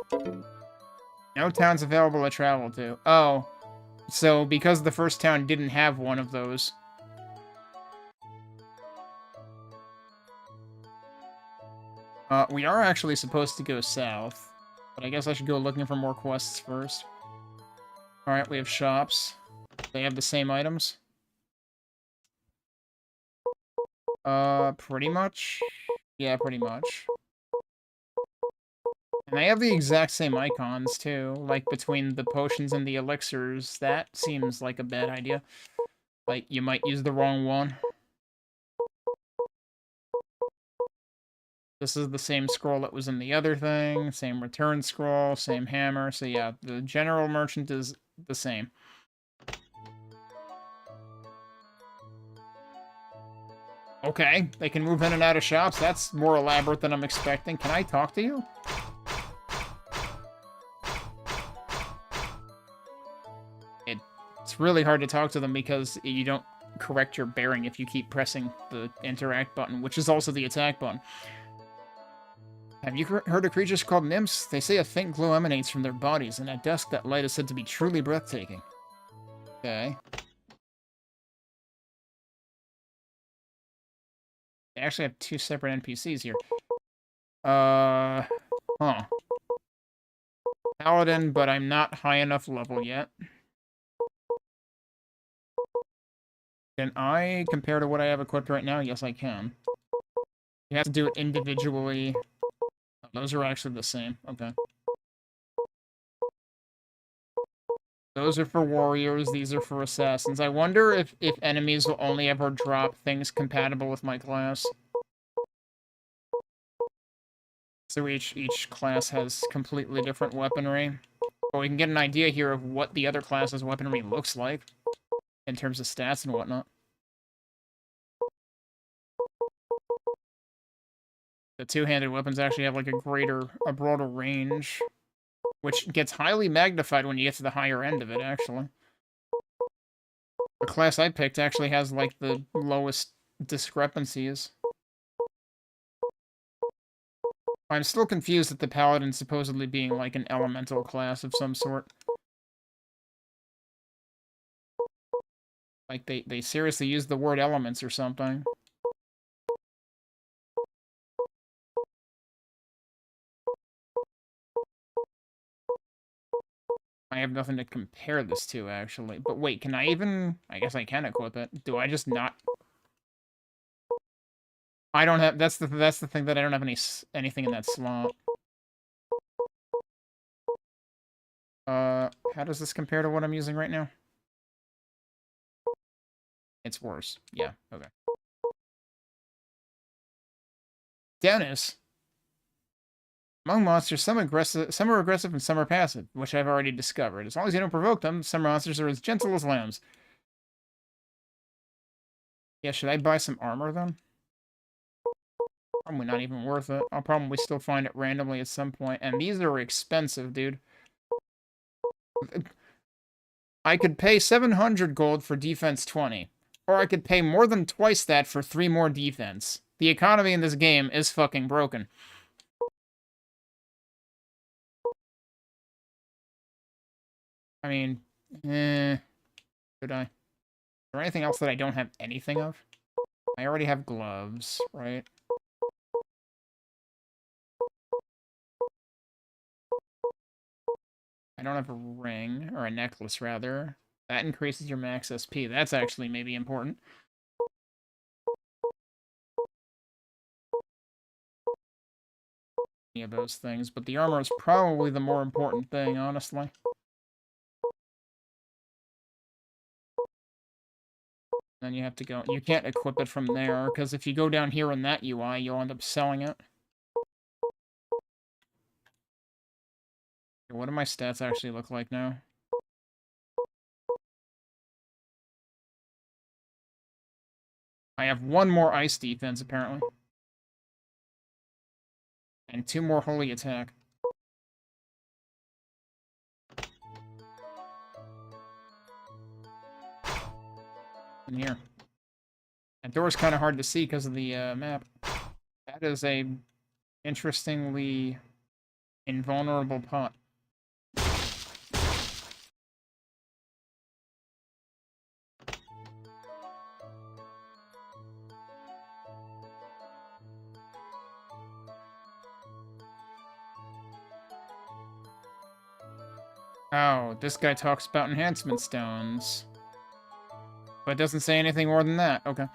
No towns available to travel to. Oh. So, because the first town didn't have one of those. We are actually supposed to go south. But I guess I should go looking for more quests first. Alright, we have shops. They have the same items. Pretty much? Yeah, pretty much. And they have the exact same icons, too. Like, between the potions and the elixirs. That seems like a bad idea. Like, you might use the wrong one. This is the same scroll that was in the other thing. Same return scroll, same hammer. So yeah, the general merchant is the same. Okay, they can move in and out of shops. That's more elaborate than I'm expecting. Can I talk to you? It's really hard to talk to them because you don't correct your bearing if you keep pressing the interact button, which is also the attack button. Have you heard of creatures called nymphs? They say a faint glow emanates from their bodies, and at dusk that light is said to be truly breathtaking. Okay. They actually have two separate NPCs here. Huh. Paladin, but I'm not high enough level yet. Can I compare to what I have equipped right now? Yes, I can. You have to do it individually. Oh, those are actually the same. Okay. Those are for warriors, these are for assassins. I wonder if enemies will only ever drop things compatible with my class. So each class has completely different weaponry. But we can get an idea here of what the other class's weaponry looks like. In terms of stats and whatnot. The two-handed weapons actually have like a broader range. Which gets highly magnified when you get to the higher end of it, actually. The class I picked actually has like the lowest discrepancies. I'm still confused at the paladin supposedly being like an elemental class of some sort. Like, they seriously use the word elements or something. I have nothing to compare this to, actually. But wait, can I even... I guess I can equip it. Do I just not... I don't have... That's the thing, that I don't have anything in that slot. How does this compare to what I'm using right now? It's worse. Yeah, okay. Dennis. Among monsters, some are aggressive and some are passive, which I've already discovered. As long as you don't provoke them, some monsters are as gentle as lambs. Yeah, should I buy some armor then? Probably not even worth it. I'll probably still find it randomly at some point. And these are expensive, dude. I could pay 700 gold for defense 20. Or I could pay more than twice that for 3 more defense. The economy in this game is fucking broken. I mean, could I? Is there anything else that I don't have anything of? I already have gloves, right? I don't have a ring, or a necklace, rather. That increases your max SP. That's actually maybe important. Any of those things, but the armor is probably the more important thing, honestly. Then you have to go... You can't equip it from there, because if you go down here in that UI, you'll end up selling it. What do my stats actually look like now? I have 1 more ice defense, apparently. And 2 more holy attack. In here. That door's kind of hard to see because of the map. That is a interestingly invulnerable pot. Oh, this guy talks about enhancement stones. But doesn't say anything more than that. Okay.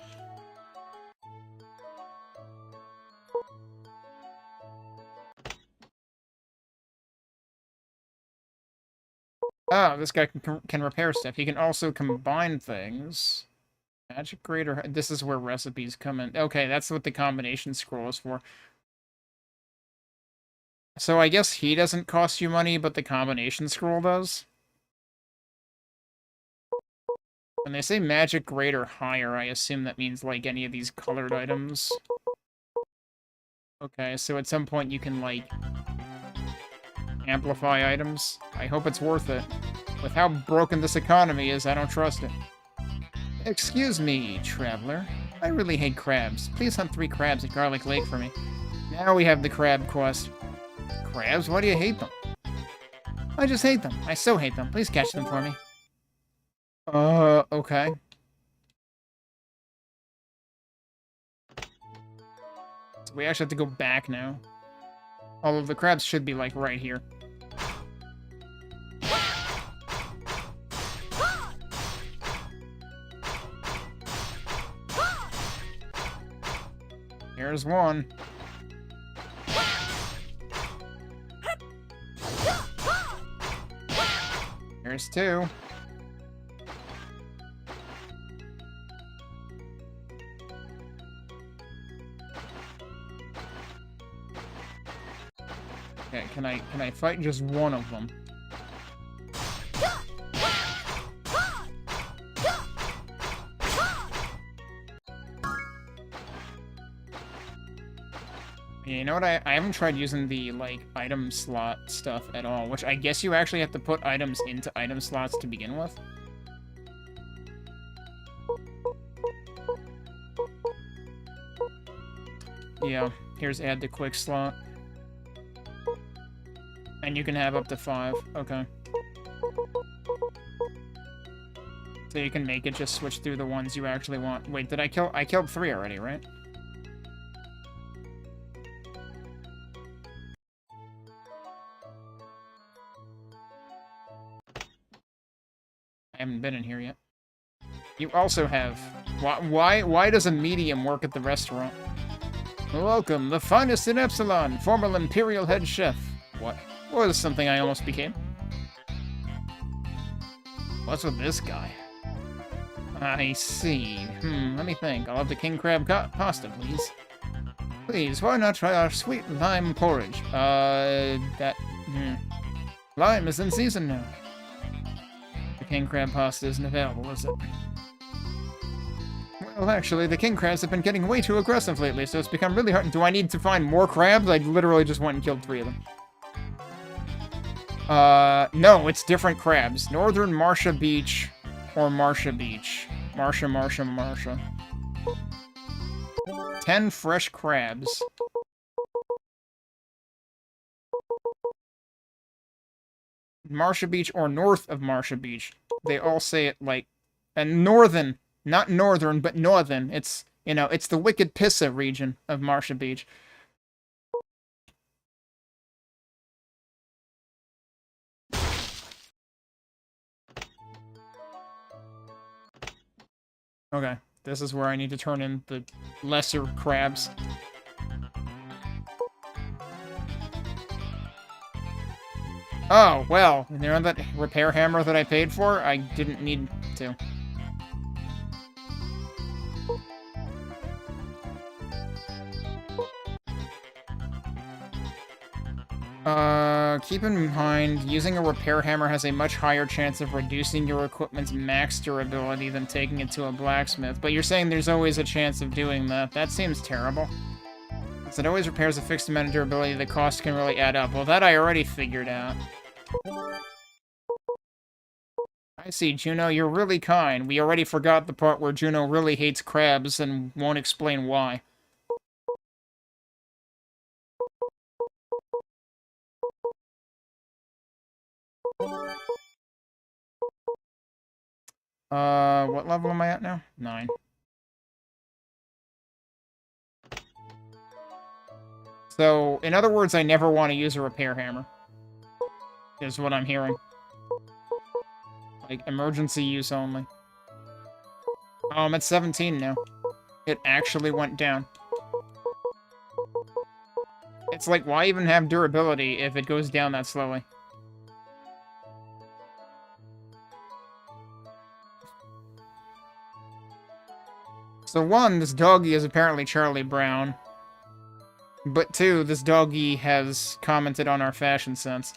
Oh, this guy can repair stuff. He can also combine things. Magic Grader. This is where recipes come in. Okay, that's what the combination scroll is for. So I guess he doesn't cost you money, but the combination scroll does? When they say magic grade or higher, I assume that means, like, any of these colored items. Okay, so at some point you can, like, amplify items. I hope it's worth it. With how broken this economy is, I don't trust it. Excuse me, traveler. I really hate crabs. Please hunt 3 crabs at Garlic Lake for me. Now we have the crab quest. Crabs? Why do you hate them? I just hate them. I so hate them. Please catch them for me. Okay. So we actually have to go back now. Although the crabs should be, like, right here. Here's one. Here's 2. Okay, can I fight just one of them? Yeah, you know what? I haven't tried using the, like, item slot stuff at all, which I guess you actually have to put items into item slots to begin with. Yeah, here's add to quick slot. And you can have up to 5. Okay. So you can make it just switch through the ones you actually want. Wait, did I kill? I killed 3 already, right? haven't been in here yet. You also have... Why does a medium work at the restaurant? Welcome, the finest in Epsilon, former Imperial head chef. What? Was something I almost became. What's with this guy? I see. Let me think. I'll have the king crab pasta, please. Please, why not try our sweet lime porridge? Lime is in season now. The king crab pasta isn't available, is it? Well, actually, the king crabs have been getting way too aggressive lately, so it's become really hard. Do I need to find more crabs? I literally just went and killed 3 of them. No, it's different crabs. Northern Marcia Beach or Marcia Beach. Marcia. 10 fresh crabs. Marcia Beach or north of Marcia Beach. They all say it like... And northern, not northern, but northern. It's, you know, it's the Wicked Pissa region of Marcia Beach. Okay, this is where I need to turn in the lesser crabs. Oh, well, you know that repair hammer that I paid for? I didn't need to. Keep in mind, using a repair hammer has a much higher chance of reducing your equipment's max durability than taking it to a blacksmith, but you're saying there's always a chance of doing that. That seems terrible. Since it always repairs a fixed amount of durability, the cost can really add up. Well, that I already figured out. I see, Juno, you're really kind. We already forgot the part where Juno really hates crabs and won't explain why. What level am I at now? 9. So, in other words, I never want to use a repair hammer. Is what I'm hearing. Like, emergency use only. Oh, I'm at 17 now. It actually went down. It's like, why even have durability if it goes down that slowly? So 1, this doggy is apparently Charlie Brown. But 2, this doggy has commented on our fashion sense.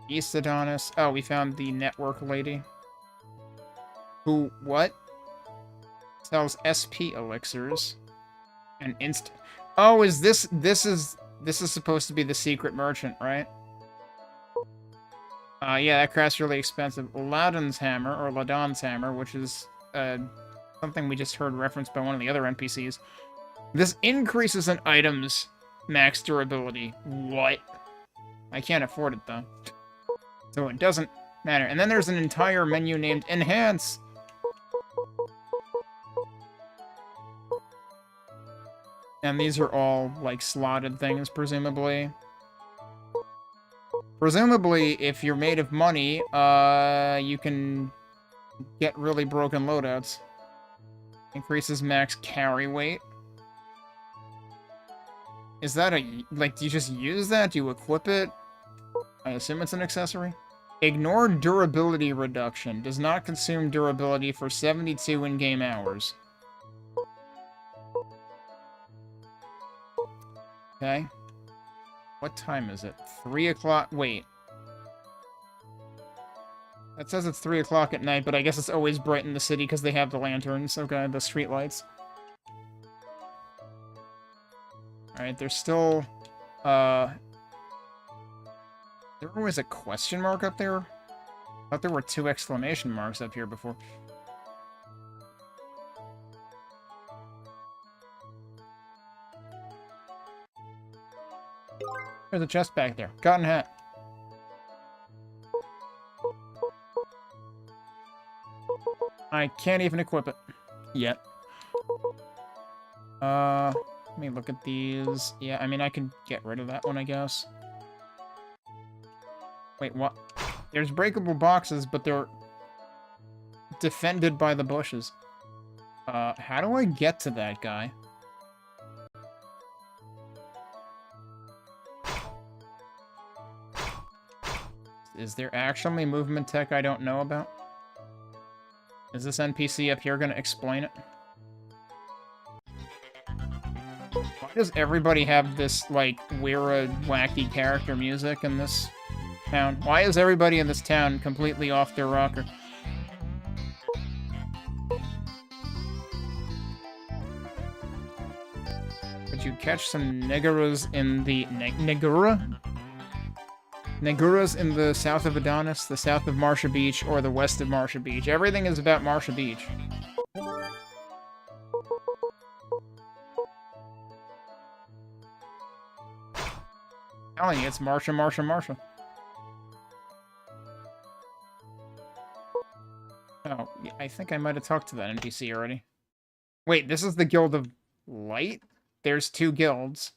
East Adonis. Oh, we found the network lady. Who, what? Sells SP elixirs. And Oh, is this is supposed to be the secret merchant, right? Yeah, that craft's really expensive. Ladon's hammer, or Ladon's hammer, which is, something we just heard referenced by one of the other NPCs. This increases an item's max durability. What? I can't afford it, though. So it doesn't matter. And then there's an entire menu named Enhance! And these are all, like, slotted things, presumably. Presumably, if you're made of money, you can get really broken loadouts. Increases max carry weight. Is that a... like, do you just use that? Do you equip it? I assume it's an accessory? Ignore durability reduction. Does not consume durability for 72 in-game hours. Okay. What time is it? 3 o'clock... wait. That says it's 3 o'clock at night, but I guess it's always bright in the city because they have the lanterns. Okay, the street lights. Alright, there's still... there was a question mark up there? I thought there were 2 exclamation marks up here before. There's a chest back there. Cotton hat. I can't even equip it. Yet. Let me look at these. Yeah, I mean, I can get rid of that one, I guess. Wait, what? There's breakable boxes, but they're defended by the bushes. How do I get to that guy? Is there actually movement tech I don't know about? Is this NPC up here gonna explain it? Why does everybody have this, like, weird, wacky character music in this town? Why is everybody in this town completely off their rocker? Could you catch some Neguras in the... Negura? Neguras in the south of Adonis, the south of Marsha Beach, or the west of Marsha Beach. Everything is about Marsha Beach. Telling you, it's Marsha, Marsha, Marsha. Oh, yeah, I think I might have talked to that NPC already. Wait, this is the Guild of Light? There's 2 guilds.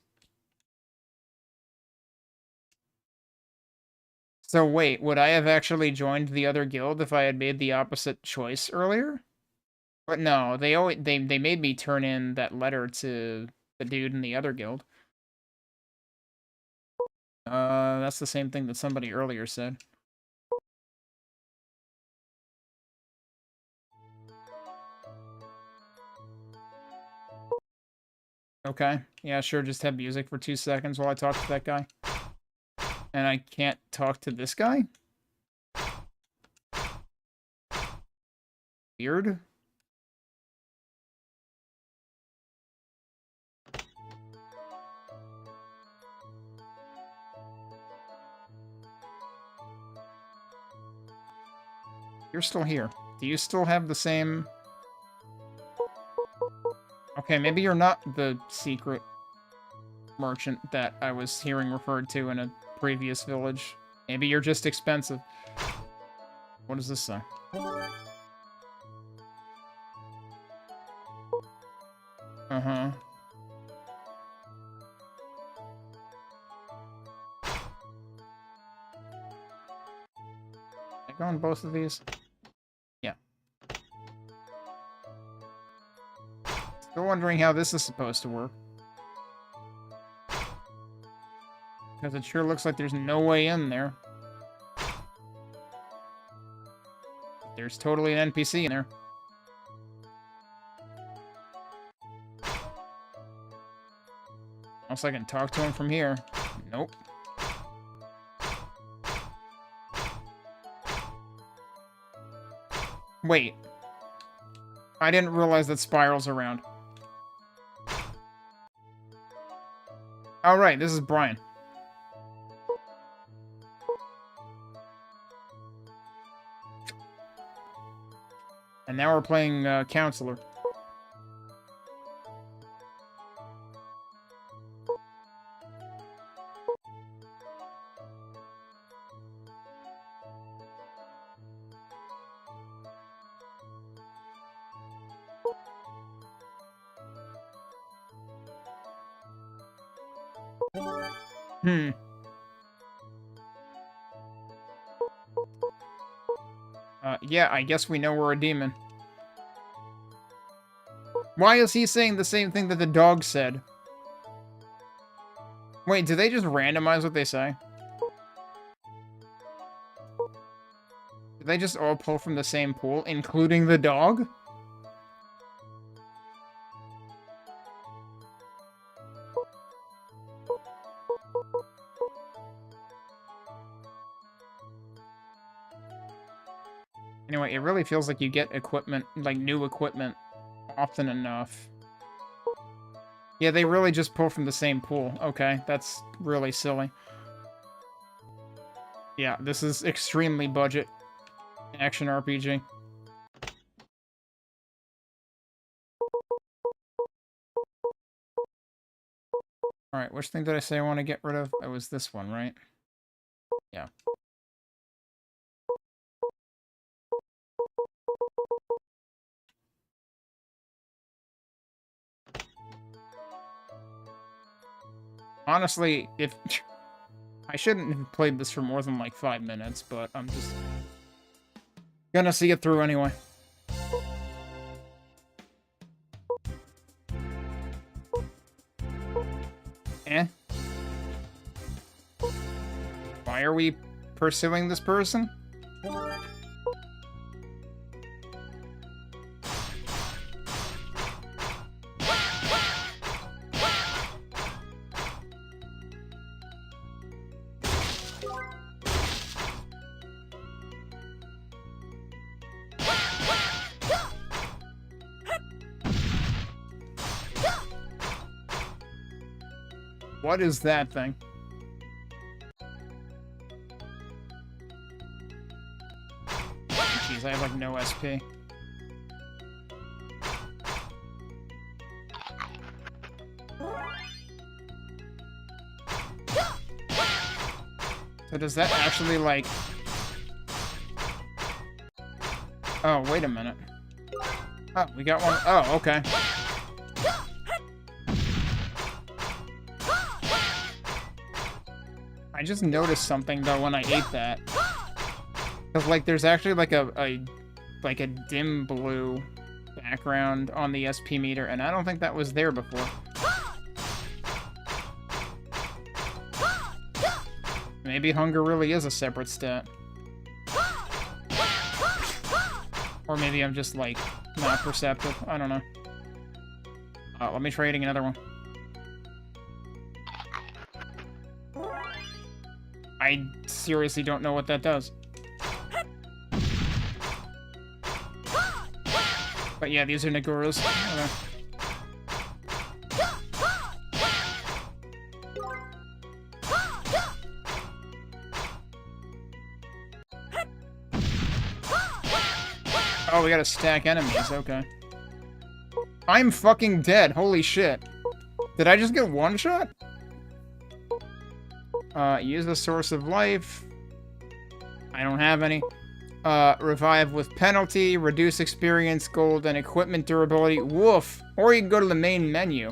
So wait, would I have actually joined the other guild if I had made the opposite choice earlier? But no, they made me turn in that letter to the dude in the other guild. That's the same thing that somebody earlier said. Okay, yeah, sure, just have music for 2 seconds while I talk to that guy. And I can't talk to this guy? Weird. You're still here. Do you still have the same... Okay, maybe you're not the secret merchant that I was hearing referred to in a previous village. Maybe you're just expensive. What does this say? Uh-huh. Can I go on both of these? Yeah. Still wondering how this is supposed to work. Because it sure looks like there's no way in there. There's totally an NPC in there. Unless I can talk to him from here. Nope. Wait. I didn't realize that spiral's around. Alright, this is Brian. And now we're playing Counselor. Yeah, I guess we know we're a demon. Why is he saying the same thing that the dog said? Wait, do they just randomize what they say? Do they just all pull from the same pool, including the dog? Anyway, it really feels like you get equipment, like new equipment, often enough. Yeah, they really just pull from the same pool. Okay, that's really silly. Yeah, this is extremely budget action RPG. Alright, which thing did I say I want to get rid of? It was this one, right? Yeah. Honestly, if... I shouldn't have played this for more than like 5 minutes, but I'm just gonna see it through anyway. Eh? Why are we pursuing this person? What is that thing? Jeez, I have like no SP. So does that actually like... Oh, wait a minute. Oh, we got one. Oh, okay. I just noticed something though when I ate that. Cause like there's actually like a dim blue background on the SP meter, and I don't think that was there before. Maybe hunger really is a separate stat. Or maybe I'm just like not perceptive. I don't know. Let me try eating another one. I seriously don't know what that does. But yeah, these are Nagurus. Okay. Oh, we gotta stack enemies, okay. I'm fucking dead, holy shit. Did I just get one shot? Use the source of life. I don't have any. Revive with penalty, reduce experience, gold, and equipment durability. Woof! Or you can go to the main menu.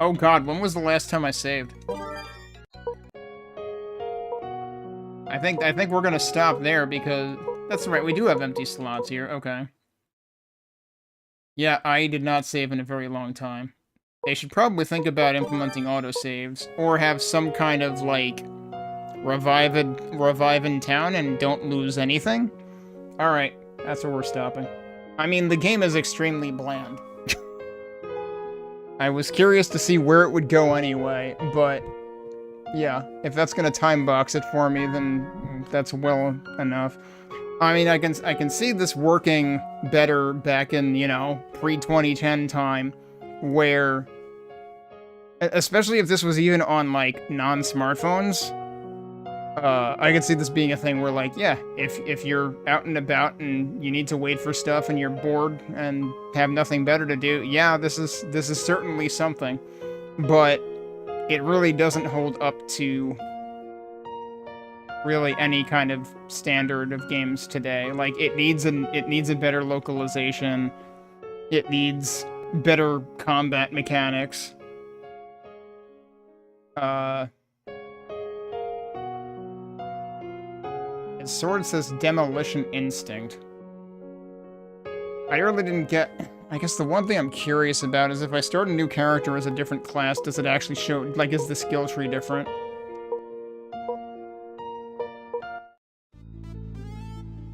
Oh god, when was the last time I saved? I think we're gonna stop there because... That's right, we do have empty slots here, okay. Yeah, I did not save in a very long time. They should probably think about implementing autosaves, or have some kind of, like, revive in town and don't lose anything. Alright, that's where we're stopping. I mean, the game is extremely bland. I was curious to see where it would go anyway, but yeah, if that's gonna time box it for me, then that's well enough. I mean, I can see this working better back in, you know, pre-2010 time, where, especially if this was even on, like, non-smartphones, I could see this being a thing where, like, yeah, if you're out and about and you need to wait for stuff and you're bored and have nothing better to do, yeah, this is certainly something, but it really doesn't hold up to really any kind of standard of games today. Like, it needs a better localization. It needs better combat mechanics. His sword says Demolition Instinct. I really didn't get... I guess the one thing I'm curious about is if I start a new character as a different class, does it actually show... Like, is the skill tree different?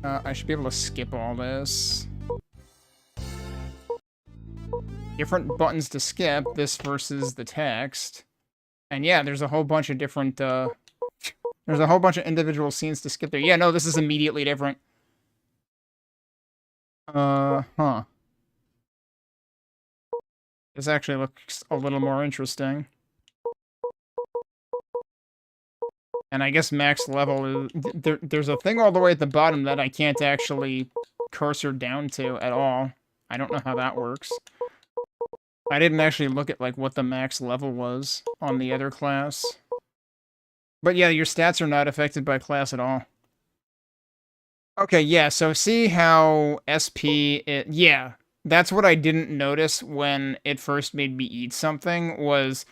I should be able to skip all this. Different buttons to skip, this versus the text. And yeah, there's a whole bunch of different, there's a whole bunch of individual scenes to skip there. Yeah, no, this is immediately different. Huh. This actually looks a little more interesting. And I guess max level is... There's a thing all the way at the bottom that I can't actually cursor down to at all. I don't know how that works. I didn't actually look at, like, what the max level was on the other class. But yeah, your stats are not affected by class at all. Okay, yeah, so see how SP... yeah, that's what I didn't notice when it first made me eat something, was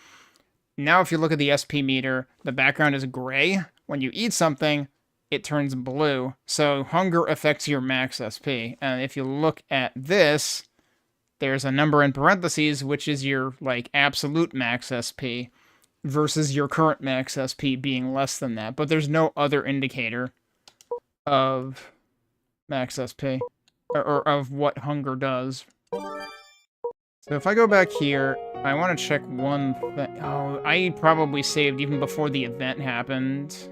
now if you look at the SP meter, the background is gray. When you eat something, it turns blue. So hunger affects your max SP. And if you look at this, there's a number in parentheses, which is your, like, absolute max SP versus your current max SP being less than that. But there's no other indicator of max SP, or of what hunger does. So if I go back here, I want to check one thing. Oh, I probably saved even before the event happened.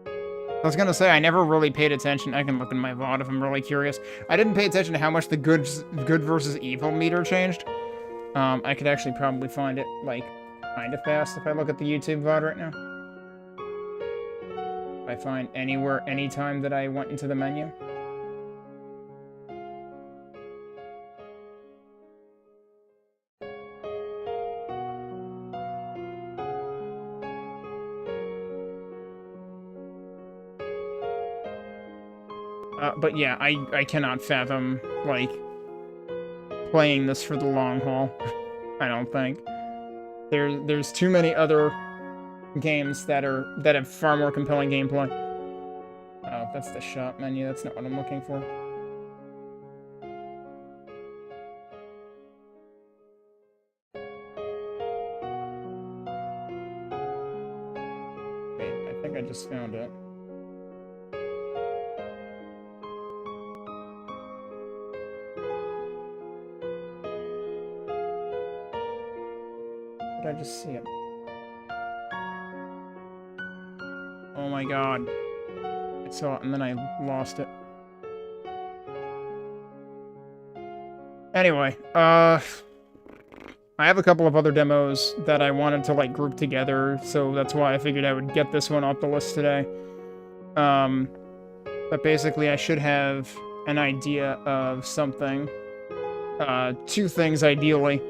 I was gonna say, I never really paid attention. I can look in my VOD if I'm really curious. I didn't pay attention to how much the good versus evil meter changed. I could actually probably find it, like, kind of fast if I look at the YouTube VOD right now. If I find anywhere, anytime that I went into the menu. But yeah, I cannot fathom, like, playing this for the long haul. I don't think. There's too many other games that have far more compelling gameplay. Oh, that's the shop menu. That's not what I'm looking for. Wait, I think I just found it. I just see it. Oh my god. I saw it and then I lost it. Anyway, I have a couple of other demos that I wanted to, like, group together, so that's why I figured I would get this one off the list today. But basically I should have an idea of something. Two things, ideally,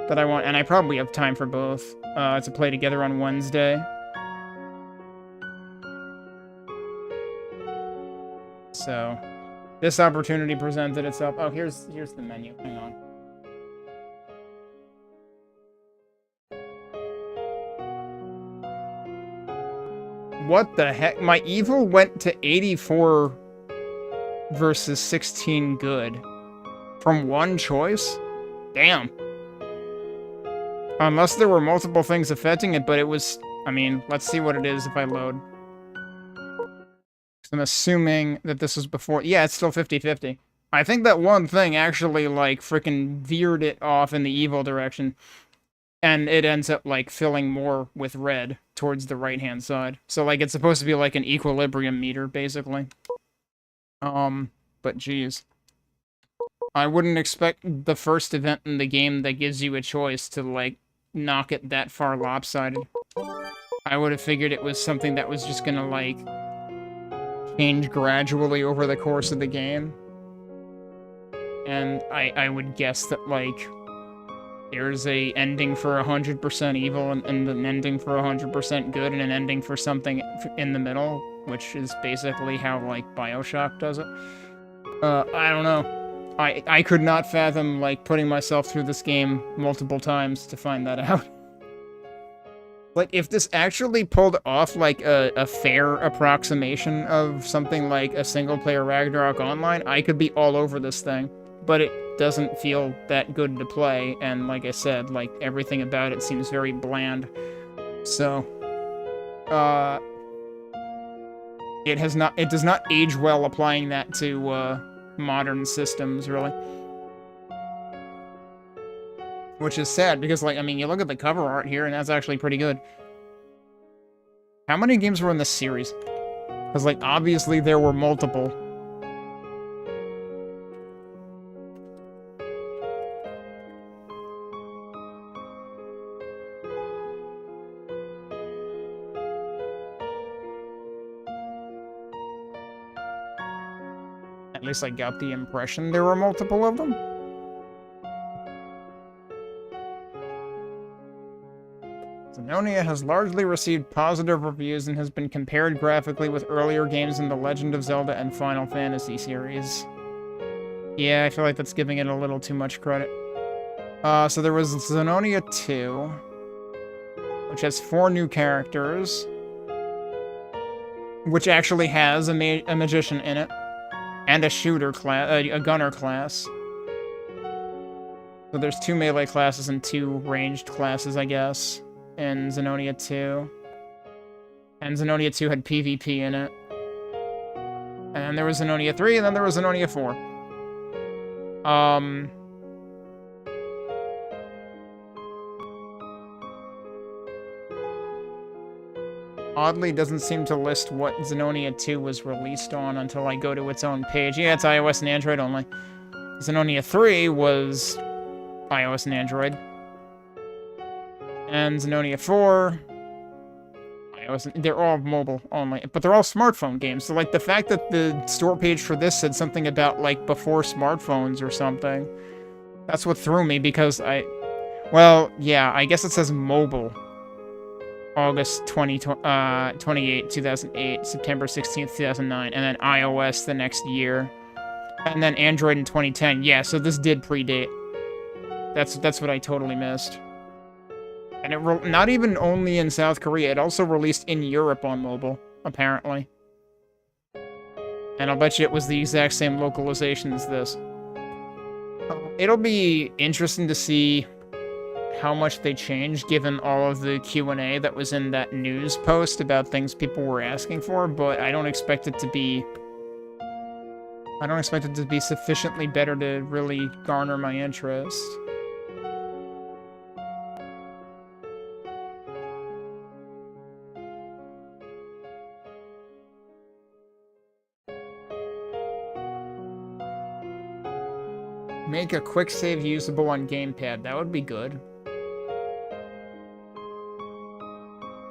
that I want, and I probably have time for both, to play together on Wednesday. So, this opportunity presented itself. Oh, here's the menu. Hang on. What the heck? My evil went to 84 versus 16 good. From one choice? Damn. Unless there were multiple things affecting it, but it was... I mean, let's see what it is if I load. I'm assuming that this was before... Yeah, it's still 50-50. I think that one thing actually, like, frickin' veered it off in the evil direction. And it ends up, like, filling more with red towards the right-hand side. So, like, it's supposed to be like an equilibrium meter, basically. But geez. I wouldn't expect the first event in the game that gives you a choice to, like, knock it that far lopsided. I would have figured it was something that was just gonna, like, change gradually over the course of the game. And I would guess that, like, there's a ending for 100% evil and an ending for 100% good and an ending for something in the middle, which is basically how, like, BioShock does it. I don't know. I could not fathom, like, putting myself through this game multiple times to find that out. Like, if this actually pulled off, like, a fair approximation of something like a single-player Ragnarok Online, I could be all over this thing. But it doesn't feel that good to play, and like I said, like, everything about it seems very bland. So, it does not age well applying that to, modern systems, really. Which is sad, because, like, I mean, you look at the cover art here, and that's actually pretty good. How many games were in this series? Because, like, obviously there were multiple. At least I got the impression there were multiple of them. Zenonia has largely received positive reviews and has been compared graphically with earlier games in the Legend of Zelda and Final Fantasy series. Yeah, I feel like that's giving it a little too much credit. So there was Xenonia 2, which has 4 new characters, which actually has a magician in it, and a shooter class, a gunner class. So there's 2 melee classes and 2 ranged classes, I guess, in Xenonia 2. And Xenonia 2 had PvP in it. And then there was Xenonia 3, and then there was Xenonia 4. Oddly, doesn't seem to list what Xenonia 2 was released on until I go to its own page. Yeah, it's iOS and Android only. Xenonia 3 was iOS and Android. And Xenonia 4... they're all mobile only, but they're all smartphone games. So, like, the fact that the store page for this said something about, like, before smartphones or something, that's what threw me, because well, yeah, I guess it says mobile. August 28, 2008, September 16th, 2009, and then iOS the next year. And then Android in 2010. Yeah, so this did predate. That's what I totally missed. And it not even only in South Korea, it also released in Europe on mobile, apparently. And I'll bet you it was the exact same localization as this. It'll be interesting to see how much they changed, given all of the Q&A that was in that news post about things people were asking for, but I don't expect it to be... sufficiently better to really garner my interest. Make a quick save usable on gamepad. That would be good.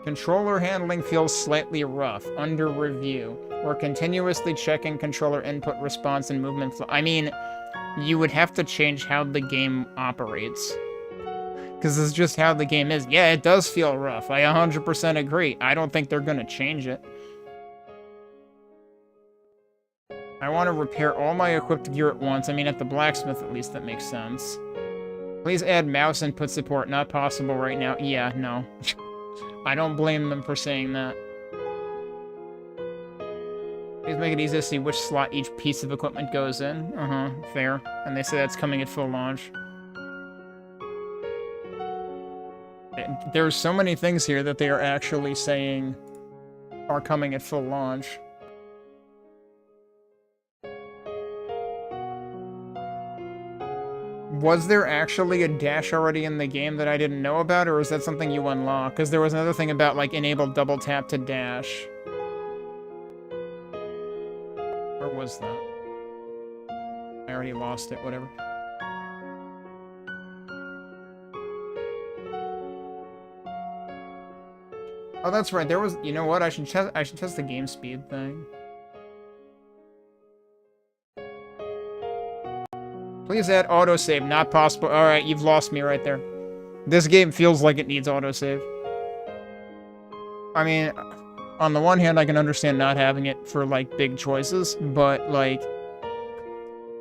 Controller handling feels slightly rough. Under review. We're continuously checking controller input response and movement flow. I mean, you would have to change how the game operates. Because it's just how the game is. Yeah, it does feel rough. I 100% agree. I don't think they're going to change it. I want to repair all my equipped gear at once. I mean, at the blacksmith, at least, that makes sense. Please add mouse input support. Not possible right now. Yeah, no. I don't blame them for saying that. Please make it easy to see which slot each piece of equipment goes in. Fair. And they say that's coming at full launch. There's so many things here that they are actually saying are coming at full launch. Was there actually a dash already in the game that I didn't know about, or is that something you unlock? Because there was another thing about, like, enable double tap to dash. Where was that? I already lost it, whatever. Oh, that's right, there was... You know what? I should test the game speed thing. Please add autosave. Not possible. Alright, you've lost me right there. This game feels like it needs autosave. I mean, on the one hand, I can understand not having it for, like, big choices, but, like...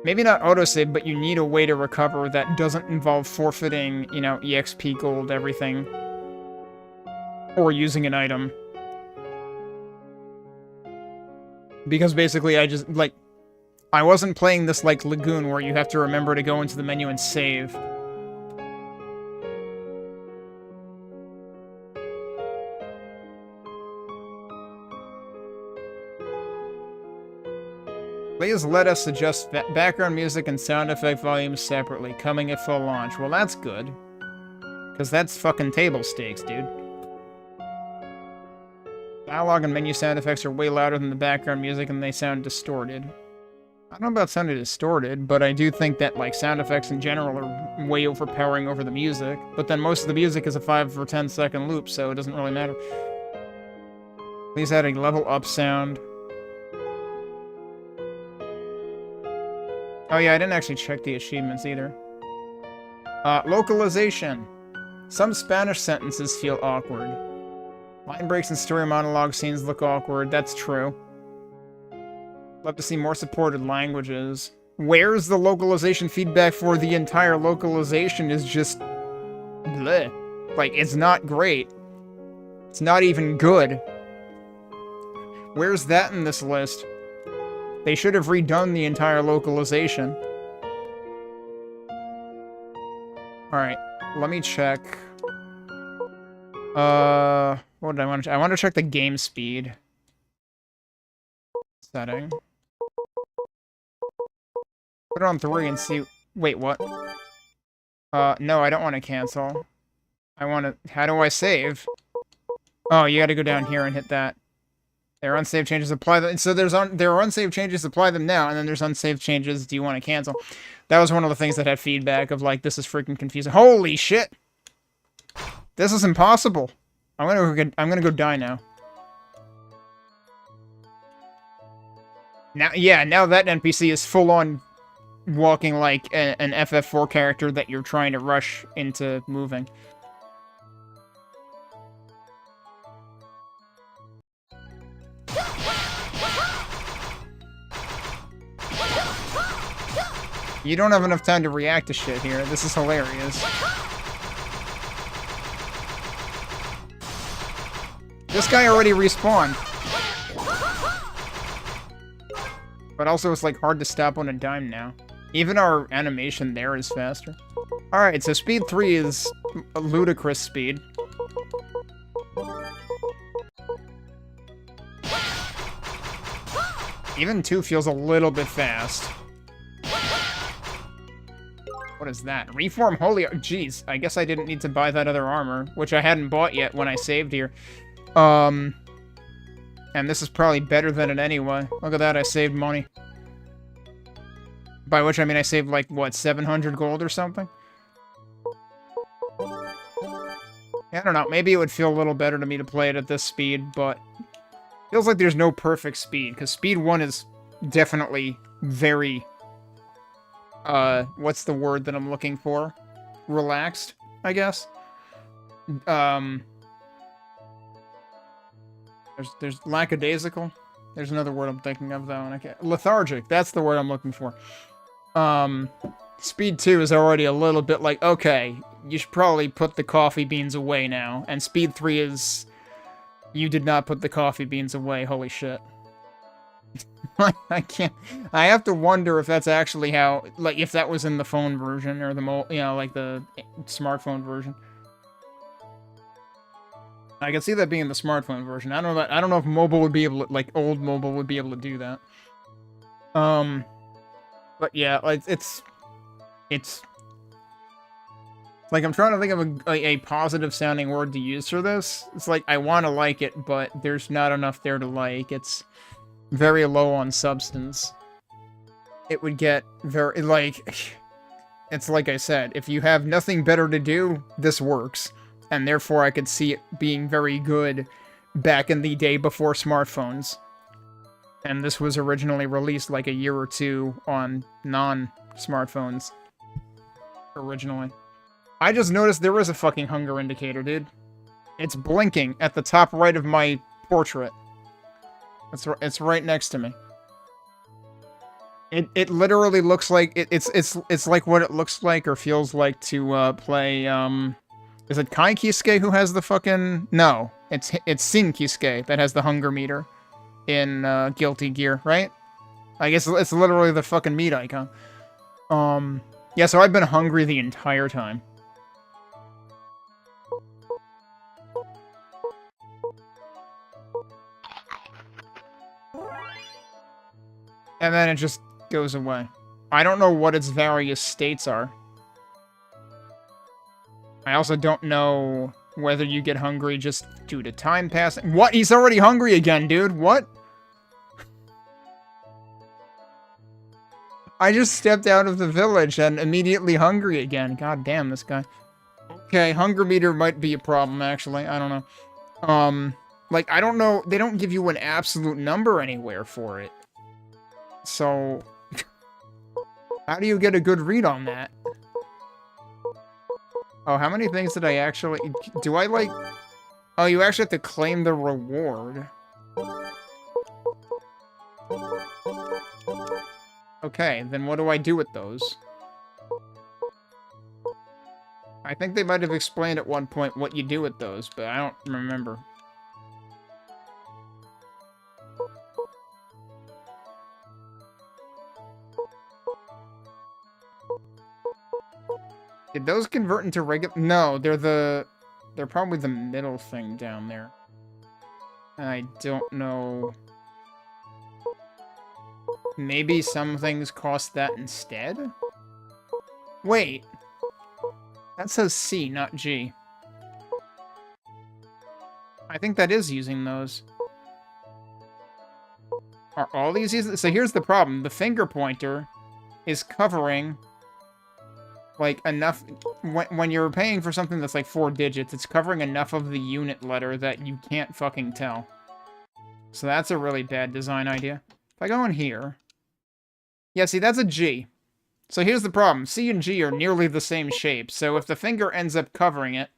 Maybe not autosave, but you need a way to recover that doesn't involve forfeiting, you know, EXP gold, everything. Or using an item. Because basically, I just, like... I wasn't playing this like Lagoon, where you have to remember to go into the menu and save. Please let us adjust background music and sound effect volumes separately, coming at full launch. Well, that's good. Because that's fucking table stakes, dude. Dialogue and menu sound effects are way louder than the background music, and they sound distorted. I don't know about sounding distorted, but I do think that, like, sound effects in general are way overpowering over the music. But then most of the music is a 5 or 10 second loop, so it doesn't really matter. Please add a level up sound. Oh yeah, I didn't actually check the achievements either. Localization. Some Spanish sentences feel awkward. Line breaks and story monologue scenes look awkward. That's true. Love to see more supported languages. where's the localization feedback for the entire localization is just bleh. Like, it's not great. It's not even good. Where's that in this list? They should have redone the entire localization. Alright, let me check. What did I want to check? I want to check the game speed setting. Put it on 3 and see. Wait, what? No, I don't want to cancel. I want to. How do I save? Oh, you got to go down here and hit that. There are unsaved changes. Apply them. So there are unsaved changes. Apply them now, and then there's unsaved changes. Do you want to cancel? That was one of the things that had feedback of like, this is freaking confusing. Holy shit! This is impossible. I'm gonna go die now. Now, yeah, now that NPC is full on walking like an FF4 character that you're trying to rush into moving. You don't have enough time to react to shit here. This is hilarious. This guy already respawned. But also it's like hard to stop on a dime now. Even our animation there is faster. Alright, so speed 3 is a ludicrous speed. Even 2 feels a little bit fast. What is that? Reform Holy... Jeez, I guess I didn't need to buy that other armor, which I hadn't bought yet when I saved here. And this is probably better than it anyway. Look at that, I saved money. By which I mean I saved, like, what, 700 gold or something? Yeah, I don't know, maybe it would feel a little better to me to play it at this speed, but... feels like there's no perfect speed, because speed 1 is definitely very... what's the word that I'm looking for? Relaxed, I guess. There's lackadaisical. There's another word I'm thinking of, though, and I can't... lethargic, that's the word I'm looking for. Speed 2 is already a little bit like, okay, you should probably put the coffee beans away now. And Speed 3 is... you did not put the coffee beans away, holy shit. I can't... I have to wonder if that's actually how... like, if that was in the phone version, or the like the smartphone version. I can see that being the smartphone version. I don't know if mobile would be able to... like, old mobile would be able to do that. But yeah, like, it's... like, I'm trying to think of a positive-sounding word to use for this. It's like, I want to like it, but there's not enough there to like. It's very low on substance. It would get very, like... it's like I said, if you have nothing better to do, this works. And therefore, I could see it being very good back in the day before smartphones. And this was originally released like a year or two on non-smartphones. Originally. I just noticed there is a fucking hunger indicator, dude. It's blinking at the top right of my portrait. It's right next to me. It literally looks like it's like what it looks like or feels like to play is it Kai Kisuke who has the fucking... no, it's Sin Kisuke that has the hunger meter in Guilty Gear, right? I guess it's literally the fucking meat icon. Yeah, so I've been hungry the entire time. And then it just goes away. I don't know what its various states are. I also don't know whether you get hungry just due to time passing. What? He's already hungry again, dude. What? I just stepped out of the village and immediately hungry again. God damn, this guy. Okay, hunger meter might be a problem, actually. I don't know. Like, I don't know. They don't give you an absolute number anywhere for it. So, how do you get a good read on that? Oh, how many things did I actually... do I, like... oh, you actually have to claim the reward. Okay, then what do I do with those? I think they might have explained at one point what you do with those, but I don't remember. Did those convert into regular? No, they're probably the middle thing down there. I don't know. Maybe some things cost that instead? Wait. That says C, not G. I think that is using those. Are all these using? So here's the problem. The finger pointer is covering, like, enough... When you're paying for something that's like 4 digits, it's covering enough of the unit letter that you can't fucking tell. So that's a really bad design idea. If I go in here... Yeah, see, that's a G. So here's the problem. C and G are nearly the same shape, so if the finger ends up covering it,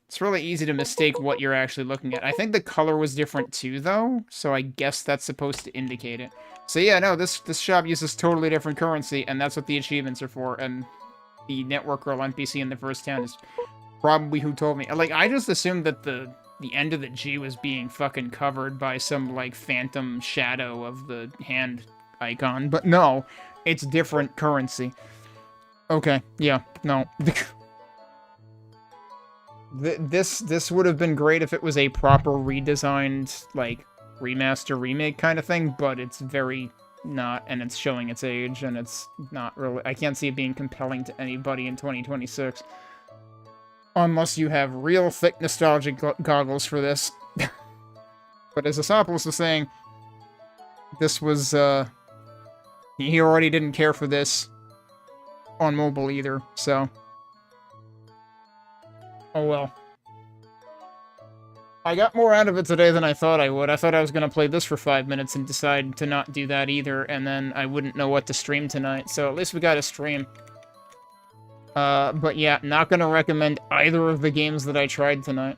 it's really easy to mistake what you're actually looking at. I think the color was different too, though, so I guess that's supposed to indicate it. So yeah, no, this shop uses totally different currency, and that's what the achievements are for, and the network girl NPC in the first town is probably who told me. Like, I just assumed that the end of the G was being fucking covered by some, like, phantom shadow of the hand icon, but no. It's different currency. Okay, yeah, no. This would have been great if it was a proper redesigned, like, remaster, remake kind of thing, but it's very not, and it's showing its age, and it's not really... I can't see it being compelling to anybody in 2026. Unless you have real thick nostalgic goggles for this. But as Asopoulos was saying, this was, he already didn't care for this on mobile either, so... Oh well. I got more out of it today than I thought I would. I thought I was going to play this for 5 minutes and decide to not do that either, and then I wouldn't know what to stream tonight, so at least we got a stream. But yeah, not going to recommend either of the games that I tried tonight.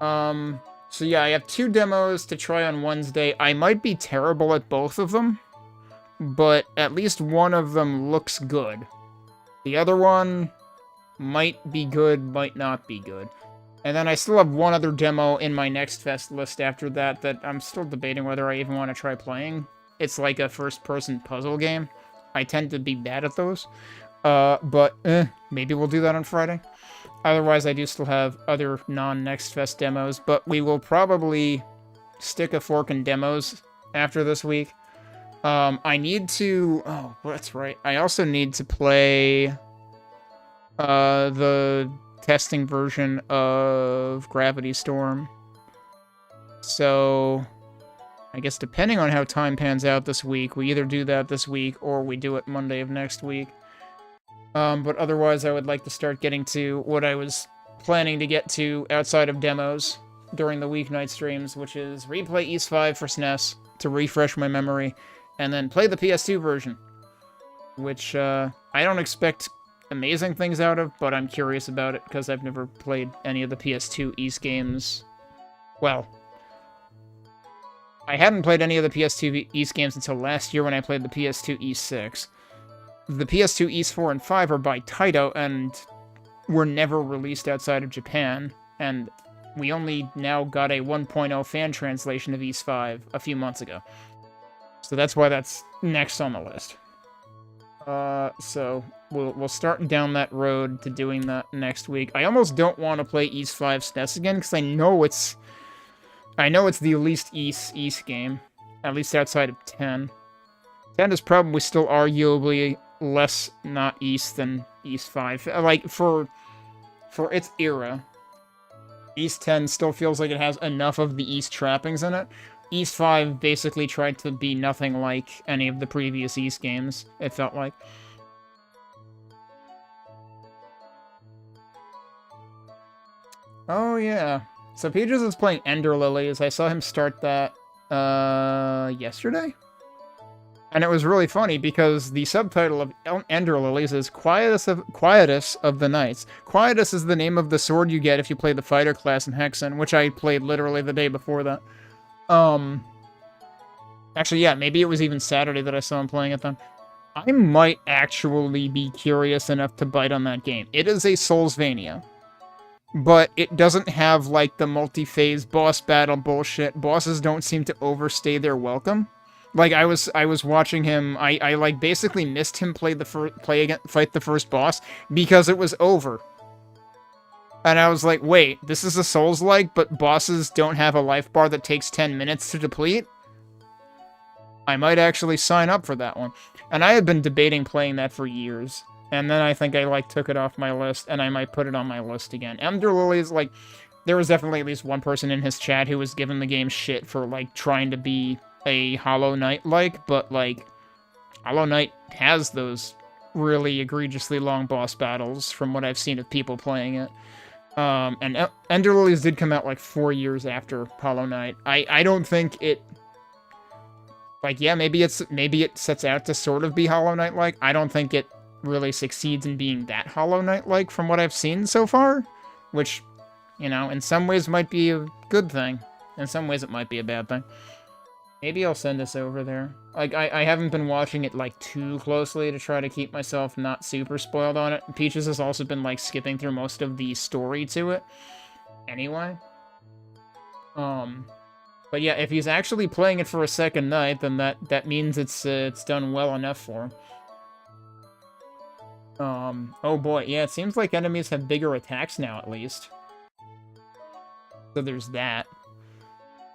So yeah, I have 2 demos to try on Wednesday. I might be terrible at both of them, but at least one of them looks good. The other one might be good, might not be good. And then I still have one other demo in my Next Fest list after that I'm still debating whether I even want to try playing. It's like a first-person puzzle game. I tend to be bad at those. Maybe we'll do that on Friday. Otherwise, I do still have other non-Next Fest demos, but we will probably stick a fork in demos after this week. I need to... Oh, that's right. I also need to play the testing version of Gravity Storm. So, I guess depending on how time pans out this week, we either do that this week or we do it Monday of next week. But otherwise, I would like to start getting to what I was planning to get to outside of demos during the weeknight streams, which is replay Ys 5 for SNES to refresh my memory, and then play the PS2 version, which I don't expect amazing things out of, but I'm curious about it because I've never played any of the PS2 Ys games. Well, I hadn't played any of the PS2 Ys games until last year when I played the PS2 Ys 6. The PS2 Ys 4 and 5 are by Taito and were never released outside of Japan, and we only now got a 1.0 fan translation of Ys 5 a few months ago. So that's why that's next on the list. So we'll start down that road to doing that next week. I almost don't want to play Ys 5 SNES again, because I know it's the least Ys game, at least outside of 10. 10 is probably still arguably less not Ys than Ys 5. Like, for its era, Ys 10 still feels like it has enough of the Ys trappings in it. Ys 5 basically tried to be nothing like any of the previous Ys games, it felt like. Oh yeah. So Peaches is playing Ender Lilies. I saw him start that, yesterday? And it was really funny because the subtitle of Ender Lilies is Quietus of the Knights. Quietus is the name of the sword you get if you play the fighter class in Hexen, which I played literally the day before that. Actually, yeah, maybe it was even Saturday that I saw him playing it then. I might actually be curious enough to bite on that game. It is a Soulsvania, but it doesn't have, like, the multi-phase boss battle bullshit. Bosses don't seem to overstay their welcome. Like, I was watching him, I like, basically missed him fight the first boss because it was over. And I was like, wait, this is a Souls-like, but bosses don't have a life bar that takes 10 minutes to deplete? I might actually sign up for that one. And I have been debating playing that for years. And then I think I, like, took it off my list, and I might put it on my list again. Ender Lilies, like, there was definitely at least one person in his chat who was giving the game shit for, like, trying to be a Hollow Knight-like, but, like, Hollow Knight has those really egregiously long boss battles from what I've seen of people playing it. And Ender Lilies did come out, like, 4 years after Hollow Knight. I don't think it... Like, yeah, maybe it sets out to sort of be Hollow Knight-like. I don't think it really succeeds in being that Hollow Knight-like from what I've seen so far. Which, you know, in some ways might be a good thing. In some ways it might be a bad thing. Maybe I'll send this over there. Like, I haven't been watching it, like, too closely to try to keep myself not super spoiled on it. Peaches has also been, like, skipping through most of the story to it. Anyway. But yeah, if he's actually playing it for a second night, then that means it's done well enough for him. Oh boy, yeah, it seems like enemies have bigger attacks now, at least. So there's that.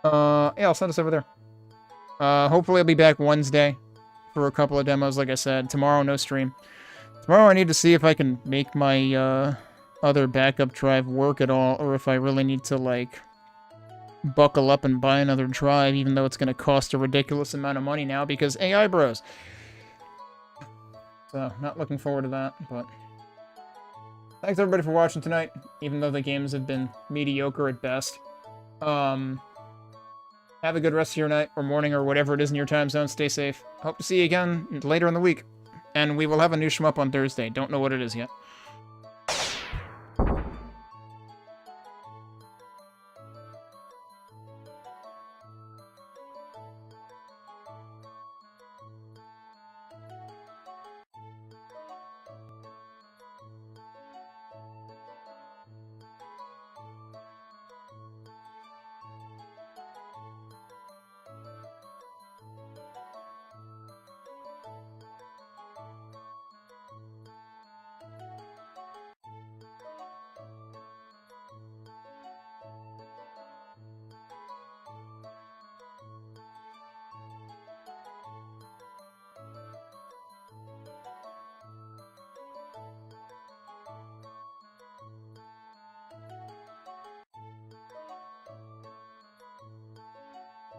Yeah, I'll send this over there. Hopefully I'll be back Wednesday for a couple of demos, like I said. Tomorrow, no stream. Tomorrow I need to see if I can make my, other backup drive work at all, or if I really need to, like, buckle up and buy another drive, even though it's going to cost a ridiculous amount of money now, because AI bros. So, not looking forward to that, but... Thanks everybody for watching tonight, even though the games have been mediocre at best. Have a good rest of your night, or morning, or whatever it is in your time zone. Stay safe. Hope to see you again later in the week. And we will have a new shmup on Thursday. Don't know what it is yet.